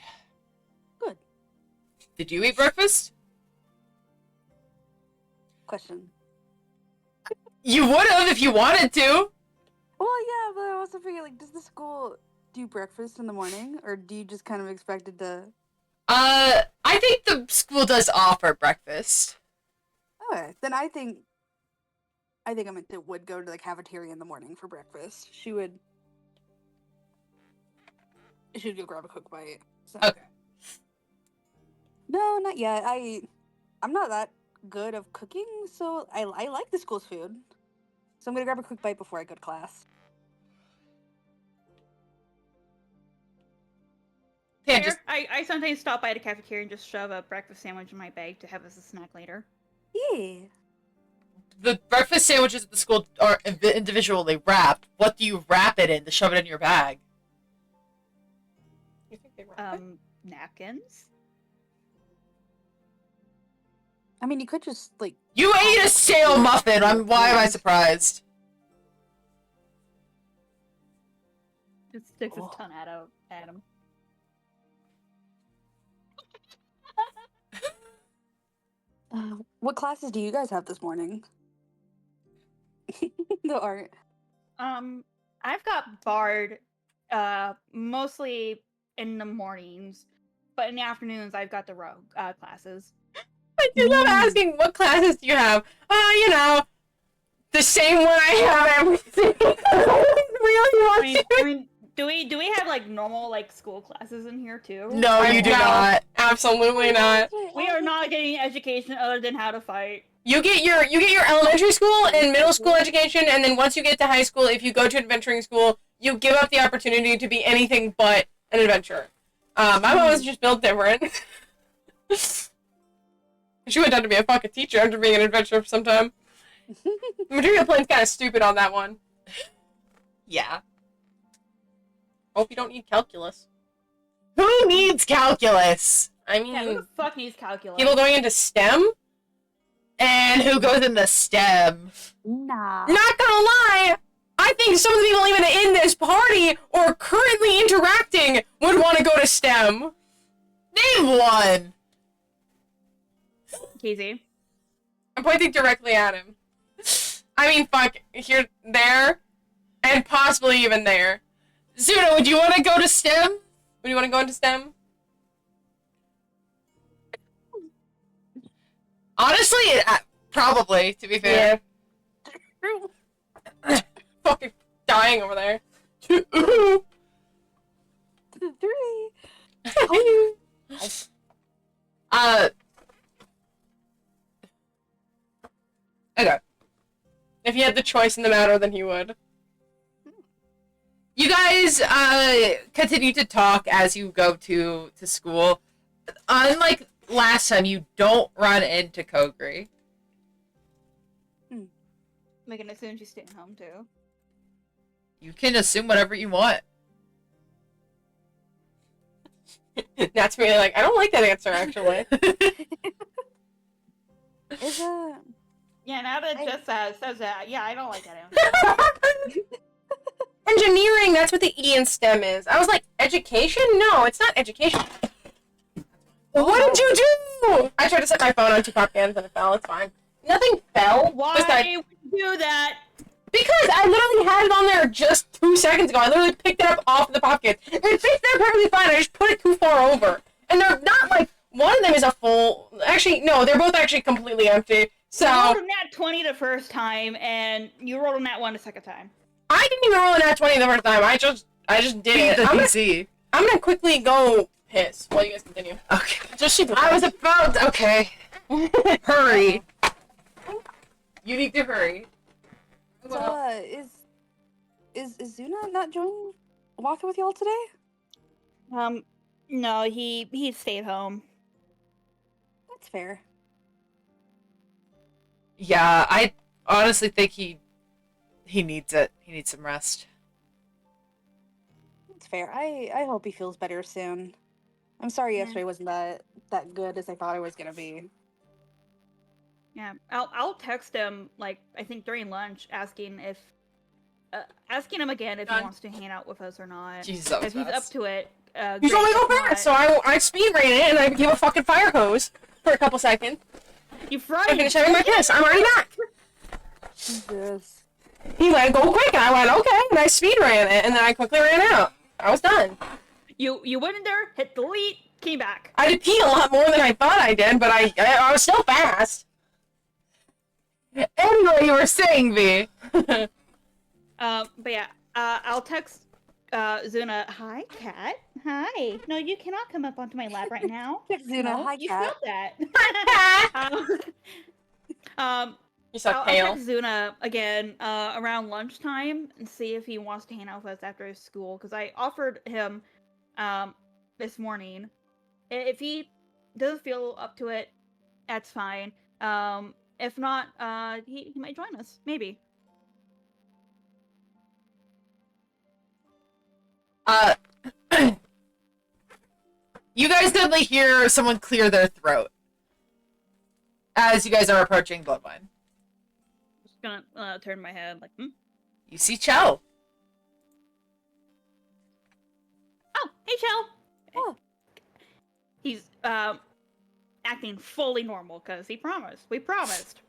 Good. Did you eat breakfast? Question. You would have if you wanted to. Well, yeah, but I also figured, like, does the school do breakfast in the morning, or do you just kind of expect it to? I think the school does offer breakfast. Okay, then I think Aminta would go to the cafeteria in the morning for breakfast. She would go grab a quick bite. So. Okay. No, not yet. I'm not that good of cooking, so I like the school's food. So I'm gonna grab a quick bite before I go to class. Yeah, Fair. just I sometimes stop by the cafeteria and just shove a breakfast sandwich in my bag to have as a snack later. Yeah. the breakfast sandwiches at the school are individually wrapped. What do you wrap it in to shove it in your bag? You think they wrap it? Napkins. I mean, you could just like. You ate a stale muffin. Why am I surprised? It sticks Oh. a ton out of Adam. What classes do you guys have this morning? The art. I've got Bard, mostly in the mornings, but in the afternoons I've got the rogue classes. I do love asking, what classes do you have? You know, the same one I have everything. Really want I mean, do we have like normal like school classes in here too? No, you do No. not. Absolutely not. We are not getting education other than how to fight. You get your elementary school and middle school education, and then once you get to high school, if you go to adventuring school, you give up the opportunity to be anything but an adventurer. My mom was just built different. She went down to be a fucking teacher after being an adventurer for some time. The material plan's kind of stupid on that one. Yeah. Hope you don't need calculus. Who needs calculus? I Yeah, who mean, the fuck needs calculus? people going into STEM? And who goes in the STEM? Nah. Not gonna lie, I think some of the people even in this party or currently interacting would want to go to STEM. Name one. Casey. I'm pointing directly at him. I mean, fuck, here, there. And possibly even there. Zuna, would you want to go to STEM? Would you want to go into STEM? Honestly, probably, to be fair. Yeah. Fucking dying over there. 3. Okay. If he had the choice in the matter, then he would. You guys continue to talk as you go to school. Unlike last time, you don't run into Kogri. We can assume she's staying home too. You can assume whatever you want. That's me, like, I don't like that answer, actually. Is Yeah, now that I- Jess says that, yeah, I don't like that answer. Engineering, that's what the E in STEM is. I was like, education? No, it's not education. What did you do? I tried to set my phone on 2 pop cans and it fell. It's fine. Nothing fell. Why Besides, would you do that? because I literally had it on there just 2 seconds ago. I literally picked it up off the pop can. It fits there perfectly fine. I just put it too far over. And they're not like, one of them is a full... Actually, no, they're both actually completely empty. So... You rolled a nat 20 the first time, and you rolled a nat 1 the second time. I didn't even roll a nat 20 the first time. I just did it. The I'm PC. gonna quickly go piss while you guys continue. Okay. Just super I was fast. about... Okay. Hurry. You need to hurry. is Zuna not joining walking with y'all today? No, he stayed home. That's fair. Yeah, I honestly think he needs it. He needs some rest. That's fair. I hope he feels better soon. I'm sorry Yeah. yesterday wasn't that good as I thought it was gonna be. Yeah, I'll text him, like, I think during lunch, asking him again if he Done. wants to hang out with us or not. Jesus, that was If he's up fast. to it, You told me great. to go If fast, not- so I speed ran it and I became a fucking fire hose for a couple seconds. You I frightened. finished having my piss. I'm already back. Jesus. He went, go quick, and I went, okay, and I speed ran it, and then I quickly ran out. I was done. You went in there, hit delete, came back. I did pee a lot more than I thought I did, but I was still fast. Anyway, you were saying, V. But yeah, I'll text Zuna. Hi, cat. Hi. No, you cannot come up onto my lap right now. Zuna, No, hi, you cat. felt that. You suck I'll pale. text Zuna again around lunchtime and see if he wants to hang out with us after his school. Because I offered him this morning. If he doesn't feel up to it, that's fine. If not, he might join us. Maybe. You guys definitely hear someone clear their throat as you guys are approaching Bludwine. Just gonna turn my head like, You see Chell. Oh, hey, Chell. Oh. He's acting fully normal because he promised. We promised.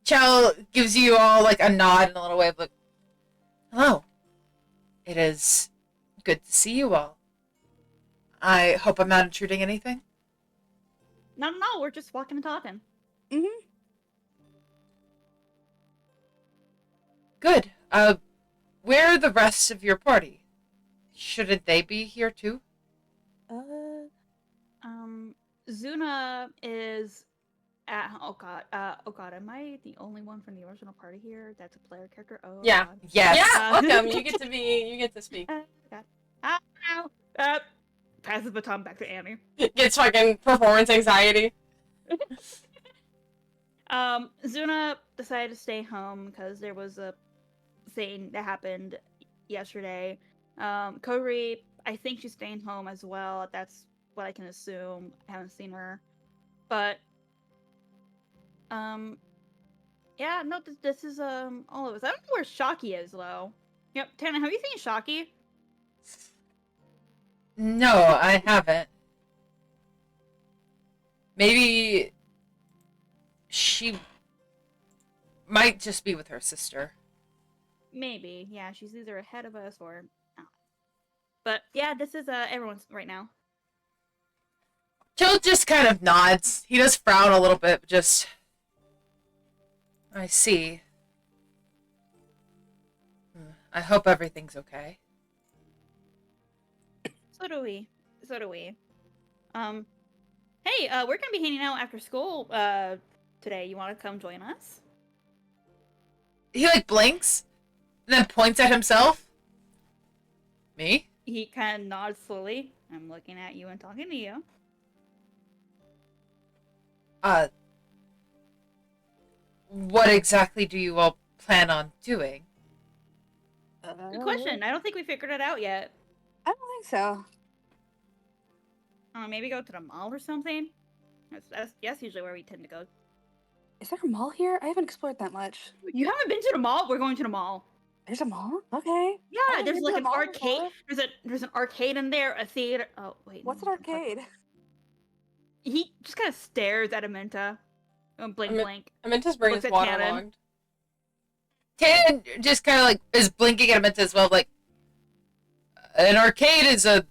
Chell gives you all like a nod and a little wave, like, hello. It is good to see you all. I hope I'm not intruding anything. No, we're just walking and talking. Mm-hmm. Good. Where are the rest of your party? Shouldn't they be here too? Zuna is at. Oh god, am I the only one from the original party here? That's a player character. Oh Yeah. God. Yes. Yeah, welcome. You get to speak. God. Ow. Pass the baton back to Annie. Gets fucking performance anxiety. Zuna decided to stay home because there was a thing that happened yesterday. Kori, I think she's staying home as well. That's what I can assume. I haven't seen her. But, yeah, no, this is, all of us. I don't know where Shocky is, though. Yep, Tana, have you seen Shocky? No, I haven't. Maybe she might just be with her sister. Maybe. Yeah, she's either ahead of us or not. But yeah, this is everyone's right now. Jill just kind of nods. He does frown a little bit, but just... I see. I hope everything's okay. So do we. So do we. Hey, we're gonna be hanging out after school today. You want to come join us? He, like, blinks, and then points at himself. Me? He kind of nods slowly. I'm looking at you and talking to you. What exactly do you all plan on doing? Good question. I don't think we figured it out yet. I don't think so. Maybe go to the mall or something. That's usually where we tend to go. Is there a mall here? I haven't explored that much. You haven't been to the mall? We're going to the mall. There's a mall? Okay. Yeah, haven't there's been to like the an mall arcade. before. There's an arcade in there, a theater. Oh wait. What's an no, arcade? He just kind of stares at Aminta. Blink, blink. Aminta's brain Looks is at Tannen. waterlogged. Tannen just kind of like is blinking at him as well, like an arcade is a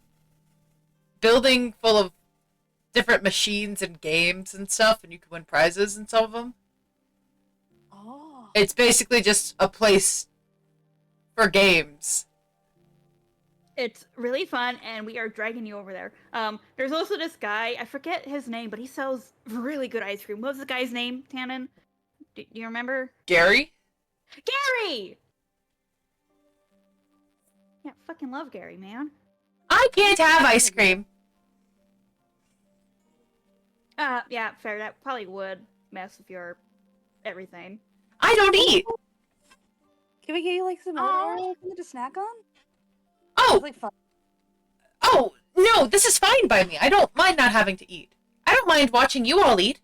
building full of different machines and games and stuff, and you can win prizes in some of them. Oh. It's basically just a place for games. It's really fun, and we are dragging you over there. There's also this guy. I forget his name, but he sells really good ice cream. What was the guy's name, Tannen? Do you remember? Gary? Gary! Yeah, fucking love Gary, man. I can't have ice cream. Yeah, fair. That probably would mess with your everything. I don't eat. Can we get you like some Oh. to snack on? Oh, It's like fun. oh, no, this is fine by me. I don't mind not having to eat. I don't mind watching you all eat.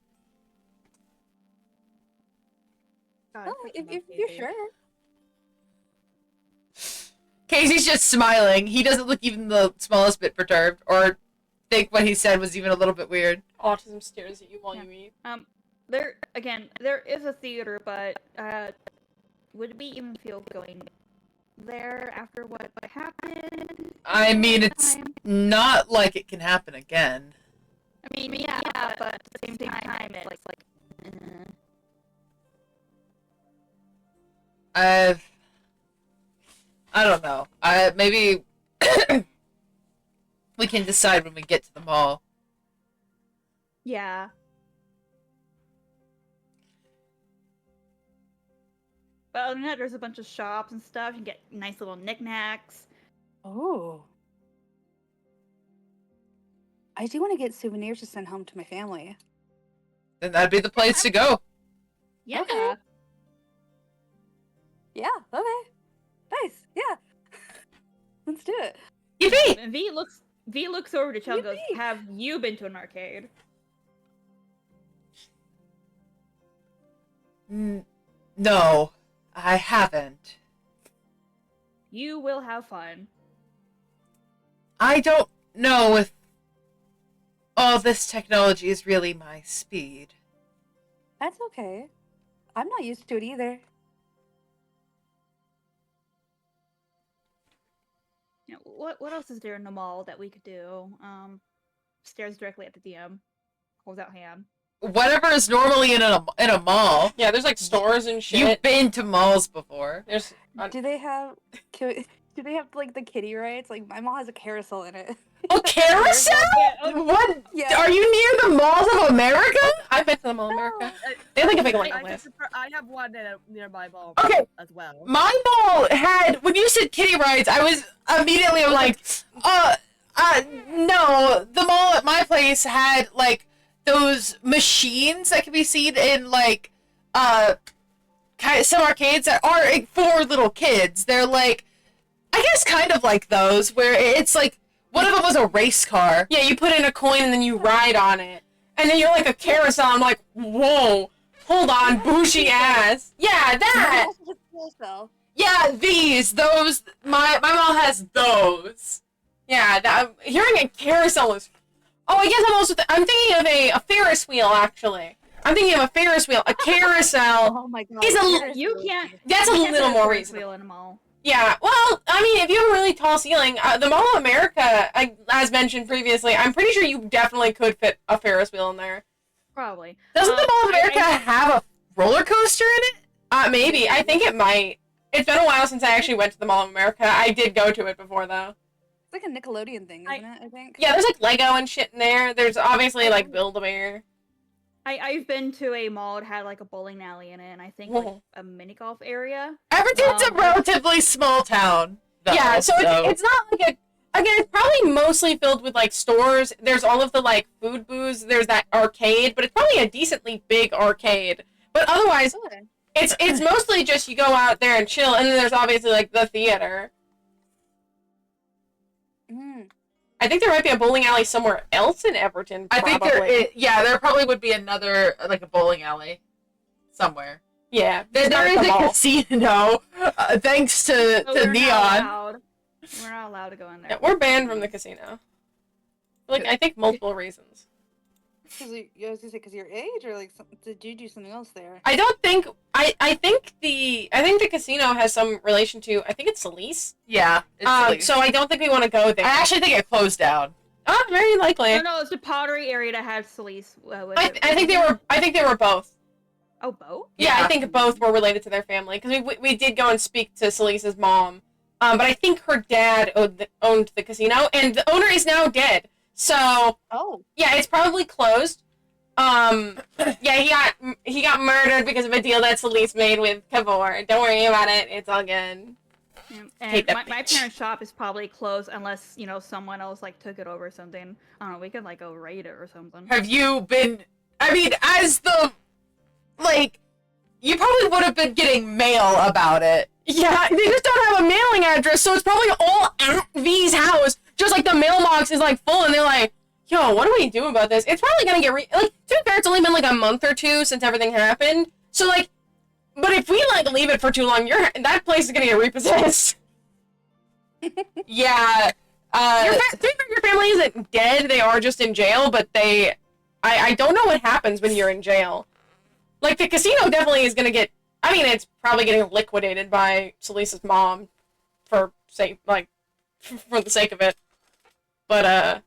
God, Oh, I freaking if love you're Casey. sure. Casey's just smiling. He doesn't look even the smallest bit perturbed, or think what he said was even a little bit weird. Autism stares at you while Yeah. you eat. There is a theater, but would we even feel going there after what happened? I mean, it's Time? not like it can happen again. I mean, yeah, but at the same time, it's like. I don't know. Maybe we can decide when we get to the mall. Yeah. But other than that, there's a bunch of shops and stuff. You can get nice little knickknacks. Oh. I do want to get souvenirs to send home to my family. Then that'd be the place to go. Yeah. Okay. Yeah, okay. Nice, yeah. Let's do it. Yippee! And V looks over to Chell and goes, Yippee! "Have you been to an arcade?" No, I haven't. You will have fun. I don't know if all this technology is really my speed. That's okay. I'm not used to it either. You know, what else is there in the mall that we could do? Stares directly at the DM. Holds out hand. Whatever is normally in a mall. Yeah, there's like stores and shit. You've been to malls before. There's Do they have do they have like the kiddie rides? Like my mall has a carousel in it. A carousel? What? Yeah. Are you near the Malls of America? I've been to the Mall of America. Oh. They have like a big like I list. have one in a nearby mall Okay. as well. My mall had, when you said kiddie rides, I was immediately like, no. The mall at my place had, like, those machines that can be seen in, like, some arcades that are for little kids. They're, like, I guess kind of like those, where it's, like, one of them was a race car. Yeah, you put in a coin and then you ride on it. And then you're like a carousel. I'm like, whoa. Hold on, bushy ass. Yeah, that. It's a carousel. Yeah, those, my mall has those. Yeah, hearing a carousel is... Oh, I guess I'm also... I'm thinking of a Ferris wheel, actually. I'm thinking of a Ferris wheel. A carousel. Oh my god. Is a- Ferris You wheel. can't. That's a you can't little put more Ferris reasonable. wheel in a mall. Yeah, well, I mean, if you have a really tall ceiling, the Mall of America, as mentioned previously, I'm pretty sure you definitely could fit a Ferris wheel in there. Probably. Doesn't the Mall of America I- have a roller coaster in it? Maybe. I think it might. It's been a while since I actually went to the Mall of America. I did go to it before, though. It's like a Nickelodeon thing, isn't it? I think. Yeah, there's like Lego and shit in there. There's obviously like Build-A-Bear. I've been to a mall that had like a bowling alley in it, and I think like a mini golf area. Everton's a relatively small town. Though, Yeah, so it's not like a... Again, it's probably mostly filled with like stores. There's all of the like food booths. There's that arcade, but it's probably a decently big arcade. But otherwise, Okay. it's mostly just you go out there and chill, and then there's obviously like the theater. Mm. I think there might be a bowling alley somewhere else in Everton. I think probably. there probably would be another, like a bowling alley somewhere. Yeah, There not is at the a mall. casino, thanks to But we're not Neon. allowed. We're not allowed to go in there. Yeah, we're banned from the casino. Like, I think multiple reasons. Cause I was gonna say, cause your age, or like, did you do something else there? I don't think I think the casino has some relation to, I think it's Solis. Yeah, it's So I don't think we want to go there. I actually think it closed down. Oh, very likely. No, it's the pottery area that had Solis. I think they were both. Oh, both? Yeah, Yeah. I think both were related to their family because we did go and speak to Solis's mom. But I think her dad owned the casino, and the owner is now dead. So Oh. yeah, it's probably closed. Yeah, he got murdered because of a deal that Solis made with Cavour. Don't worry about it; it's all good. And that my bitch. parents' shop is probably closed unless, someone else, like, took it over or something. I don't know, we could, like, go raid it or something. Have you been? I mean, as the you probably would have been getting mail about it. Yeah, they just don't have a mailing address, so it's probably all at V's house. Just like the mailbox is like full, and they're like, "Yo, what do we do about this?" It's probably gonna get like. To be fair, it's only been like a month or two since everything happened. So like, but if we like leave it for too long, that place is gonna get repossessed. Yeah. To be fair, your family isn't dead; they are just in jail. But I don't know what happens when you're in jail. Like the casino definitely is gonna get. I mean, it's probably getting liquidated by Solis's mom, for the sake of it. But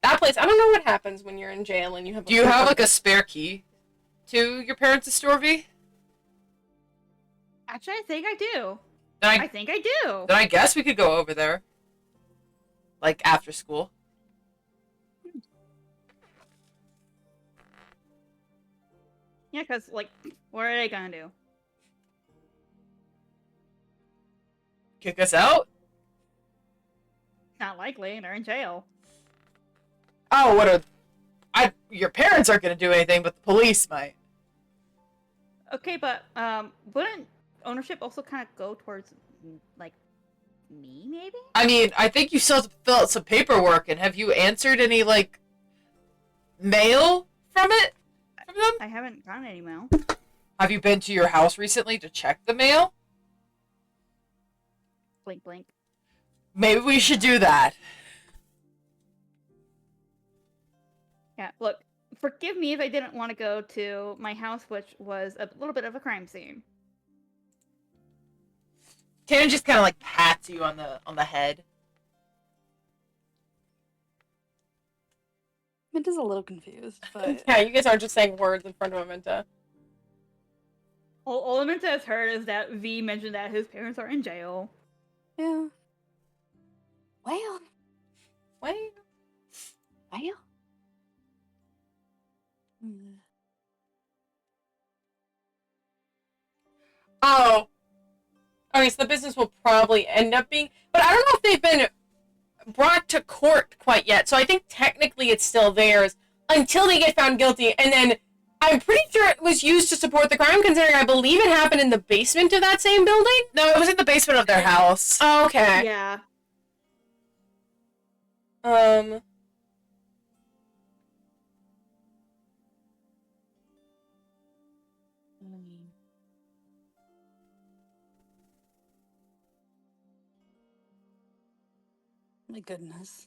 that place, I don't know what happens when you're in jail and you have. Do you have like a spare key to your parents' store, V? Actually, I think I do. Then I think I do. I guess we could go over there, like after school. Yeah, because, like, what are they gonna do? Kick us out? Not likely, they're in jail. Oh, your parents aren't gonna do anything, but the police might. Okay, but, wouldn't ownership also kind of go towards, like, me, maybe? I mean, I think you still have to fill out some paperwork, and have you answered any, like, mail from them? I haven't gotten any mail. Have you been to your house recently to check the mail? Blink, blink. Maybe we should do that. Yeah, look, forgive me if I didn't want to go to my house, which was a little bit of a crime scene. Tanner just kind of like pats you on the head. Minta's a little confused, but Yeah, you guys aren't just saying words in front of Amenta. All Amenta has heard is that V mentioned that his parents are in jail. yeah. Well, What? well. Hmm. Oh. Okay, so the business will probably end up being... But I don't know if they've been brought to court quite yet, so I think technically it's still theirs until they get found guilty, and then I'm pretty sure it was used to support the crime, considering I believe it happened in the basement of that same building? No, it was in the basement of their house. Oh, okay. Yeah. My goodness.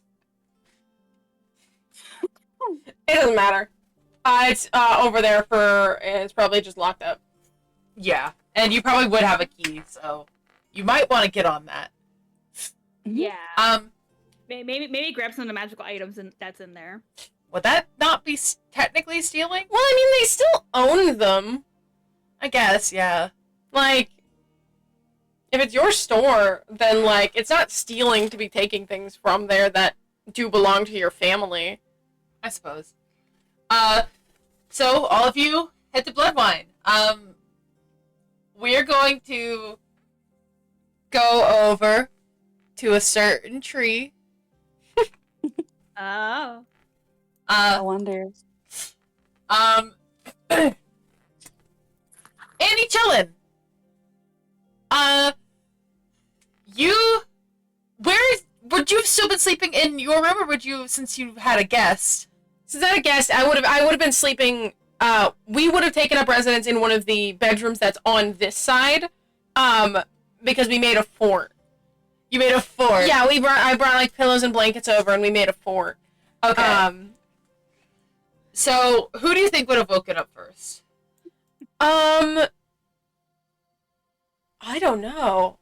It doesn't matter. It's over there it's probably just locked up. Yeah, and you probably would have a key, so you might want to get on that. Yeah. Maybe grab some of the magical items that's in there. Would that not be technically stealing? Well, I mean, they still own them. I guess, yeah. Like, if it's your store, then, like, it's not stealing to be taking things from there that do belong to your family. I suppose. So all of you head to Bludwine. We're going to go over to a certain tree. Oh. I wonder. Annie chillin'. Would you have still been sleeping in your room, or would you, since you had a guest? Since I had a guest, I would have been sleeping. We would have taken up residence in one of the bedrooms that's on this side, because we made a fort. You made a fort. Yeah, I brought like pillows and blankets over, and we made a fort. Okay. So who do you think would have woken up first? I don't know.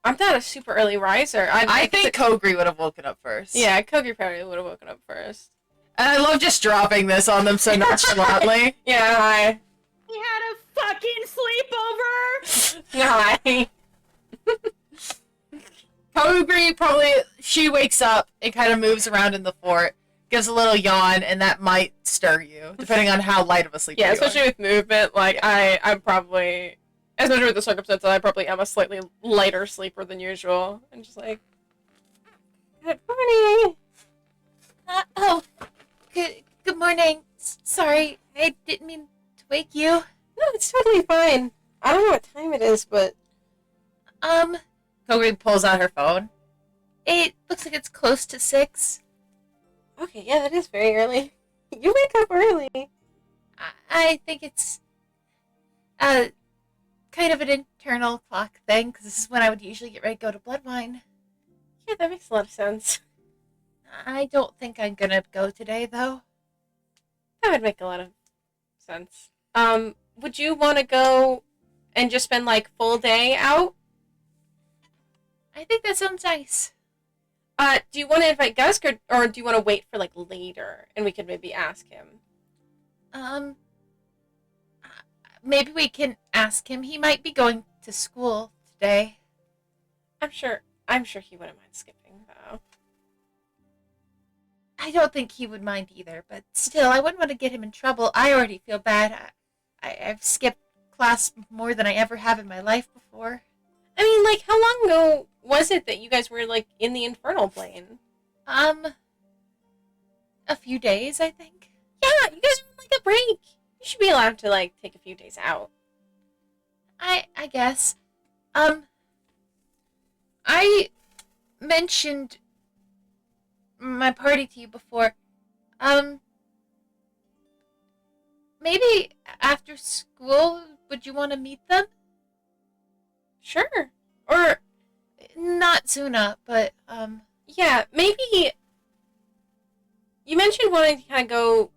I'm not a super early riser. I think Kogri would have woken up first. Yeah, Kogi probably would have woken up first. And I love just dropping this on them so nonchalantly. Yeah, hi. We had a fucking sleepover. Hi. Kogri probably, she wakes up and kind of moves around in the fort, gives a little yawn, and that might stir you, depending on how light of a sleeper Yeah, you especially are. with movement. Like, I'm probably, especially with the circumstances, I probably am a slightly lighter sleeper than usual. And just like, good morning. Good morning. Sorry, I didn't mean to wake you. No, it's totally fine. I don't know what time it is, but Kogri pulls out her phone. It looks like it's close to 6. okay, yeah, that is very early. You wake up early. I think it's kind of an internal clock thing, because this is when I would usually get ready to go to Bludwine. Yeah, that makes a lot of sense. I don't think I'm gonna go today, though. That would make a lot of sense. Would you want to go and just spend like full day out? I think that sounds nice. Do you want to invite Gus, or do you want to wait for like later and we could maybe ask him? Maybe we can ask him. He might be going to school today. I'm sure he wouldn't mind skipping though. I don't think he would mind either, but still, I wouldn't want to get him in trouble. I already feel bad. I've skipped class more than I ever have in my life before. I mean, like, how long ago was it that you guys were like in the infernal plane? A few days, I think. Yeah, you guys were on like a break. You should be allowed to like take a few days out. I guess. I mentioned my party to you before. Maybe after school, would you want to meet them? Sure. Or Not Zuna, but, yeah, maybe you mentioned wanting to kind of go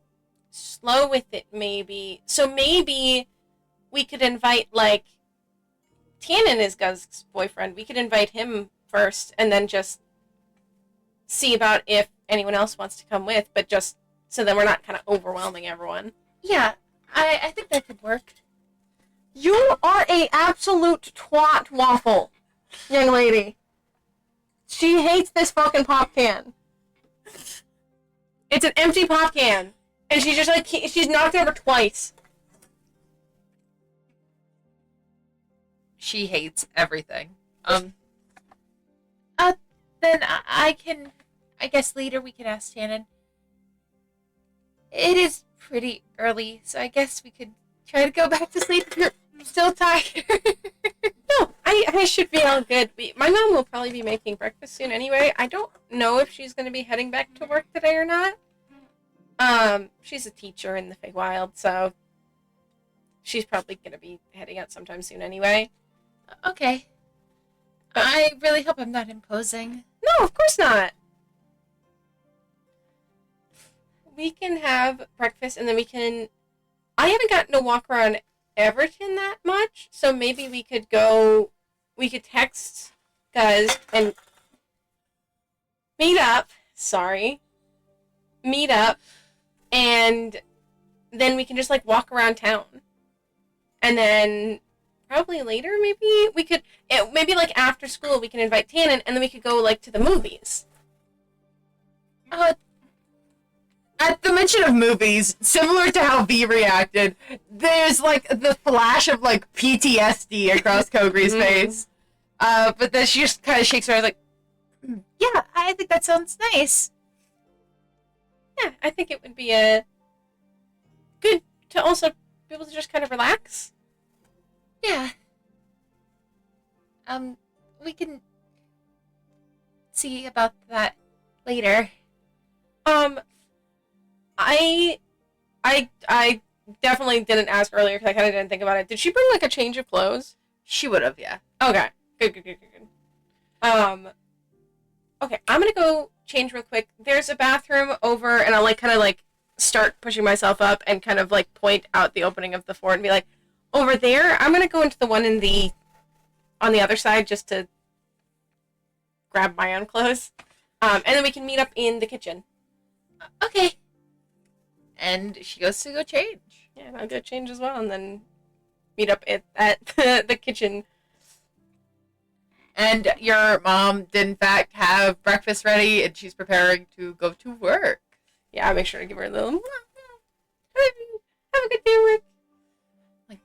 slow with it, maybe. So maybe we could invite, like, Tannen is Guz's boyfriend. We could invite him first and then just see about if anyone else wants to come with, but just so then we're not kind of overwhelming everyone. yeah, I think that could work. You are a absolute twat waffle, young lady. She hates this fucking pop can. It's an empty pop can. And she's just like, she's knocked it over twice. She hates everything. Then I guess later we can ask Tannen. It is pretty early, so I guess we could try to go back to sleep if you're still tired. No, I should be all good. My mom will probably be making breakfast soon anyway. I don't know if she's going to be heading back to work today or not. She's a teacher in the Feywild, so she's probably going to be heading out sometime soon anyway. Okay. I really hope I'm not imposing. No, of course not. we can have breakfast and then we can... I haven't gotten to walk around Everton that much, so maybe we could go... We could text Guz and meet up. Sorry. Meet up. And then we can just, like, walk around town. And then probably later, maybe we could... maybe, like, after school, we can invite Tannen, and then we could go, like, to the movies. At the mention of movies, similar to how V reacted, there's, like, the flash of, like, PTSD across Kogri's face. But then she just kind of shakes her head, like, yeah, I think that sounds nice. Yeah, I think it would be good to also be able to just kind of relax. Yeah. We can see about that later. I definitely didn't ask earlier because I kind of didn't think about it. Did she bring, like, a change of clothes? She would have, yeah. Okay. Good. Okay, I'm gonna go change real quick. There's a bathroom over, and I'll, like, kind of, like, start pushing myself up and kind of, like, point out the opening of the fort and be like, over there, I'm gonna go into the one on the other side just to grab my own clothes. And then we can meet up in the kitchen. Okay. And she goes to go change. Yeah, and I'll go change as well, and then meet up at the kitchen. And your mom did, in fact, have breakfast ready, and she's preparing to go to work. Yeah, I'll make sure to give her a little, have a good day at work. Like,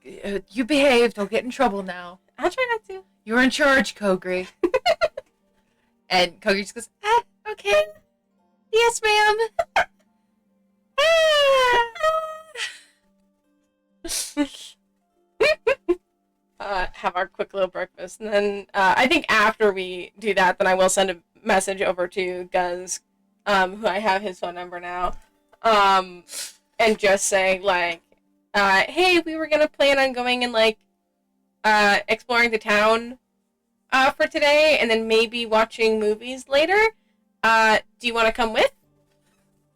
you behave, don't get in trouble now. I'll try not to. You're in charge, Kogri. And Kogri just goes, okay. Yes, ma'am. Have our quick little breakfast, and then I think after we do that, then I will send a message over to Guz, who I have his phone number now, and just say, like, hey, we were gonna plan on going and, like, exploring the town for today, and then maybe watching movies later. Do you want to come with?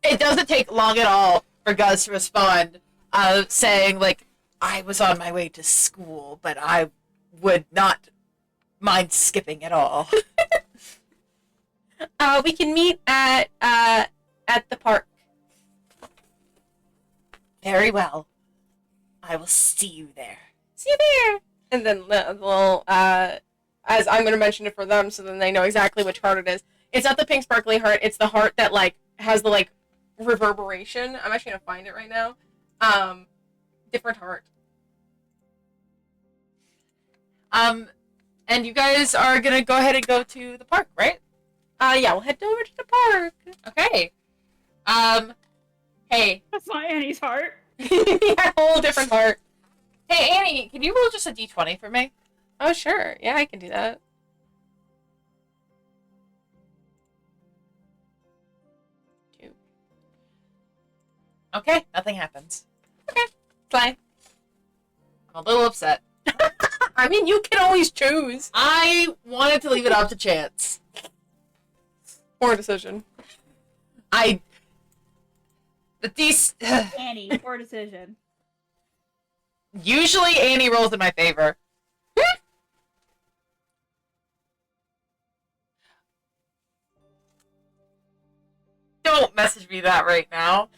It doesn't take long at all for Guz to respond, saying, like, I was on my way to school, but I would not mind skipping at all. We can meet at the park. Very well. I will see you there. See you there. And then the little, as I'm going to mention it for them, so then they know exactly which heart it is. It's not the pink sparkly heart. It's the heart that, like, has the, like, reverberation. I'm actually going to find it right now. Different heart. And you guys are gonna go ahead and go to the park, right? Yeah, we'll head over to the park. Okay. Hey. That's not Annie's heart. Yeah, whole different heart. Hey, Annie, can you roll just a d20 for me? Oh, sure. Yeah, I can do that. Two. Okay, nothing happens. Okay, fine. I'm a little upset. I mean, you can always choose. I wanted to leave it up to chance. Poor decision. Annie, poor decision. Usually Annie rolls in my favor. Don't message me that right now.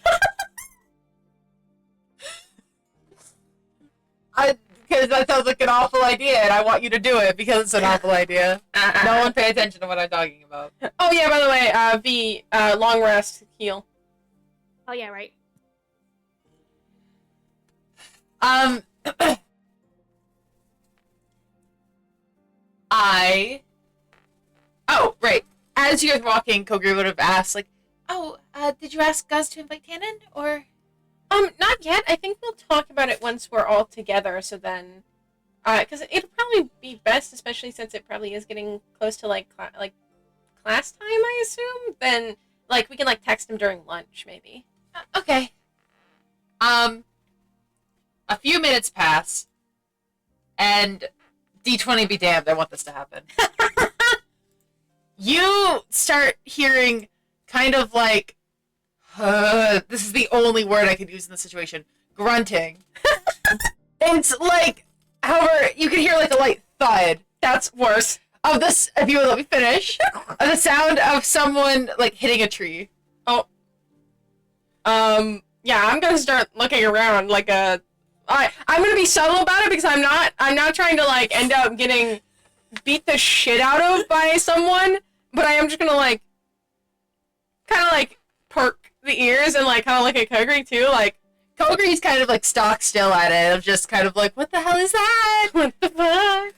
Because that sounds like an awful idea, and I want you to do it because it's an awful idea. No one pay attention to what I'm talking about. Oh, yeah, by the way, V, long rest, heal. Oh yeah, right. Oh, right. As you guys were walking, Kogri would have asked, like, oh, did you ask Guz to invite Tannen, or? Not yet. I think we'll talk about it once we're all together, so then, because it'll probably be best, especially since it probably is getting close to, like, class time, I assume, then, like, we can, like, text him during lunch, maybe. Okay. A few minutes pass, and D20 be damned, I want this to happen. You start hearing kind of like This is the only word I could use in this situation. Grunting. It's like, however, you can hear like a light thud. That's worse. Of this, if you would let me finish, of the sound of someone like hitting a tree. Oh. Yeah, I'm gonna start looking around like a. I'm gonna be subtle about it because I'm not trying to like end up getting beat the shit out of by someone, but I am just gonna like, kind of like perk the ears and like kind of look at Kogri too, like. Kogri's kind of like stock still at it, of just kind of like, what the hell is that? What the fuck?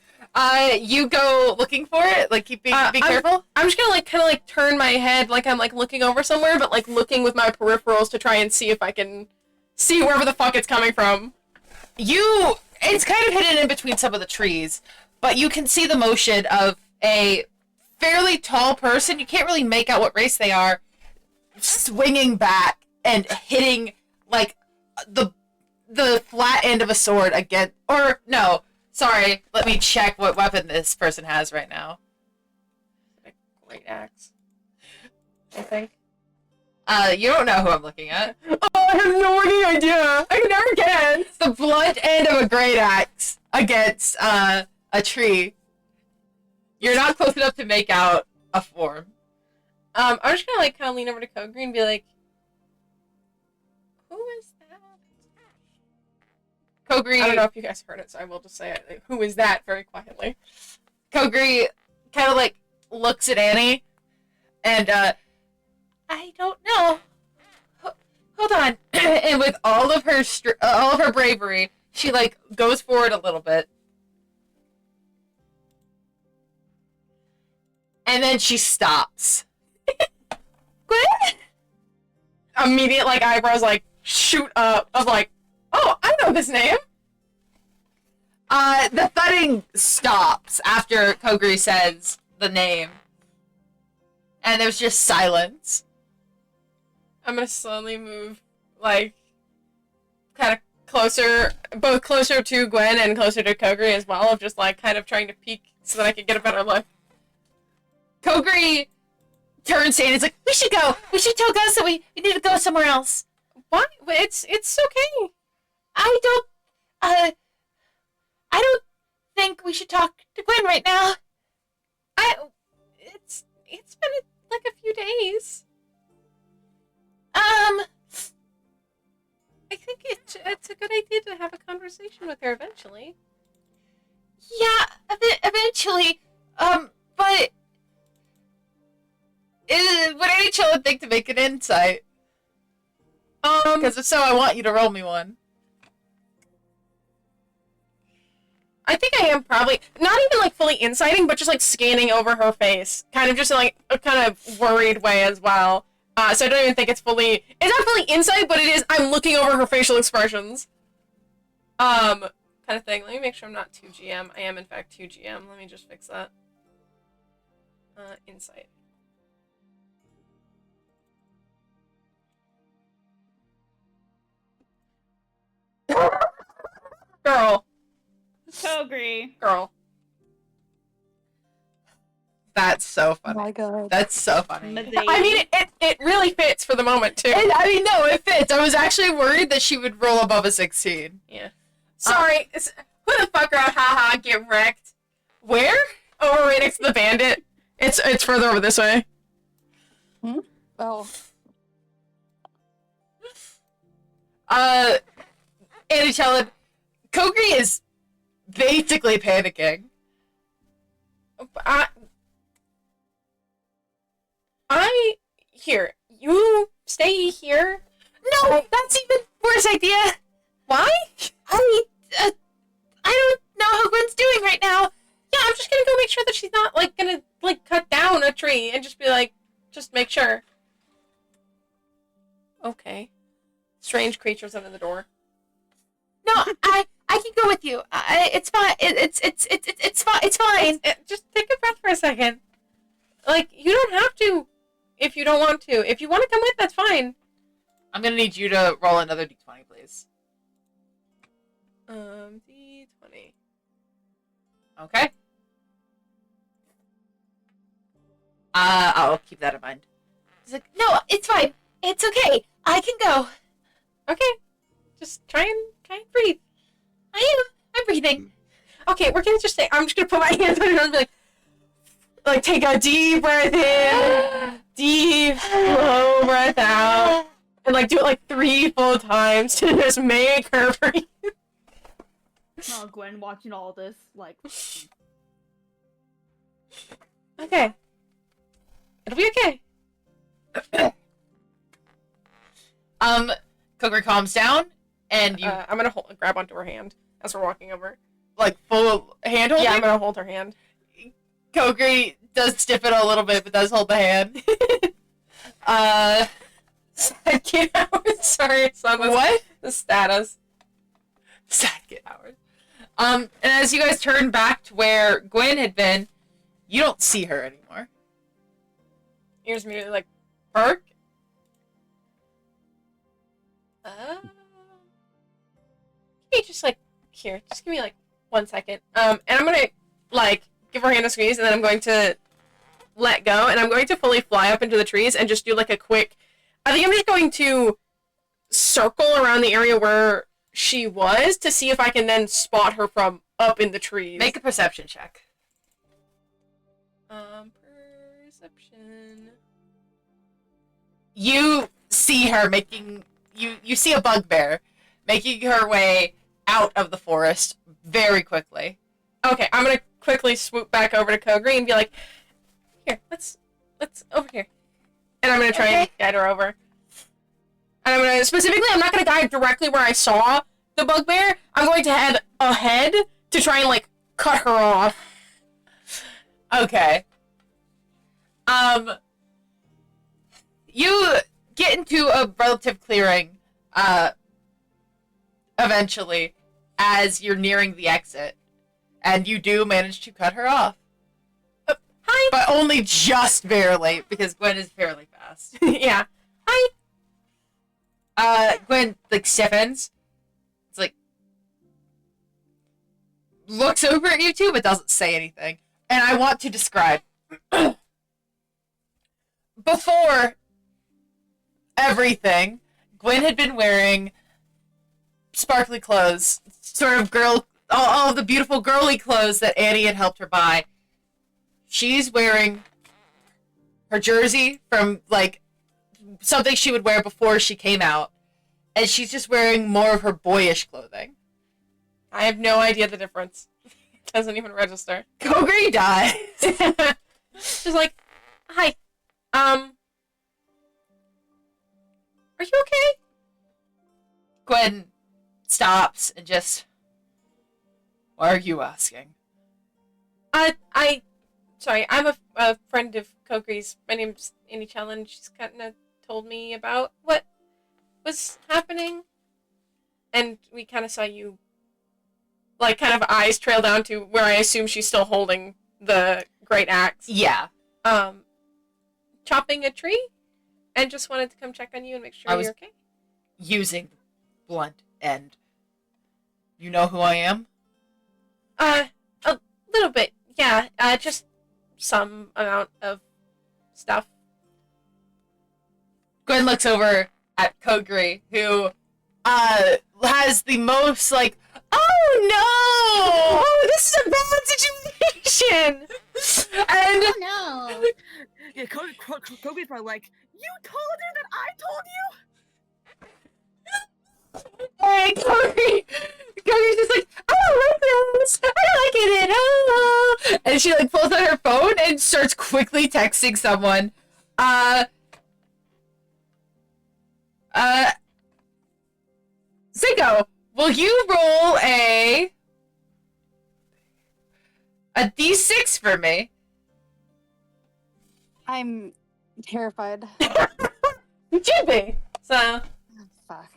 You go looking for it, like be careful. I'm just gonna like kind of like turn my head like I'm like looking over somewhere, but like looking with my peripherals to try and see if I can see wherever the fuck it's coming from. It's kind of hidden in between some of the trees, but you can see the motion of a fairly tall person. You can't really make out what race they are, swinging back and hitting like the flat end of a sword again. Or no, sorry. Let me check what weapon this person has right now. A great axe, I think. You don't know who I'm looking at. Oh, I have no fucking idea. I can never guess. The blunt end of a great axe against a tree. You're not close enough to make out a form. I'm just gonna like kind of lean over to Kogri and be like, "Who is that?" Kogri. I don't know if you guys heard it, so I will just say it. Like, who is that? Very quietly. Kogri kind of like looks at Annie, and I don't know. Hold on. And with all of her bravery, she like goes forward a little bit, and then she stops. What? Immediate like eyebrows like shoot up of like, oh, I know this name. The thudding stops after Kogri says the name, and there's just silence. I'm gonna slowly move, like, kind of closer, both closer to Gwen and closer to Kogri as well, of just, like, kind of trying to peek so that I can get a better look. Kogri turns to Annie and is like, we should go! We should tell Gus that we need to go somewhere else. Why? It's okay. I don't think we should talk to Gwen right now. It's been, like, a few days. I think it's a good idea to have a conversation with her eventually. Yeah, eventually. But would any chill think to make an insight? Because if so, I want you to roll me one. I think I am probably not even like fully inciting, but just like scanning over her face, kind of just in like a kind of worried way as well. So I don't even think it's not fully insight, but it is, I'm looking over her facial expressions. Kind of thing. Let me make sure I'm not 2GM. I am in fact 2GM. Let me just fix that. Insight. Girl. Kogri. Girl. That's so funny. Oh my god. That's so funny. I mean, it really fits for the moment, too. And, I mean, no, it fits. I was actually worried that she would roll above a 16. Yeah. Sorry. Who the fuck around? Haha, get wrecked. Where? Over right next to the bandit. It's further over this way. Oh. Annie Chellin, Kogri is basically panicking. Here, you stay here. No, that's even worse idea. Why? I don't know how Gwen's doing right now. Yeah, I'm just gonna go make sure that she's not, like, gonna, like, cut down a tree and just be like, just make sure. Okay. Strange creatures under the door. No, I can go with you. It's fine. It's fine. It's fine. Just take a breath for a second. Like, you don't have to if you don't want to. If you want to come with, that's fine. I'm gonna need you to roll another d20, please. D20. Okay. I'll keep that in mind. He's like, no, it's fine. It's okay. I can go. Okay. Just try and breathe. I'm breathing. Okay, we're gonna just say, I'm just gonna put my hands on her and be like take a deep breath in, deep, slow breath out, and like do it like 3 full times to just make her breathe. Oh, Gwen watching all this, like, Okay. It'll be okay. Kogri calms down, and you I'm gonna grab onto her hand as we're walking over. like full hand holding. Yeah, I'm gonna hold her hand. Kogri does stiff it a little bit, but does hold the hand. Get out. Sorry, it's on What? the status. Second hours. And as you guys turn back to where Gwen had been, you don't see her anymore. You just immediately like, Perk? Hey, just like, here, just give me like 1 second. And I'm gonna like give her hand a squeeze, and then I'm going to let go, and I'm going to fully fly up into the trees and just do like a quick. I think I'm just going to circle around the area where she was to see if I can then spot her from up in the trees. Make a perception check. Perception. You see her making you see a bugbear making her way out of the forest very quickly. Okay, I'm gonna quickly swoop back over to Kogri and be like, here, let's over here. And I'm gonna try and guide her over. And I'm gonna, specifically, I'm not gonna guide directly where I saw the bugbear. I'm going to head ahead to try and, like, cut her off. Okay. You get into a relative clearing, eventually, as you're nearing the exit. And you do manage to cut her off. Hi! But only just barely, because Gwen is fairly fast. Yeah. Hi! Gwen, like, stiffens. It's like, looks over at you two, but doesn't say anything. And I want to describe. Before everything, Gwen had been wearing sparkly clothes, sort of all of the beautiful girly clothes that Annie had helped her buy. She's wearing her jersey from, like, something she would wear before she came out. And she's just wearing more of her boyish clothing. I have no idea the difference. It doesn't even register. Kogri dies. She's like, hi. Are you okay? Gwen stops and just... Why are you asking? Sorry, I'm a friend of Kogri's. My name's Annie Challenge. She's kind of told me about what was happening. And we kind of saw you, like, kind of eyes trail down to where I assume she's still holding the great axe. Yeah. Chopping a tree, and just wanted to come check on you and make sure I was- you're okay. Using the blunt end. You know who I am? A little bit, yeah. Just some amount of stuff. Gwen looks over at Kogri, who has the most, like, oh no! Oh, this is a bad situation! And Oh no! Yeah, Kobe's probably like, you told her that I told you? hey, Kogri's just like, I don't like this! I don't like it at all! And she, like, pulls out her phone and starts quickly texting someone. Zingo, will you roll a D6 for me? I'm terrified. It should be. So, Fuck.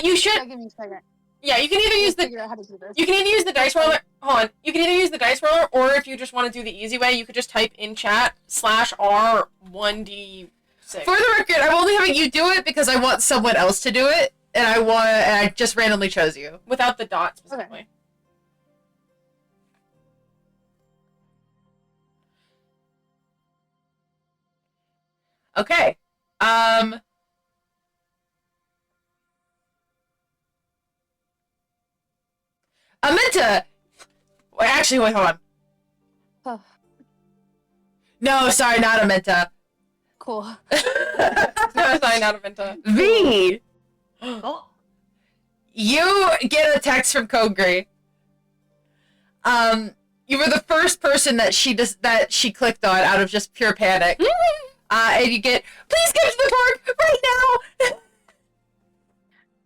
you should. Give me a second. Yeah, you can either use the. Figure out how to do this. You can either use the dice roller. Hold on. You can either use the dice roller, or if you just want to do the easy way, you could just type in chat /R 1D6. For the record, I'm only having you do it because I want someone else to do it, and I just randomly chose you. Without the dot specifically. Okay. Amenta! Wait, actually, wait, hold on. Huh. No, sorry, not Amenta. Cool. Sorry, not a Venta. V! Oh, You get a text from Kogri. You were the first person that she clicked on out of just pure panic. And you get, please get to the park right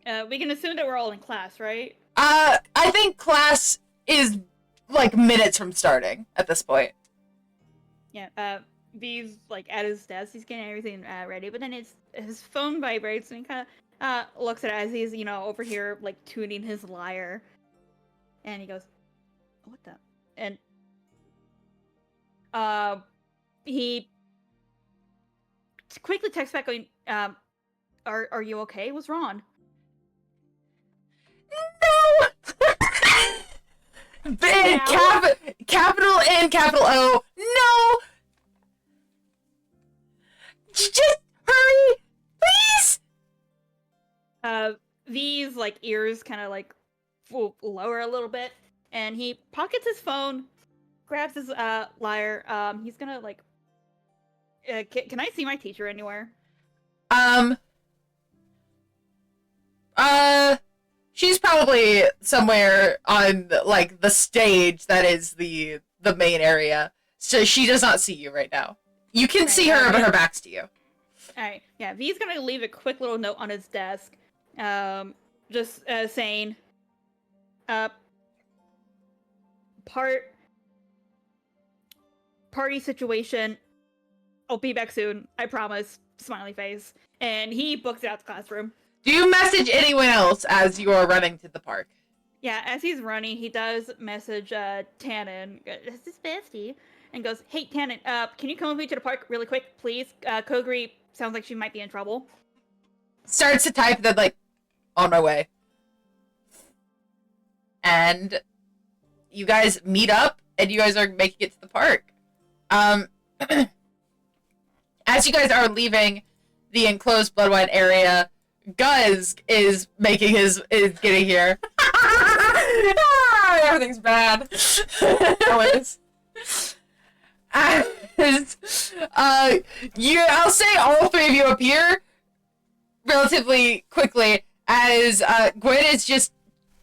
now! we can assume that we're all in class, right? I think class is like minutes from starting at this point. Yeah. V's like at his desk. He's getting everything ready, but then his phone vibrates, and he kind of looks at it as he's over here like tuning his lyre, and he goes, "What the?" And he quickly texts back going, "Are you okay? What's wrong?" No! Capital N, capital O. No! Just hurry! Please! V's like ears kind of like lower a little bit, and he pockets his phone, grabs his lyre. He's gonna like. Can I see my teacher anywhere? She's probably somewhere on like the stage that is the main area. So she does not see you right now. You can Right, see her, but her back's to you. Alright, yeah, V's gonna leave a quick little note on his desk. Just saying, party situation. I'll be back soon, I promise. Smiley face. And he books it out the classroom. Do you message anyone else as you are running to the park? Yeah, as he's running, he does message Tannen. This is Bestie. And goes, "Hey, Tannen, can you come with me to the park really quick, please? Kogri sounds like she might be in trouble." Starts to type, then like, on my way. And you guys meet up, and you guys are making it to the park. As you guys are leaving the enclosed Bludwine area, Guz is getting here. Everything's bad. Always. I'll say all three of you appear relatively quickly as Gwen is just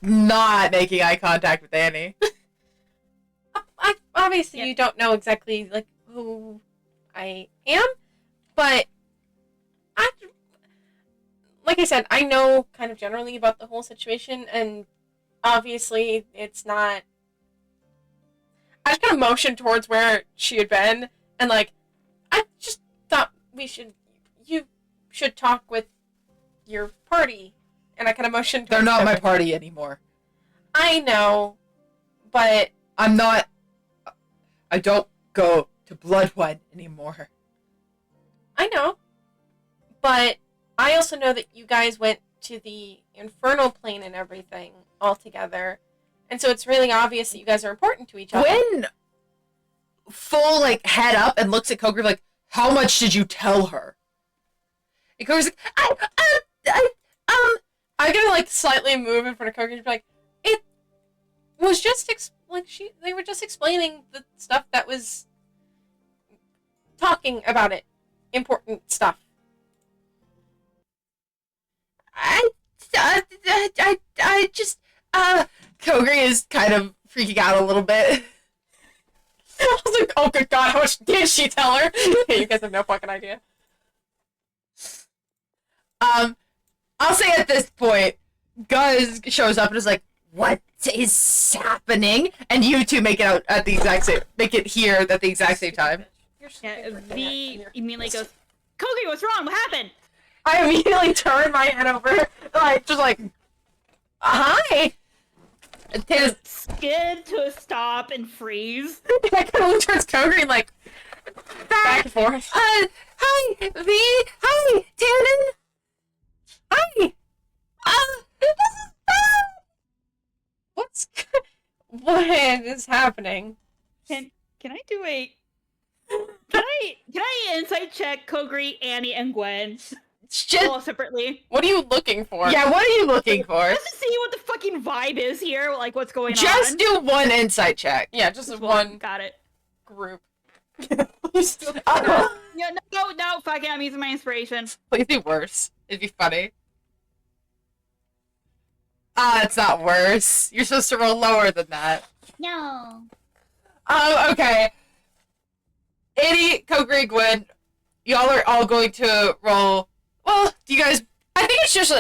not making eye contact with Annie. Obviously, Yeah. you don't know exactly like who I am, but like I said, I know kind of generally about the whole situation, and obviously it's not. I just kind of motioned towards where she had been, and like, I just thought you should talk with your party, and I kind of motioned. They're towards not them. my party anymore. I know, but I'm not. I don't go to Bludwine anymore. I know, but I also know that you guys went to the infernal plane and everything all together, and so it's really obvious that you guys are important to each other. Gwen, full like head up and looks at Coker like, "How much did you tell her?" And Coker's like, I'm gonna like slightly move in front of Coker and be like, it was just they were just explaining the stuff that was talking about it, important stuff. I just, Kogri is kind of freaking out a little bit. I was like, oh good god, how much did she tell her? You guys have no fucking idea. I'll say at this point, Guz shows up and is like, "What is happening?" And you two make it out at the exact same, make it here at the exact same time. Yeah, V immediately goes, "Kogri, what's wrong? What happened?" I immediately turn my head over, like, just like, hi! And Tana's, Skid to a stop and freeze. I kind of look towards Kogri, like, back and forth. hi, V, hi, Tannen, hi, this is What is happening? Can I do a Can I insight check Kogri, Annie, and Gwen Just, all separately? What are you looking for? yeah, what are you looking for? Just to see what the fucking vibe is here, like what's going Just on. do one insight check. Yeah, just Just one Got it. group. Oh, Yeah, no, fuck it, I'm using my inspiration. please do worse. It'd be funny. It's not worse. You're supposed to roll lower than that. No. Okay. Annie, Kogri, Gwen, y'all are all going to roll. Well, do you guys? I think it's just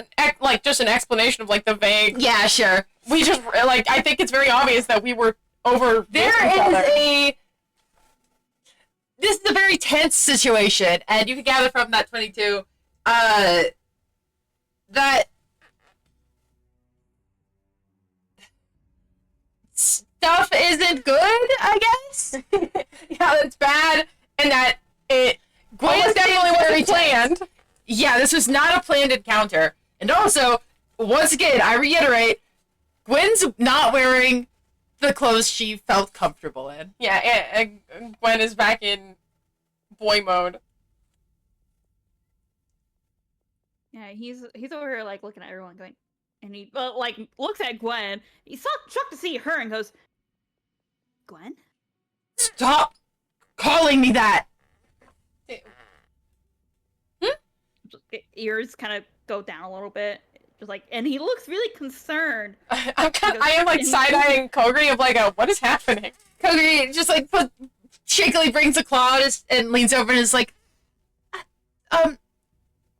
an explanation of like the vague. Yeah, sure. We just like I think it's very obvious that we were over. There is This is a very tense situation, and you can gather from that 22, that stuff isn't good, I guess. Yeah, that's bad, and that it. Gwen Almost definitely very wasn't planned. Yeah, this was not a planned encounter. And also, once again, I reiterate, Gwen's not wearing the clothes she felt comfortable in. Yeah, and Gwen is back in boy mode. Yeah, he's over here like looking at everyone going, and he like looks at Gwen. He's shocked to see her and goes, Gwen? Stop calling me that! Ears kind of go down a little bit, just like, and he looks really concerned. I am like side-eyeing Kogri of like, what is happening? Kogri just like shakily brings a claw and leans over and is like,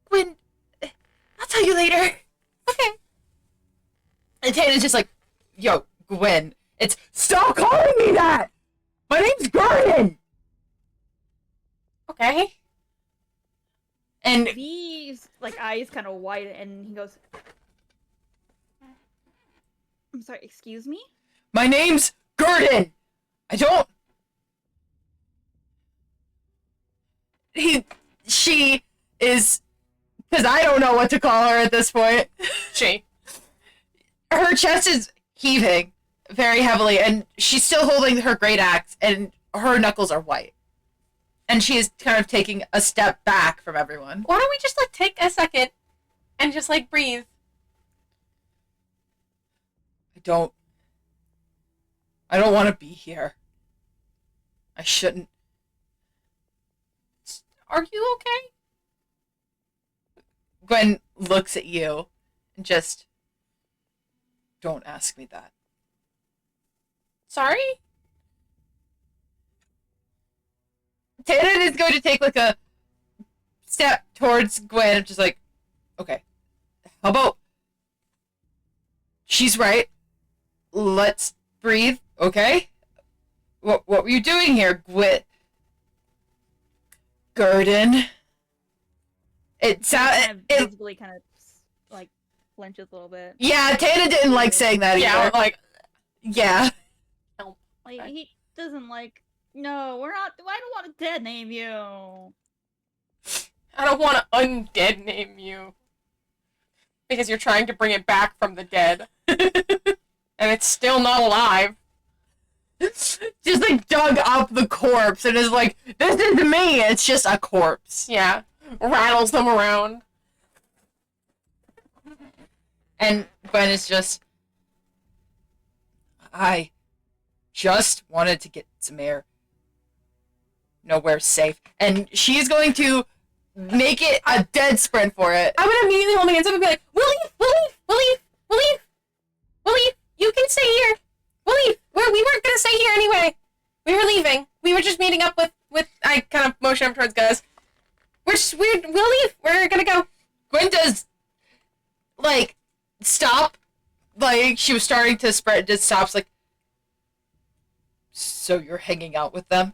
Gwen, I'll tell you later. Okay. And Tana's just like, yo, Gwen, stop calling me that! My name's Gordon! Okay. And V's like eyes kind of wide, and he goes, I'm sorry, excuse me? my name's Gordon! I don't... She is... Because I don't know what to call her at this point. Her chest is heaving very heavily, and she's still holding her great axe, and her knuckles are white. And she is kind of taking a step back from everyone. Why don't we just like take a second and just like breathe? I don't want to be here. I shouldn't. Are you okay? Gwen looks at you and just, don't ask me that. Sorry? Tannen is going to take like a step towards Gwen, just like, okay, how about, she's right, let's breathe, okay? What were you doing here, Gurdon? It sounds, Visibly kind of like flinches a little bit. yeah, Tannen didn't like saying that Yeah, either. like Yeah. Like he doesn't like. No, we're not. I don't want to dead name you. I don't want to undead name you. Because you're trying to bring it back from the dead. And it's still not alive. Just like dug up the corpse and is like, this is me, it's just a corpse. Yeah. Rattles them around. And Gwen is just, I just wanted to get some air. Nowhere safe. And she's going to make it a dead sprint for it. I would immediately hold my hands up and be like, we'll leave, we'll leave, we'll leave, we'll leave, we'll leave. You can stay here. We'll leave. We weren't gonna stay here anyway. We were leaving. We were just meeting up with I kind of motion up towards Gus. We'll leave. We're gonna go. Gwen does, like, stop. Like, she was starting to spread, just stops, like, so you're hanging out with them?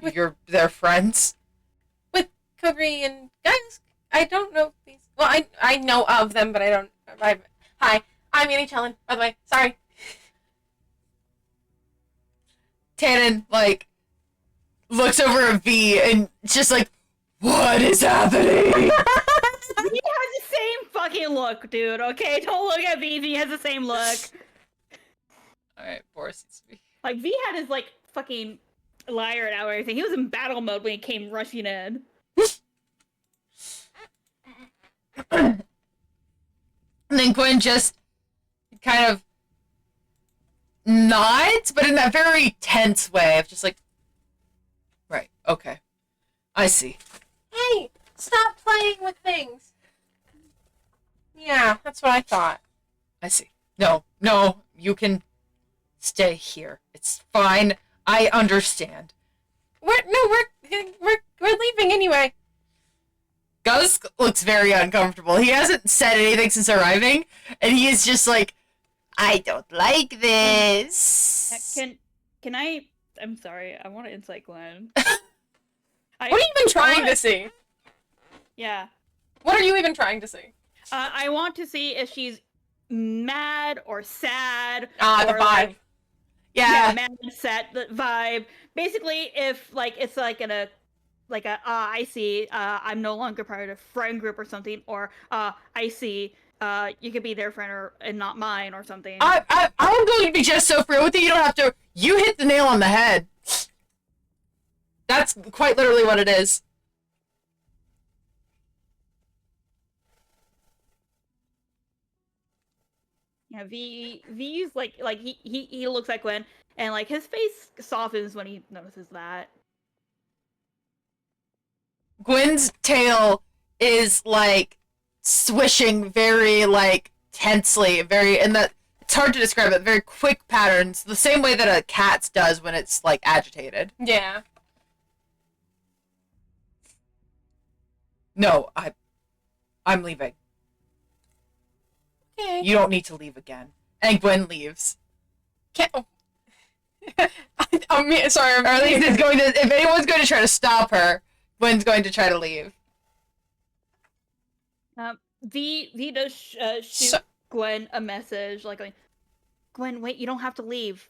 With You're their friends? Kogri and Gus. I don't know these. Well, I know of them, but I don't. Hi, I'm Annie Chellen, by the way. Sorry. Tannen, like, looks over at V and just like, what is happening? He has the same fucking look, dude. Okay, don't look at V. V has the same look. Alright, Boris. Like V had his like fucking liar and everything. He was in battle mode when he came rushing in. And then Gwen just kind of nods, but in that very tense way of just like, right, okay, I see. Hey, stop playing with things. Yeah, that's what I thought. I see. No, you can stay here. It's fine. I understand. We're leaving anyway. Gus looks very uncomfortable. He hasn't said anything since arriving, and he is just like, I don't like this. Can I? I'm sorry. I want to insight Glenn. What are you even trying to see? Yeah. What are you even trying to see? I want to see if she's mad or sad. The or, vibe. like, Yeah. mad, sad, the vibe. Basically, if like it's like in a I see, I'm no longer part of a friend group or something, or I see, you could be their friend and not mine or something. I'm going to be just so real with you. You don't have to. You hit the nail on the head. That's quite literally what it is. Yeah, V's like he looks at Gwen and like his face softens when he notices that. Gwen's tail is like swishing very like tensely, very, and that it's hard to describe it. Very quick patterns, the same way that a cat's does when it's like agitated. Yeah. No, I'm leaving. Okay. You don't need to leave again. And Gwen leaves. Can't. Sorry. Or at least it's going to. If anyone's going to try to stop her, Gwen's going to try to leave. V does shoot Gwen a message like going, Gwen, wait, you don't have to leave.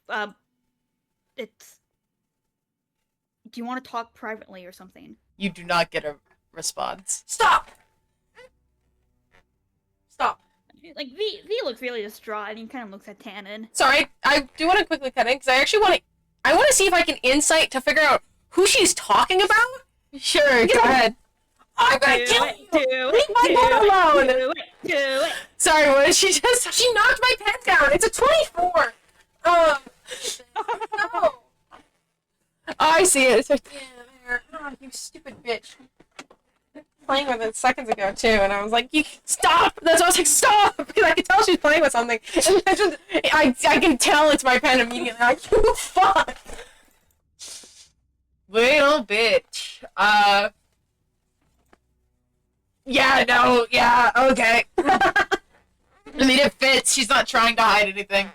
It's. Do you want to talk privately or something? You do not get a response. Stop. Like V looks really distraught and he kind of looks at Tannen. Sorry, I do want to quickly cut in because I actually want to. I want to see if I can insight to figure out who she's talking about. Sure, go ahead. I'm gonna kill you. Leave my boy alone. Do it. Sorry, what did she just? She knocked my pen down. It's a 24. No. Oh, I see it. It's right Yeah, there. Oh, you stupid bitch. Playing with it seconds ago too, and I was like, "You stop!" That's why I was like, "Stop!" Because I could tell she's playing with something. And I can tell it's my pen immediately. I'm like, you fuck. little bitch. Yeah, no, yeah, okay. I mean, it fits. She's not trying to hide anything.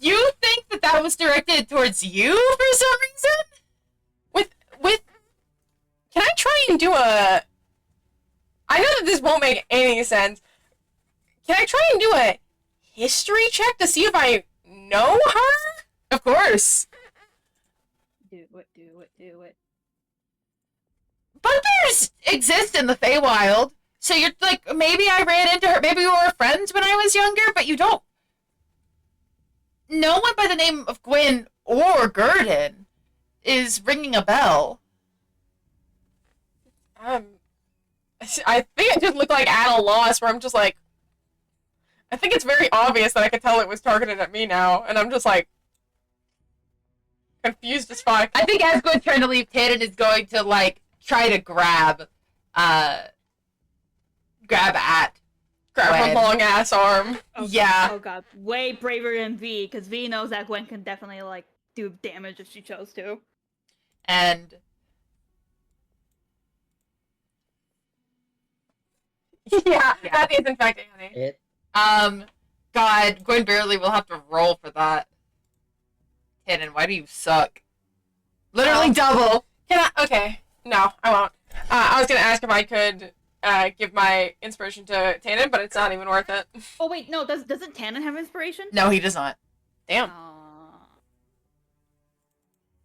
You think that was directed towards you for some reason? With. Can I try and do a? I know that this won't make any sense. Can I try and do a history check to see if I know her? Of course. Do it. Bunkers exist in the Feywild, so you're like, maybe I ran into her, maybe we were friends when I was younger, but you don't. No one by the name of Gwyn or Gurdon is ringing a bell. I think I just look like at a loss where I'm just like, I think it's very obvious that I could tell it was targeted at me now, and I'm just like, confused as fuck. I think as Gwyn's trying to leave, Tannen is going to, like, try to grab at Grab Gwen. a long ass arm. Yeah. Oh god, way braver than V, because V knows that Gwen can definitely like do damage if she chose to. And Yeah, that is in fact Annie. God, Gwen barely will have to roll for that. Tannen, why do you suck? Literally double. Can I? Okay. No, I won't. I was gonna ask if I could give my inspiration to Tannen, but it's not even worth it. Oh wait, no, doesn't Tannen have inspiration? No, he does not. Damn.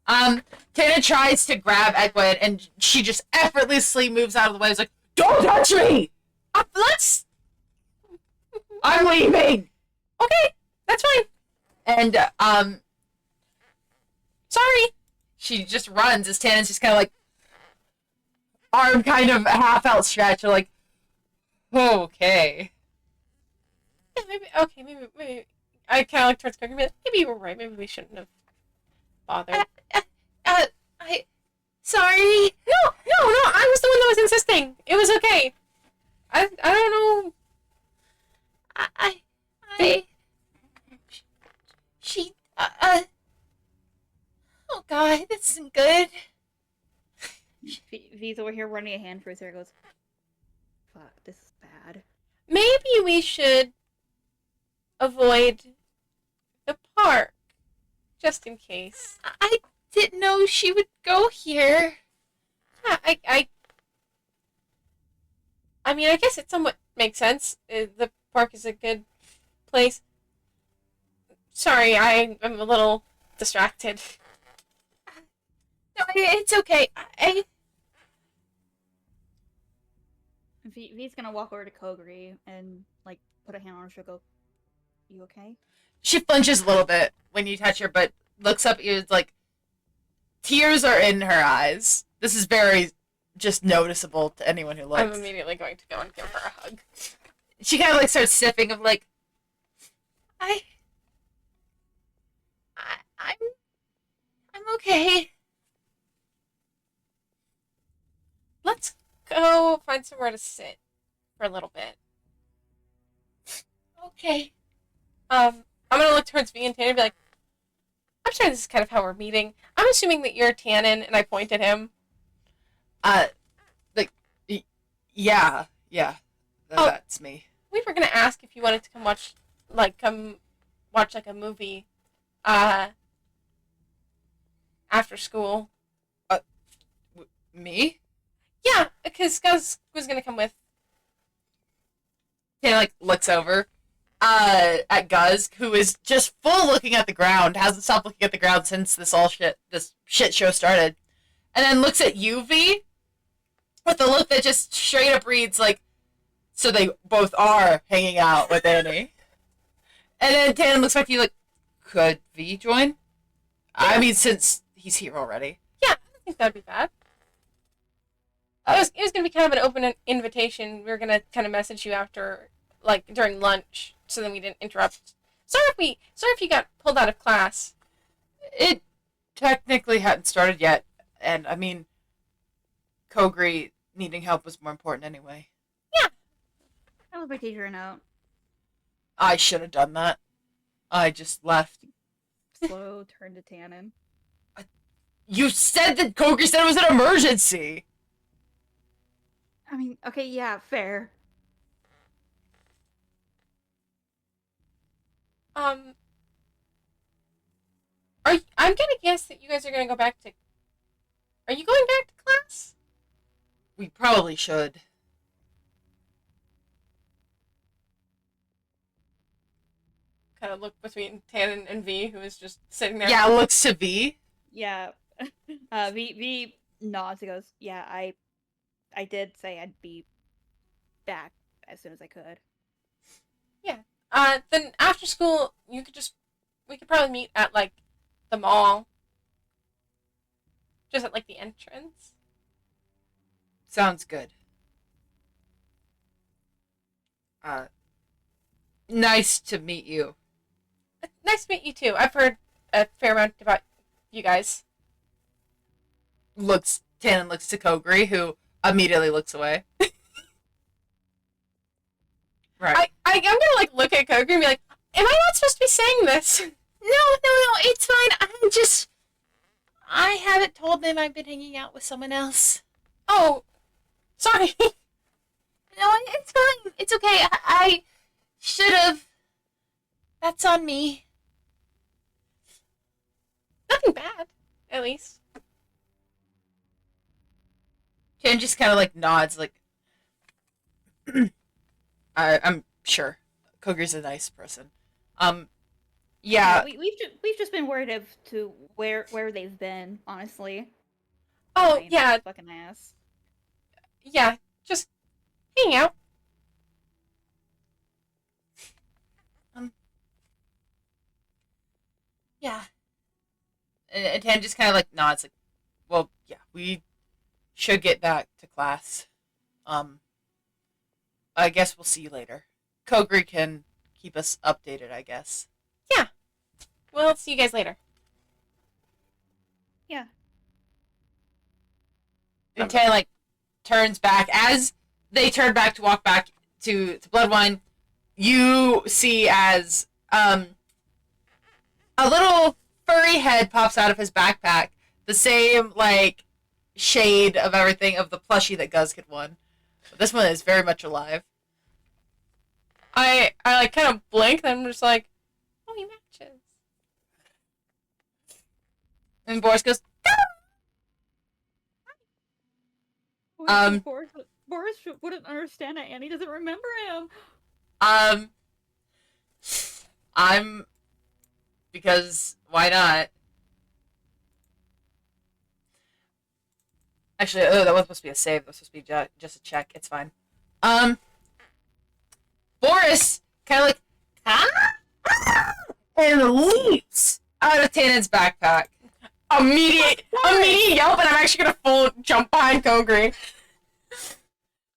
Tannen tries to grab at Gwen, and she just effortlessly moves out of the way. It's like, don't touch me! Let's... I'm leaving! Okay, that's fine. And, Sorry. She just runs as Tannen's just kind of like, arm kind of half outstretched, like, okay. Yeah, maybe. I kind of look towards Cookie and be like, maybe you were right. Maybe we shouldn't have bothered. I, sorry. No, I was the one that was insisting. It was okay. I don't know. She, oh god, this isn't good. V's over here running a hand through his hair. Goes, fuck, this is bad. Maybe we should avoid the park, just in case. I didn't know she would go here. Yeah, I mean, I guess it somewhat makes sense. The park is a good place. Sorry, I'm a little distracted. No, it's okay. V's gonna walk over to Kogri and like put a hand on her shoulder. Go, you okay? She flinches a little bit when you touch her, but looks up at you. It's like tears are in her eyes. This is very just noticeable to anyone who looks. I'm immediately going to go and give her a hug. She kind of like starts sniffing of like, I'm okay. Let's go find somewhere to sit for a little bit. Okay. I'm gonna look towards V and Tannen and be like, I'm sure this is kind of how we're meeting. I'm assuming that you're Tannen, and I point at him. Yeah, Oh. that's me. We were gonna ask if you wanted to come watch a movie, after school. Me? Yeah, because Gus was gonna come with. Tannen like looks over at Guz, who is just full looking at the ground, hasn't stopped looking at the ground since this shit show started, and then looks at you, V, with a look that just straight up reads like, so they both are hanging out with Annie. And then Tannen looks back at you like, could V join? Yeah. I mean, since he's here already. Yeah, I don't think that'd be bad. It was gonna be kind of an open invitation. We were gonna kind of message you after, like during lunch, so then we didn't interrupt. Sorry if you got pulled out of class. It technically hadn't started yet, and I mean, Kogri needing help was more important anyway. Yeah. I love my teacher note. I should have done that. I just left. Slow turn to Tannen. You said that Kogri said it was an emergency! I mean, okay, yeah, fair. I'm gonna guess that you guys are gonna go back to. Are you going back to class? We probably should. Kind of look between Tannen and V, who is just sitting there. Yeah, looks to V. Yeah. V nods and goes, yeah, I did say I'd be back as soon as I could. Then after school, we could probably meet at like the mall. Just at like the entrance. Sounds good. Nice to meet you. Nice to meet you too. I've heard a fair amount about you guys. Tannen looks to Kogri, who immediately looks away. Right. I'm gonna like look at Kogu and be like, am I not supposed to be saying this? No, it's fine. I haven't told them I've been hanging out with someone else. Oh, sorry. No, it's fine. It's okay. I should have. That's on me. Nothing bad, at least. Jen just kind of like nods, like, I'm sure. Kogri's a nice person. Yeah. We've just been worried as to where they've been, honestly. Oh, Fine, yeah, fucking ass. yeah, just hanging out. Yeah. And Tan just kind of like nods, like, well, yeah, we should get back to class. I guess we'll see you later. Kogri can keep us updated, I guess. Yeah. Well, see you guys later. Yeah. And Tan, like, turns back. As they turn back to walk back to Bludwine, you see as a little furry head pops out of his backpack. The same, like, shade of everything of the plushie that Guz had won. But this one is very much alive. I like kind of blink, and I'm just like, oh, he matches. And Boris goes, Boris wouldn't understand that Annie doesn't remember him. I'm... Because, why not? Actually, oh, that was supposed to be a save. That was supposed to be just a check. It's fine. Boris kind of like, and leaps out of Tanen's backpack. Immediate yelp, and I'm actually gonna full jump behind Kogri.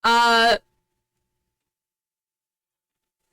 No,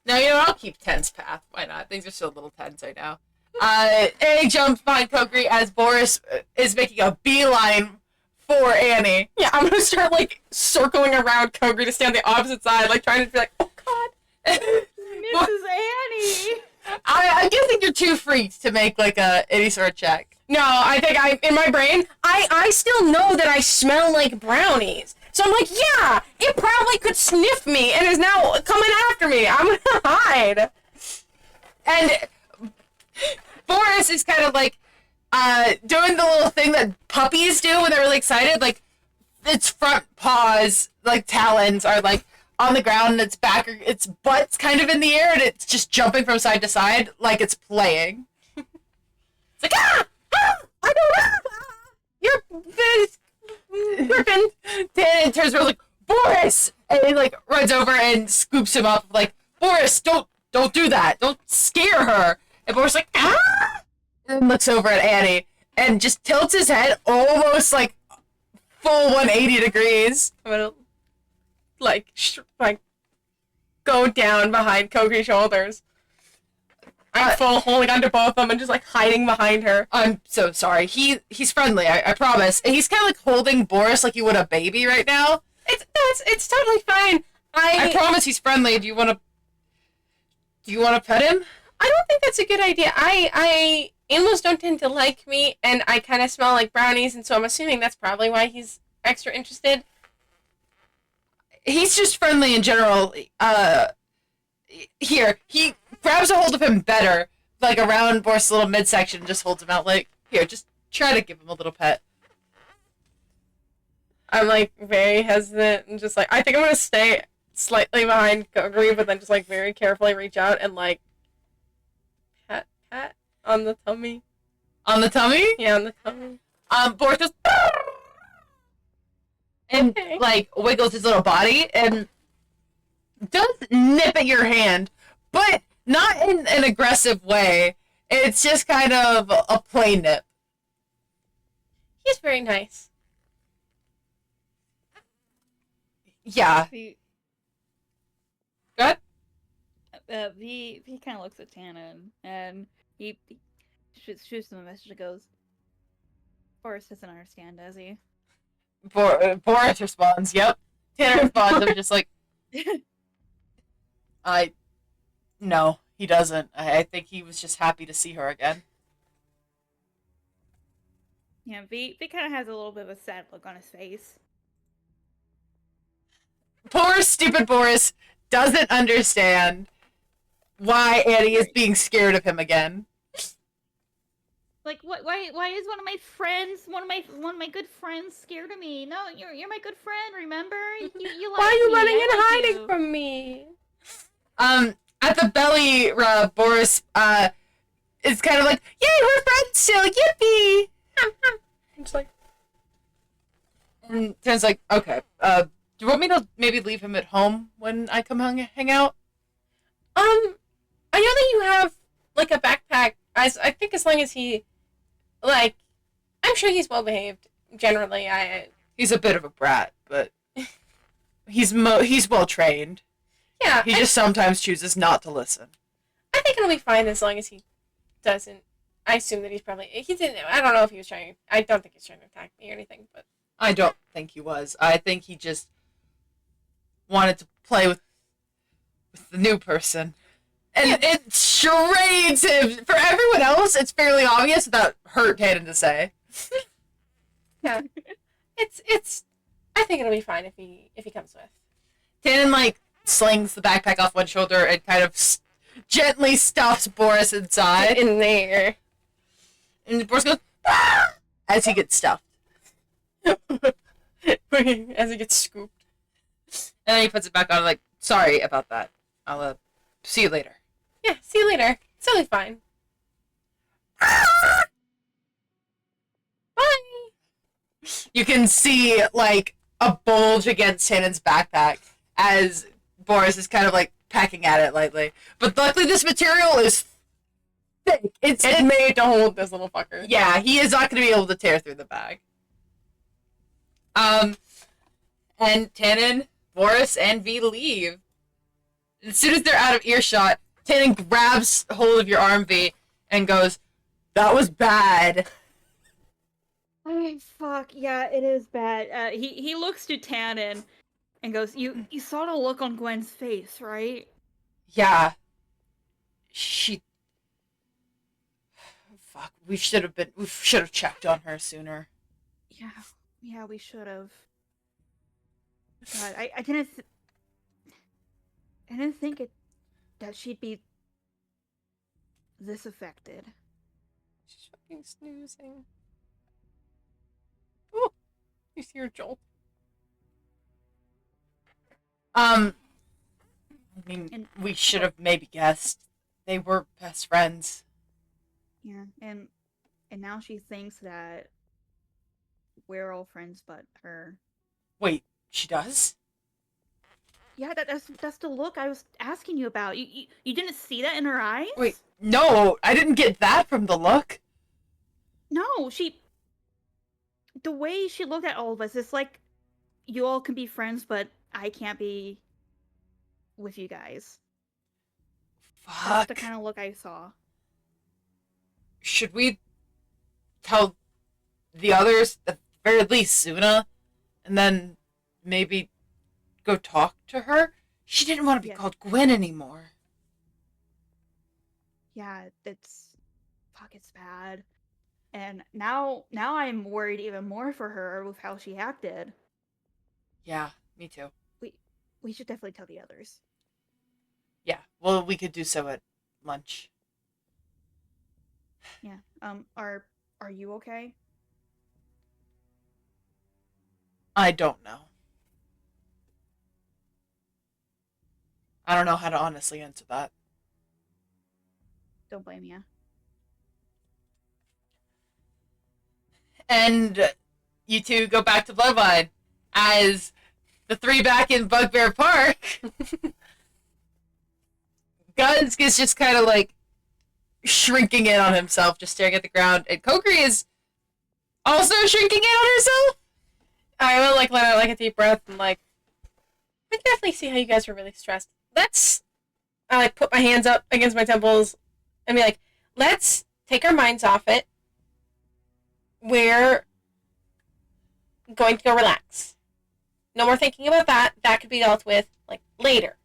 you know, I'll keep Ten's path. Why not? Things are still a little tense right now. Annie jumps behind Kogri as Boris is making a beeline for Annie. Yeah, I'm gonna start like circling around Kogri to stay on the opposite side, like trying to be like, oh god. Mrs. Annie! I'm guessing you're too freaked to make like any sort of check. No, I think in my brain, I still know that I smell like brownies. So I'm like, yeah, it probably could sniff me and is now coming after me. I'm gonna hide. And Boris is kind of like doing the little thing that puppies do when they're really excited. Like, its front paws, like talons, are like on the ground, and its butt's kind of in the air, and it's just jumping from side to side like it's playing. It's like, ah! I don't know! You're gripping! Tan turns around like, Boris! And he like runs over and scoops him up like, Boris, don't do that! Don't scare her! And Boris like, ah! And looks over at Annie and just tilts his head almost like full 180 degrees. I'm gonna like go down behind Kogri's shoulders. I'm full holding onto both of them and just like hiding behind her. I'm so sorry. He's friendly, I promise. And he's kind of like holding Boris like you would a baby right now. It's totally fine. I promise he's friendly. Do you want to pet him? I don't think that's a good idea. Animals don't tend to like me, and I kind of smell like brownies, and so I'm assuming that's probably why he's extra interested. He's just friendly in general. Here, he grabs a hold of him better, like around Boris' little midsection, and just holds him out like, here, just try to give him a little pet. I'm like very hesitant and just like, I think I'm gonna stay slightly behind Kogri, but then just like very carefully reach out and like pat on the tummy. On the tummy? Yeah, on the tummy. Boris goes, and like wiggles his little body and does nip at your hand, but not in an aggressive way. It's just kind of a play nip. He's very nice. Yeah. Good. V kind of looks at Tannen and he shoots him a message that goes, Boris doesn't understand, does he? Boris responds, yep. Tanner responds, I'm just like, no, he doesn't. I think he was just happy to see her again. Yeah, V kind of has a little bit of a sad look on his face. Poor stupid Boris doesn't understand why Annie is being scared of him again. Like, why is one of my friends, one of my good friends scared of me? No, you're my good friend, remember? You like why are you me, running and I like hiding you. from me? At the belly rub, Boris, is kind of like, yay, we're friends still, yippee! It's like, And Tan's like, okay, do you want me to maybe leave him at home when I come hang out? I know that you have like a backpack. I think as long as he like I'm sure he's well behaved. Generally, He's a bit of a brat, but he's well trained. Yeah, He just sometimes chooses not to listen. I think it'll be fine as long as he doesn't. I assume that he didn't. I don't know if he was trying. I don't think he's trying to attack me or anything. But I don't think he was. I think he just wanted to play with the new person. And it charades him. For everyone else, it's fairly obvious that hurt Tannen to say. yeah, it's. I think it'll be fine if he comes with. Tannen, like, slings the backpack off one shoulder and kind of gently stuffs Boris inside. In there. And Boris goes, "Ah!" as he gets stuffed. As he gets scooped. And then he puts it back on, like, sorry about that. I'll see you later. Yeah, see you later. It's totally fine. Bye. You can see, like, a bulge against Tannen's backpack as Boris is kind of, like, pecking at it lightly. But luckily this material is thick. It's made to hold this little fucker. Yeah, he is not going to be able to tear through the bag. And Tannen, Boris, and V leave. As soon as they're out of earshot, Tannen grabs hold of your arm, V, and goes, "That was bad." I fuck yeah, it is bad. He looks to Tannen and goes, "You saw the look on Gwen's face, right?" Yeah. Fuck, we should have checked on her sooner. Yeah, we should have. God, I didn't think that she'd be this affected. She's fucking snoozing. Oh, you see her jolt. I mean, we should have maybe guessed. They were best friends. Yeah, and now she thinks that we're all friends but her. Wait, she does? Yeah, that's the look I was asking you about. You didn't see that in her eyes? Wait, no, I didn't get that from the look. No, the way she looked at all of us, it's like you all can be friends, but I can't be with you guys. That's Fuck. the kind of look I saw. Should we tell the others, at the very least Zuna, and then maybe go talk to her? She didn't want to be Yeah. called Gwen anymore. Yeah, it's bad. And now I'm worried even more for her with how she acted. Yeah, me too. We should definitely tell the others. Yeah, well, we could do so at lunch. Yeah. Are you okay? I don't know. I don't know how to honestly answer that. Don't blame you. And you two go back to Bludwine as the three back in Bugbear Park. Guns is just kind of like shrinking in on himself, just staring at the ground, and Kokiri is also shrinking in on herself. I will like let out like a deep breath and like I can definitely see how you guys were really stressed. I like put my hands up against my temples and be like, let's take our minds off it. We're going to go relax. No more thinking about that. That could be dealt with like later.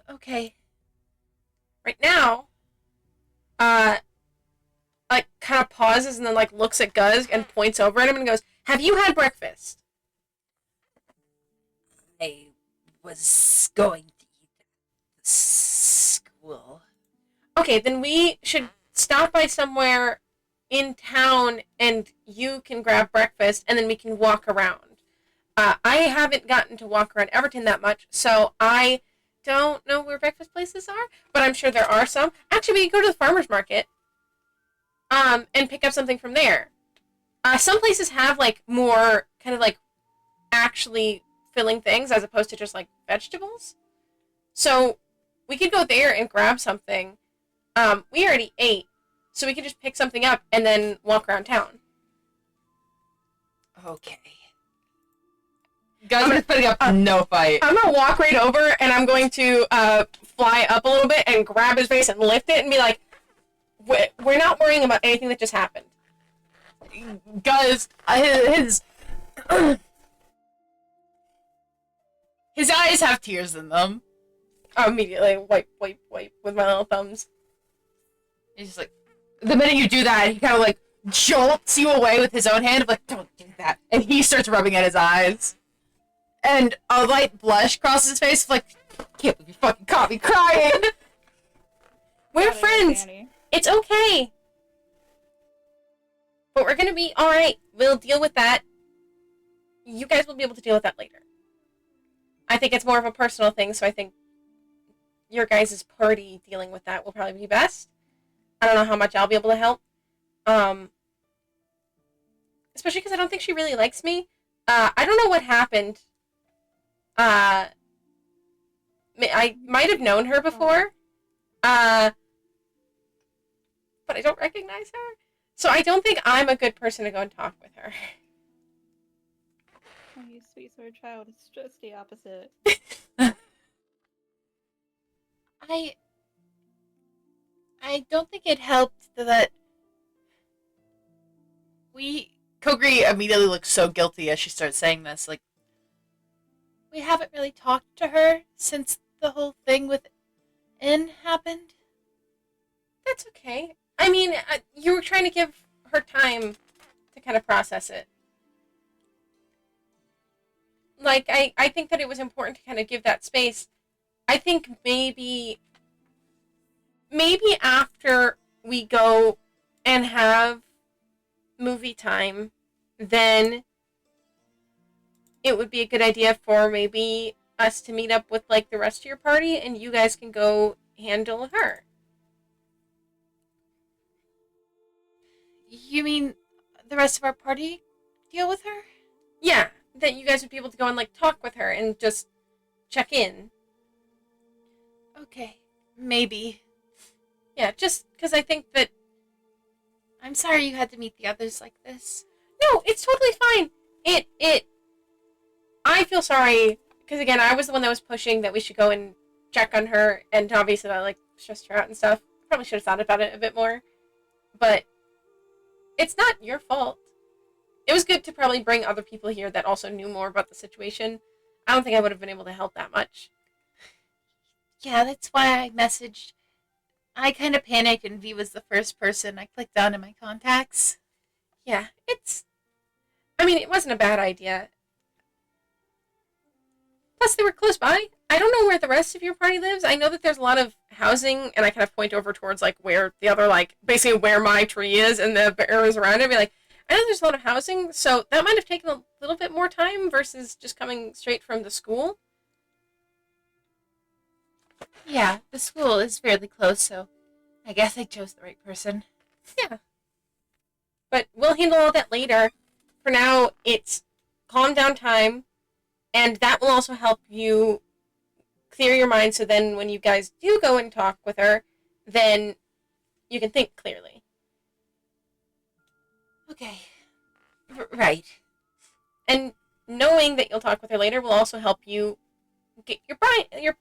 Okay. Right now, like kind of pauses and then like looks at Guz and points over at him and goes, "Have you had breakfast?" I was going to eat at the school. Okay, then we should stop by somewhere in town and you can grab breakfast and then we can walk around. I haven't gotten to walk around Everton that much, so I don't know where breakfast places are, but I'm sure there are some. Actually, we can go to the farmer's market and pick up something from there. Some places have like more kind of like actually filling things as opposed to just like vegetables. So we could go there and grab something. We already ate, so we can just pick something up and then walk around town. Okay. Guys are putting up no fight. I'm gonna walk right over and I'm going to fly up a little bit and grab his face and lift it and be like, we're not worrying about anything that just happened. Guys, his his eyes have tears in them. I immediately wipe with my little thumbs. He's just like, the minute you do that, he kind of like jolts you away with his own hand, like, don't do that. And he starts rubbing at his eyes. And a light blush crosses his face, like, can't believe you fucking caught me crying. We're Got it, friends. Danny. It's okay. But we're gonna be alright. We'll deal with that. You guys will be able to deal with that later. I think it's more of a personal thing, so I think your guys' party dealing with that will probably be best. I don't know how much I'll be able to help. Especially because I don't think she really likes me. I don't know what happened. I might have known her before. But I don't recognize her. So I don't think I'm a good person to go and talk with her. Oh, you sweet sort of child. It's just the opposite. I don't think it helped that Kogri immediately looks so guilty as she starts saying this, like, we haven't really talked to her since the whole thing with N happened. That's okay. I mean, you were trying to give her time to kind of process it. Like, I think that it was important to kind of give that space. I think maybe after we go and have movie time, then it would be a good idea for maybe us to meet up with, like, the rest of your party, and you guys can go handle her. You mean the rest of our party deal with her? Yeah, that you guys would be able to go and, like, talk with her and just check in. Okay, maybe. Yeah, just because I think that... I'm sorry you had to meet the others like this. No, it's totally fine. I feel sorry, because again, I was the one that was pushing that we should go and check on her, and obviously that, like, stressed her out and stuff. Probably should have thought about it a bit more. But it's not your fault. It was good to probably bring other people here that also knew more about the situation. I don't think I would have been able to help that much. Yeah, that's why I messaged. I kind of panicked, and V was the first person I clicked on in my contacts. Yeah, it wasn't a bad idea. Plus, they were close by. I don't know where the rest of your party lives. I know that there's a lot of housing, and I kind of point over towards, like, where the other, like, basically where my tree is and the areas around it. And be like, I know there's a lot of housing, so that might have taken a little bit more time versus just coming straight from the school. Yeah, the school is fairly close, so I guess I chose the right person. Yeah. But we'll handle all that later. For now, it's calm down time, and that will also help you clear your mind, so then when you guys do go and talk with her, then you can think clearly. Okay. Right. And knowing that you'll talk with her later will also help you get your brain in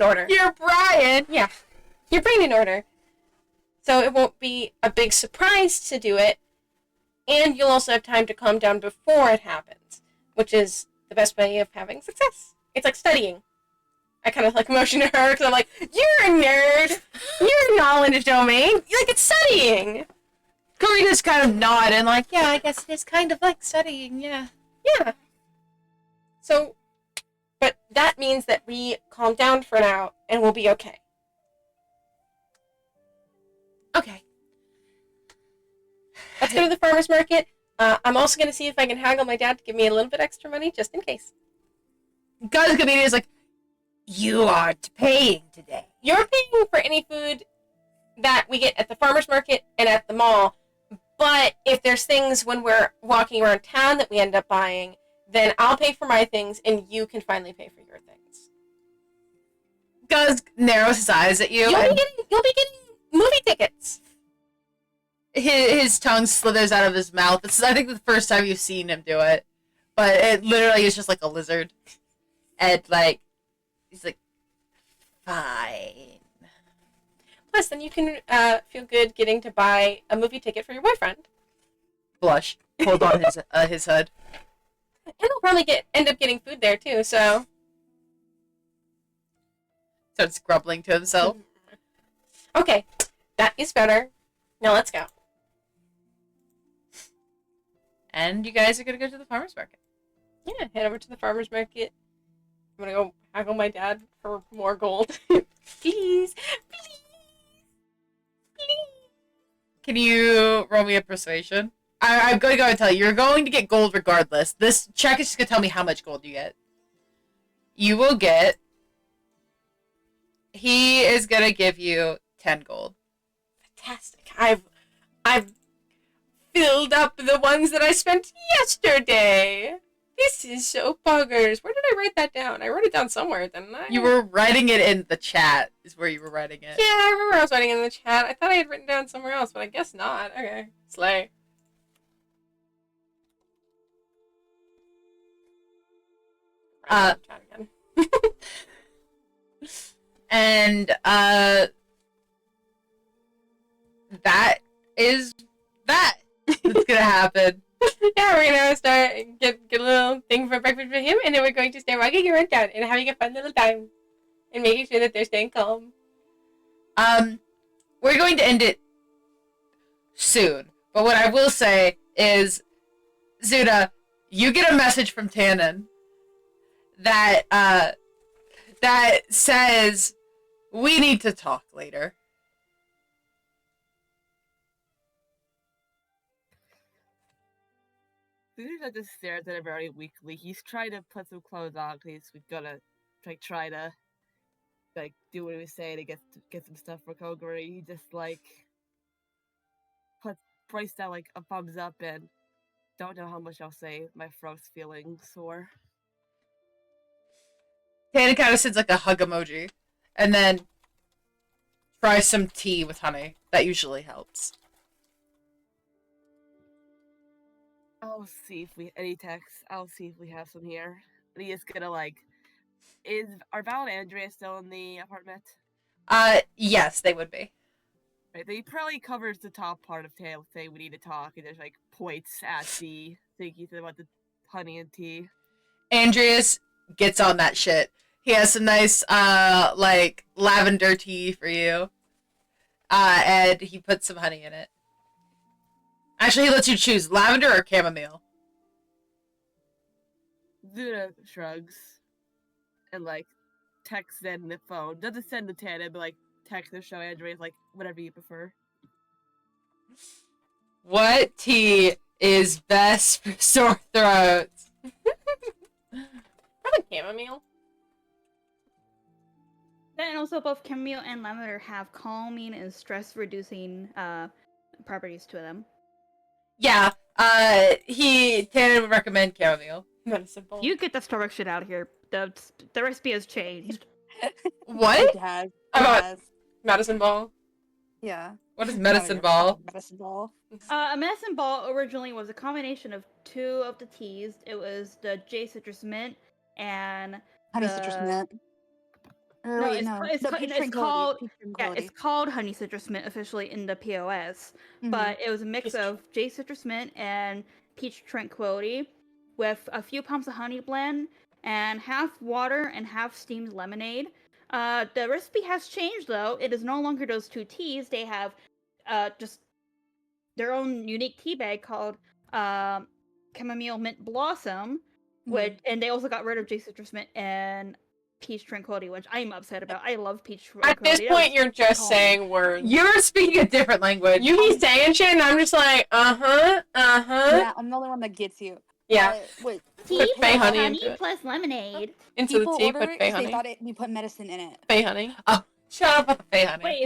order. You're Brian! Yeah. Your brain in order. So it won't be a big surprise to do it, and you'll also have time to calm down before it happens, which is the best way of having success. It's like studying. I kind of like motion to her because I'm like, you're a nerd. You're knowledge domain. You're like, it's studying. Corey just kind of nod and like, yeah, I guess it is kind of like studying, yeah. Yeah. So, but that means that we calm down for now and we'll be okay. Okay. Let's go to the farmer's market. I'm also going to see if I can haggle my dad to give me a little bit extra money just in case. Guys, comedian is like, you aren't paying today. You're paying for any food that we get at the farmer's market and at the mall, but if there's things when we're walking around town that we end up buying, then I'll pay for my things and you can finally pay for your things. Gus narrows his eyes at you. You'll be getting movie tickets. His tongue slithers out of his mouth. This is, I think, the first time you've seen him do it. But it literally is just like a lizard. And, like, he's like, fine. Plus, then you can feel good getting to buy a movie ticket for your boyfriend. Blush. Hold on his hood. And he'll probably end up getting food there, too, so... Starts grumbling to himself. Okay, that is better. Now let's go. And you guys are gonna go to the farmer's market. Yeah, head over to the farmer's market. I'm gonna go haggle my dad for more gold. Please. Can you roll me a persuasion? I'm going to go and tell you. You're going to get gold regardless. This check is just going to tell me how much gold you get. You will get... He is going to give you 10 gold. Fantastic. I've filled up the ones that I spent yesterday. This is so buggers. Where did I write that down? I wrote it down somewhere, didn't I? You were writing it in the chat, is where you were writing it. Yeah, I remember I was writing it in the chat. I thought I had written down somewhere else, but I guess not. Okay. Slay. Uh, Chat again. And, that is that. That's gonna happen. Yeah, we're gonna start get a little thing for breakfast for him, and then we're going to start walking around town and having a fun little time, and making sure that they're staying calm. We're going to end it soon, but what I will say is, Zuda, you get a message from Tannen that that says we need to talk later. Zuda just stares at him very weakly. He's trying to put some clothes on because we're gonna try to do what he was saying to get some stuff for Koguri. He just puts down a thumbs up and don't know how much I'll say. My throat's feeling sore. Tannen kind of sends a hug emoji, and then tries some tea with honey. That usually helps. I'll see if we any texts. I'll see if we have some here. And he is gonna are Val and Andrea still in the apartment? Yes, they would be. Right, he probably covers the top part of Tail saying we need to talk, and there's points at the thing he said about the honey and tea. Andreas gets on that shit. He has some nice lavender tea for you. And he puts some honey in it. Actually, he lets you choose lavender or chamomile. Zuna shrugs and texts in the phone. Doesn't send the Tannen, but text or show Andrea whatever you prefer. What tea is best for sore throats? Probably chamomile. Then also both chamomile and lavender have calming and stress-reducing properties to them. Yeah, Tannen would recommend chamomile. Medicine ball. You get the Starbucks shit out of here. The recipe has changed. What? It has. It About- has. Medicine ball. Yeah. What is medicine ball? Medicine ball. A medicine ball originally was a combination of two of the teas. It was the J citrus mint and Honey citrus mint. Or No, wait, it's no. ca- it's No, ca- peach it's tranquility. called- Peach yeah, tranquility. it's called honey citrus mint officially in the POS, Mhm. but it was a mix Peach of J citrus mint and peach tranquility with a few pumps of honey blend and half water and half steamed lemonade. The recipe has changed though. It is no longer those two teas. They have just their own unique tea bag called chamomile mint blossom, which and they also got rid of J citrus mint and peach tranquility, which I'm upset about. I love peach At tranquility. this That point, was you're just calming. saying words. You're speaking a different language. You be saying shit, and I'm just like, uh-huh. Yeah, I'm the only one that gets you. Yeah. Wait. Tea Put plus Fey honey into it. plus lemonade. Into the People tea, order put it Fey 'cause they honey. thought we put medicine in it. Fey honey. Shut up with the Fey honey.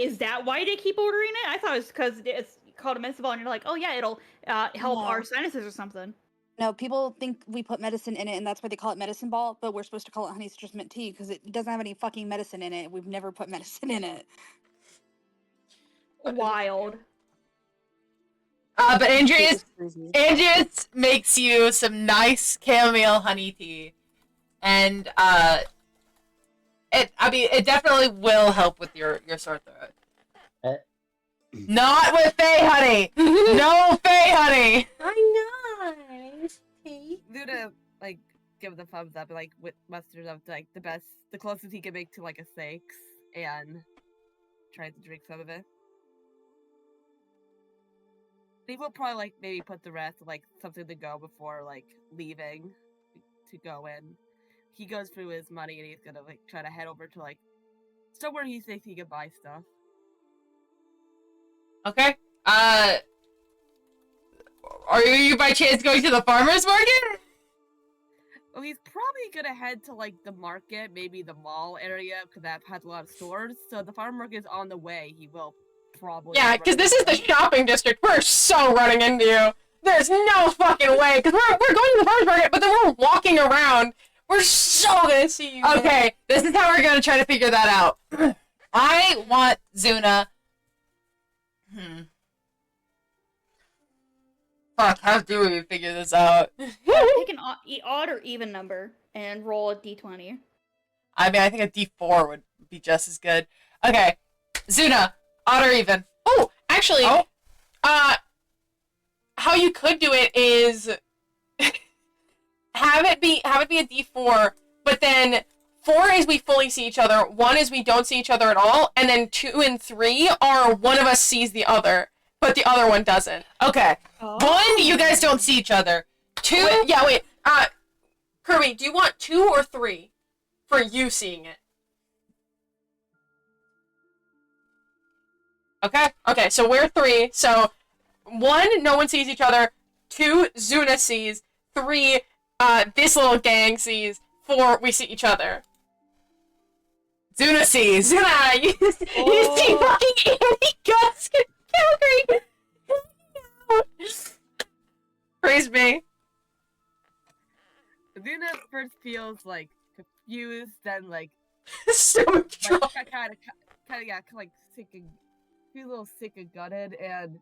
Is that why they keep ordering it? I thought it was because it's called a medicine ball, and you're like, oh yeah, it'll help No. our sinuses or something. No, people think we put medicine in it, and that's why they call it medicine ball. But we're supposed to call it honey citrus mint tea because it doesn't have any fucking medicine in it. We've never put medicine in it. Wild. But Andreas Crazy. makes you some nice chamomile honey tea, and it definitely will help with your sore throat. Not with Fae honey. No Fae honey. I know. Luna, like, give the thumbs up and, like, with mustard of, like, the closest he can make to, like, a steaks, and tries to drink some of it. He will probably, like, maybe put the rest, like, something to go before, like, leaving to go in. He goes through his money and he's gonna, like, try to head over to, like, somewhere he thinks he can buy stuff. Okay. Are you by chance going to the farmer's market? Well, he's probably gonna head to, like, the market, maybe the mall area, because that has a lot of stores. So the farmer market is on the way. He will probably... Yeah, because this is the shopping district. We're so running into you. There's no fucking way. Because we're going to the farmer's market, but then we're walking around. We're so gonna see you. Okay, this is how we're gonna try to figure that out. I want Zuna. Fuck, how do we figure this out? Pick an odd or even number and roll a d20. I mean, I think a D4 would be just as good. Okay, Zuna, odd or even? Oh, actually, Oh. how you could do it is have it be a D4, but then 4 is we fully see each other, 1 is we don't see each other at all, and then 2 and 3 are one of us sees the other, but the other one doesn't. Okay, Oh. 1, you guys don't see each other. 2, Wait, Kirby, do you want 2 or 3 for you seeing it? Okay, so we're 3, so 1, no one sees each other, 2, Zuna sees, 3, this little gang sees, 4, we see each other. Zuna sees. Zuna, you see Oh. fucking Andy, Gus, and Calgary! Praise me. Luna first feels, like, confused, then, like, So much trouble. kind of, like, sick and... He's a little sick and gutted, and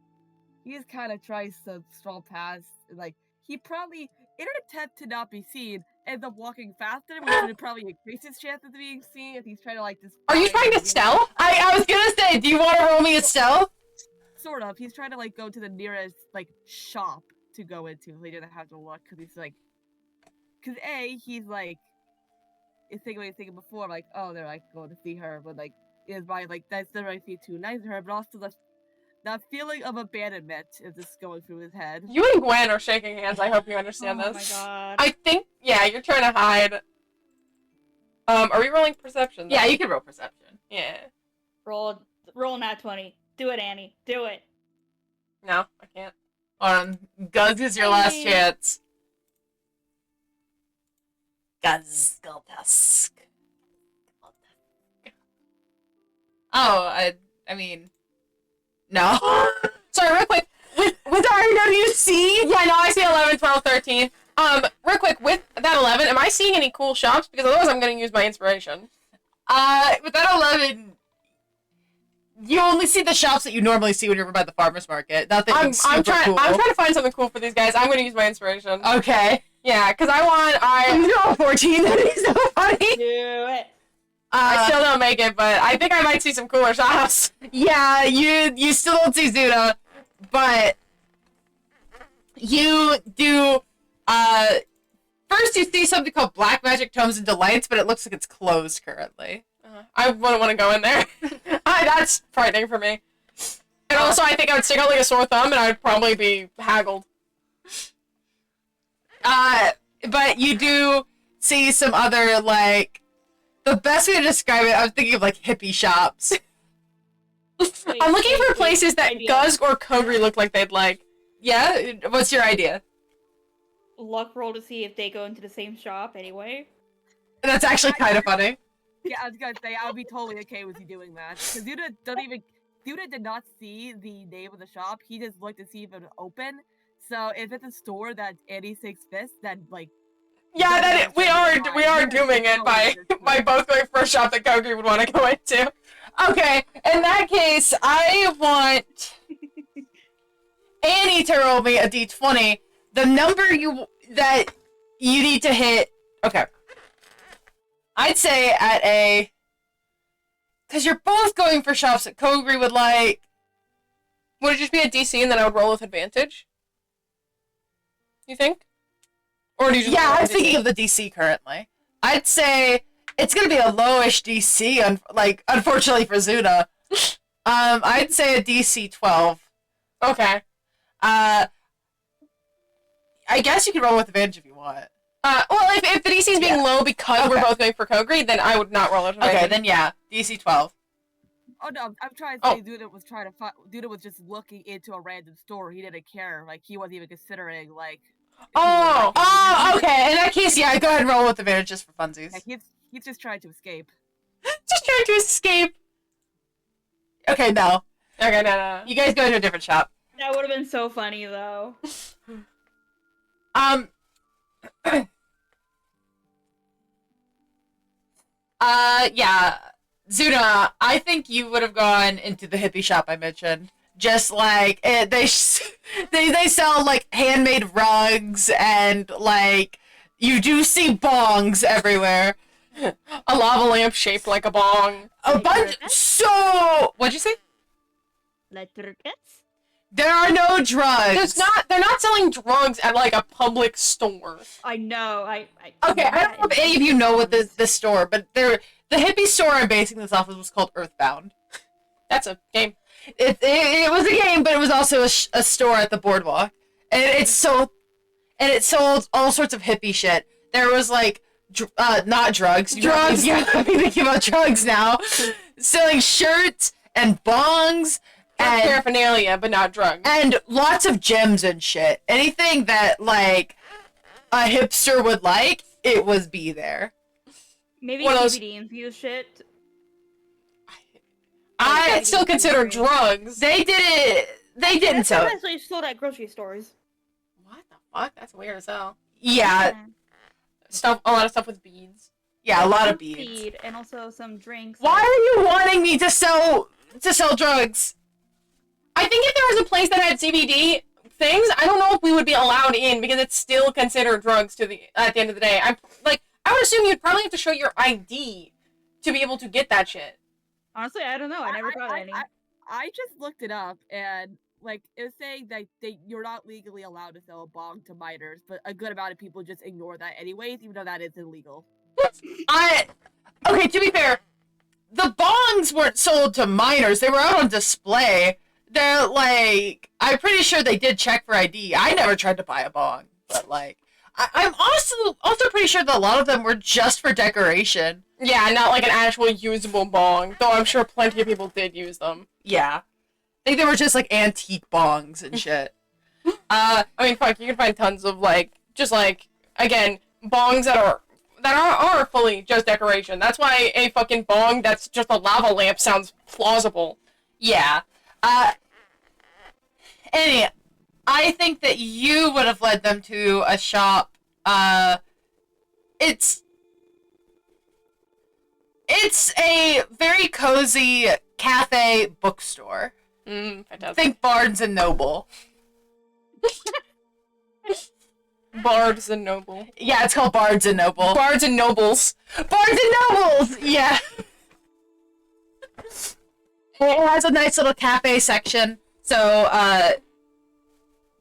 he just kind of tries to stroll past, like, he probably, in an attempt to not be seen, ends up walking faster, which would probably increase his chances of being seen if he's trying to, like, just... Are you trying to stealth? I was gonna say, do you want to roll me a stealth? Sort of. He's trying to, like, go to the nearest, like, shop to go into, so he doesn't have to look, because he's, like... Because, A, he's, like... He's thinking what he was thinking before, like, oh, they're, like, going to see her, but, like, is by, like, that's the right thing too nice to her, but also the feeling of abandonment is just going through his head. You and Gwen are shaking hands, I hope you understand Oh this. my god. I think, yeah, you're trying to hide. Are we rolling perception? Yeah, you can roll perception. Yeah. Roll nat 20. Do it, Annie. Do it. No, I can't. Guz is your last Hey. chance. Guz, Guldusk. Oh, I mean, no. Sorry, real quick. With RWC? Yeah, no, I see 11, 12, 13. Real quick, with that 11, am I seeing any cool shops? Because otherwise I'm going to use my inspiration. With that 11, you only see the shops that you normally see when you're by the farmer's market. Nothing I'm super trying cool. to find something cool for these guys. I'm going to use my inspiration. Okay. Yeah, because I No, 14, that is so funny. Do it. I still don't make it, but I think I might see some cooler shops. Yeah, you still don't see Zuna, but you do, first you see something called Black Magic Tomes and Delights, but it looks like it's closed currently. I wouldn't want to go in there. That's frightening for me. And also, I think I would stick out like a sore thumb, and I'd probably be haggled. But you do see some other, like, the best way to describe it, I was thinking of, like, hippie shops. Wait, I'm looking for wait, places that idea. Guz or Kogri look like they'd like. Yeah? What's your idea? Luck roll to see if they go into the same shop anyway. That's actually kind of funny. Yeah, I was gonna say, I would be totally okay with you doing that. Because Duda did not see the name of the shop, he just looked to see if it was open. So if it's a store that Annie thinks fits, then, like... Yeah, we are doing it by both going for a shop that Kogri would want to go into. Okay, in that case, I want Annie to roll me a d20. The number that you need to hit. Okay. I'd say at a. Because you're both going for shops that Kogri would like. Would it just be a DC and then I would roll with advantage? You think? Or do you just Yeah, roll I'm with thinking DC? of the DC currently. I'd say it's gonna be a lowish DC, unfortunately for Zuna. I'd say a DC 12. Okay. I guess you can roll with advantage if you want. Well, if the DC is being low because we're Okay. both going for Kogri, then I would not roll with advantage. Okay, then yeah, DC 12. Oh no, I'm trying to say Duda was trying to Duda was just looking into a random store. He didn't care. Like he wasn't even considering like. if he Oh, was, like, Okay, in that case, yeah, go ahead and roll with advantage just for funsies. Like, he's just trying to escape. Just trying to escape. Okay, no. Okay, no. You guys go to a different shop. That would have been so funny, though. Yeah. Zuna, I think you would have gone into the hippie shop I mentioned. Just like they sell like handmade rugs and like you do see bongs everywhere. A lava lamp shaped like a bong. A bunch. So what'd you say? Letterkets? There are no drugs. They're not selling drugs at like a public store. I know. Okay, I don't know if any of you know what the store, but the hippie store I'm basing this off of was called Earthbound. That's a game. It was a game, but it was also a store at the boardwalk, and it sold all sorts of hippie shit. There was like not drugs. Drugs. Yeah, I'm thinking about drugs now. Selling shirts and bongs and Paraphernalia, but not drugs. and lots of gems and shit. Anything that like a hipster would like, it was be there. Maybe One of those- DVD infused shit. I still consider drugs. They did it. They didn't That's sell it. actually sold at grocery stores. What the fuck? That's weird as hell. Yeah, A lot of stuff with beads. yeah, a lot Some of beads. feed and also some drinks. Why are you wanting me to sell drugs? I think if there was a place that had CBD things, I don't know if we would be allowed in because it's still considered drugs at the end of the day. I would assume you'd probably have to show your ID to be able to get that shit. Honestly, I don't know. I never got any. I just looked it up and like it was saying that you're not legally allowed to sell a bong to minors, but a good amount of people just ignore that anyways, even though that is illegal. Okay, to be fair, the bongs weren't sold to minors. They were out on display. They're like, I'm pretty sure they did check for ID. I never tried to buy a bong, but like, I'm also pretty sure that a lot of them were just for decoration. Yeah, not like an actual usable bong, though I'm sure plenty of people did use them. Yeah. I think they were just like antique bongs and shit. I mean, fuck, you can find tons of again, bongs that are fully just decoration. That's why a fucking bong that's just a lava lamp sounds plausible. Yeah. Anyway, I think that you would have led them to a shop. It's a very cozy cafe bookstore. Fantastic. Think Barnes and Noble. Bards and Noble. Yeah, it's called Barnes and Noble. Bards and Nobles. Barnes and Nobles! Yeah. It has a nice little cafe section. So,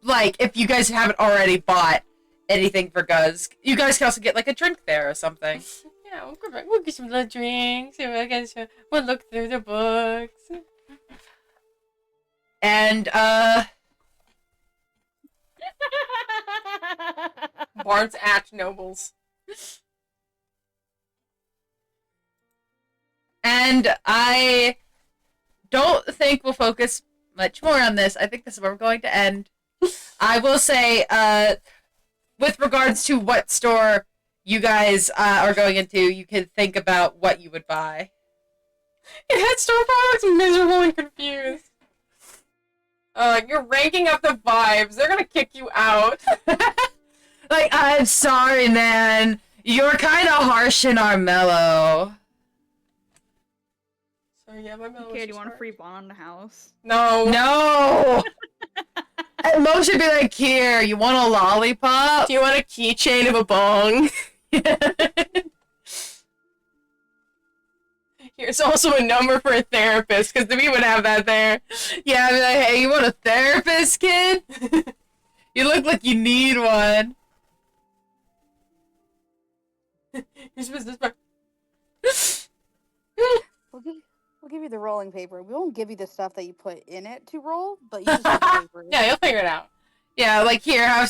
like, if you guys haven't already bought anything for Guz, you guys can also get, like, a drink there or something. Yeah, we'll get some little drinks. We'll look through the books. And, Bards at Nobles. And I don't think we'll focus much more on this. I think this is where we're going to end. I will say, with regards to what store you guys are going into, you can think about what you would buy. It had store products miserable and confused. You're ranking up the vibes. They're gonna kick you out. Like, I'm sorry, man. You're kind of harsh in our mellow. So Yeah, my bill Okay, was do you want a charged. free bond on the house? No. No! And Mo should be like, here, you want a lollipop? Do you want a keychain of a bong? Here's also a number for a therapist, because we would have that there. Yeah, I'd be like, hey, you want a therapist, kid? You look like you need one. Here's business card. We'll give you the rolling paper. We won't give you the stuff that you put in it to roll, but you just have the paper. Yeah, you'll figure it out. Yeah, like here, have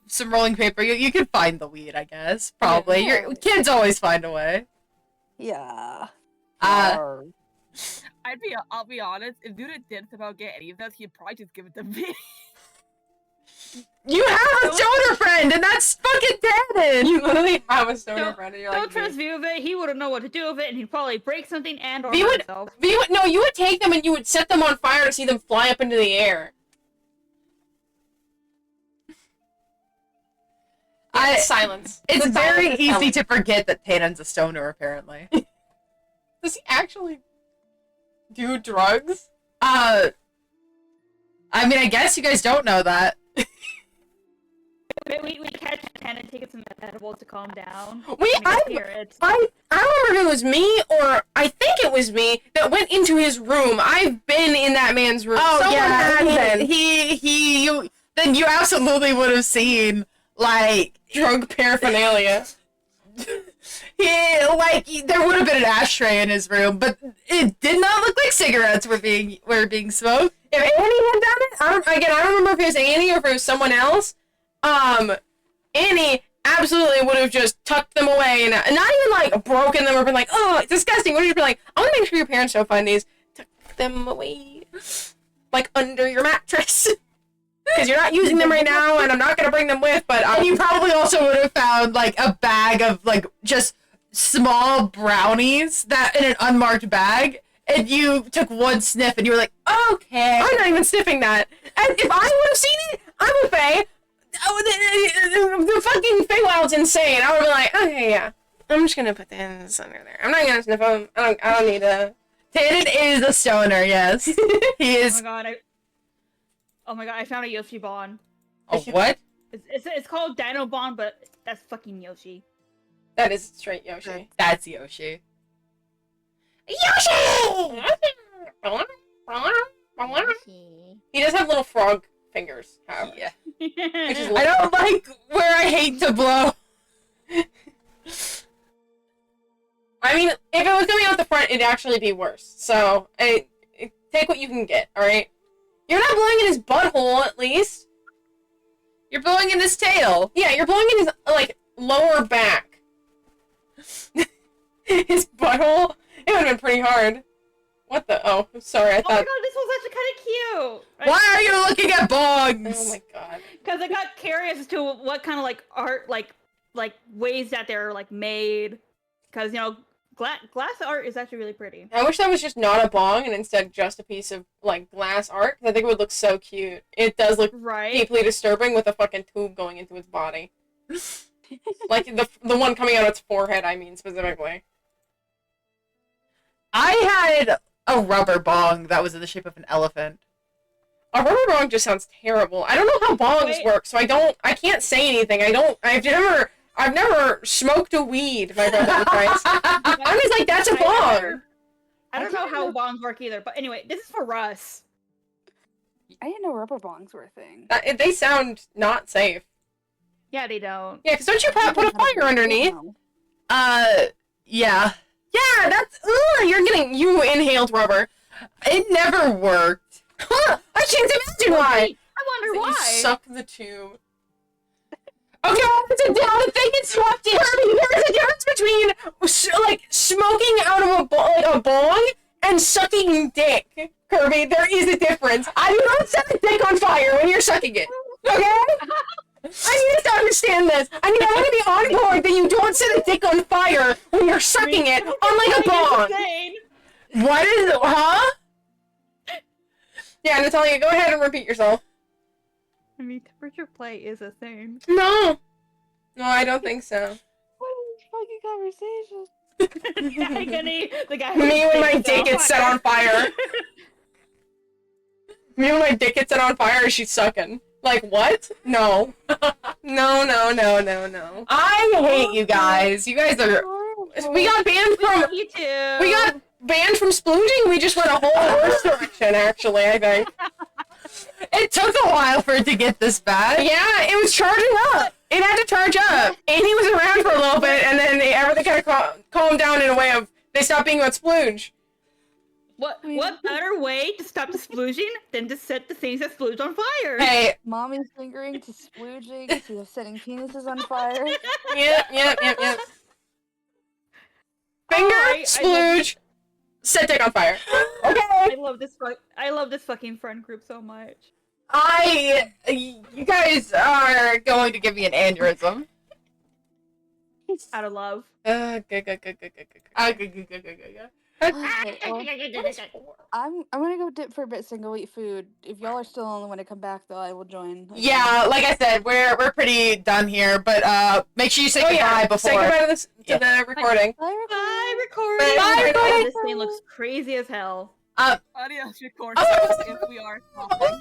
some rolling paper. You can find the weed, I guess. Probably. Yeah. Your kids always find a way. Yeah. Uh, I'll be honest, if Duda did somehow get any of this, he'd probably just give it to me. You have a stoner friend, and that's fucking dead. You literally have a stoner Don't- friend, and you're Don't like, trust V with it. He wouldn't know what to do with it, and he'd probably break something and or V hurt would- himself. No, you would take them and you would set them on fire to see them fly up into the air. Silence. It's The very silence is easy telling. to forget that Tanen's a stoner, apparently. Does he actually do drugs? I mean, I guess you guys don't know that. We catch Ken and take some edibles to calm down. We, I hear it. I don't remember if it was me or I think it was me that went into his room. I've been in that man's room. Someone has been. Then you absolutely would have seen, like, Drug paraphernalia. there would have been an ashtray in his room, but it did not look like cigarettes were being smoked. If Annie had done it, I don't remember if it was Annie or if it was someone else. Annie absolutely would have just tucked them away and not even like broken them or been like, oh, it's disgusting. Would have been like, I want to make sure your parents don't find these. Tuck them away, like under your mattress, because you're not using them right now, and I'm not gonna bring them with. But And you probably also would have found, like, a bag of, like, just small brownies that in an unmarked bag, and you took one sniff and you were like, okay. I'm not even sniffing that. And if I would have seen it, I'm a Fae. The fucking Feywild's insane. I would have been like, okay, yeah. I'm just gonna put this under there. I'm not gonna sniff them. I don't need to. Tannen is a stoner, yes. He Oh is. my god, I found a Yoshi Bond. Oh, what? It's called Dino Bond, but that's fucking Yoshi. That is straight Yoshi. That's Yoshi. Yoshi! He does have little frog fingers, however. Yeah. is I don't like where I hate to blow. I mean, if it was coming out the front, it'd actually be worse. So, take what you can get, alright? You're not blowing in his butthole, at least. You're blowing in his tail. Yeah, you're blowing in his, like, lower back. His butthole? It would've been pretty hard. What the? Oh, sorry, I Oh my thought... god, this was actually kind of cute. Why are you looking at bugs? Oh my god. Because I got curious as to what kind of like art, like ways that they're like made. Because glass art is actually really pretty. I wish that was just not a bong and instead just a piece of, like, glass art, 'cause I think it would look so cute. It does look Right. deeply disturbing with a fucking tube going into its body. Like, the one coming out of its forehead, I mean, specifically. I had a rubber bong that was in the shape of an elephant. A rubber bong just sounds terrible. I don't know how bongs Wait. work, so I can't say anything. I've never smoked a weed, my brother in Christ. I'm just like, that's a bong. I don't know how bongs work either, but anyway, this is for Russ. I didn't know rubber bongs were a thing. They sound not safe. Yeah, they don't. Yeah, because don't you put a fire underneath? Yeah. Yeah, that's, you inhaled rubber. It never worked. Huh, I can't imagine why. I wonder You why. suck the tube. Okay, the thing is swapped in. There's a difference between, like, smoking out of a bong and sucking dick. Kirby, there is a difference. I do not set a dick on fire when you're sucking it. Okay? I need to understand this. I want to be on board that you don't set a dick on fire when you're sucking it, unlike a bong. Insane. What is it? Huh? Yeah, Natalia, go ahead and repeat yourself. I mean, temperature play is a thing. No. No, I don't think so. What is this fucking conversation? Agony, the guy Me when my dick gets set on fire. Me when my dick gets set on fire, she's sucking. Like, what? No. No, no, no, no, no. I hate you guys. You guys are. We got banned We from love you too. we got banned from splooging. We just went a whole worse direction, actually, I think. It took a while for it to get this bad. Yeah, it was charging up. It had to charge up. And he was around for a little bit, and then everything kind of calmed down in a way of they stopped being about splooge. What better way to stop the splooging than to set the things that splooge on fire? Hey, Mommy's fingering to splooging to setting penises on fire. Yep. Finger, I splooge, set dick on fire. Okay. I love this. I love this fucking friend group so much. you guys are going to give me an aneurysm. Out of love. Good. Good. Okay, well, I'm gonna go dip for a bit and go eat food. If y'all are still on when I come back, though, I will join. Yeah, like I said, we're pretty done here, but make sure you say goodbye before. Say goodbye to the recording. Bye, Bye, recording. recording. Bye, Oh, recording. this thing looks crazy as hell. Adios, record. If we are stopping.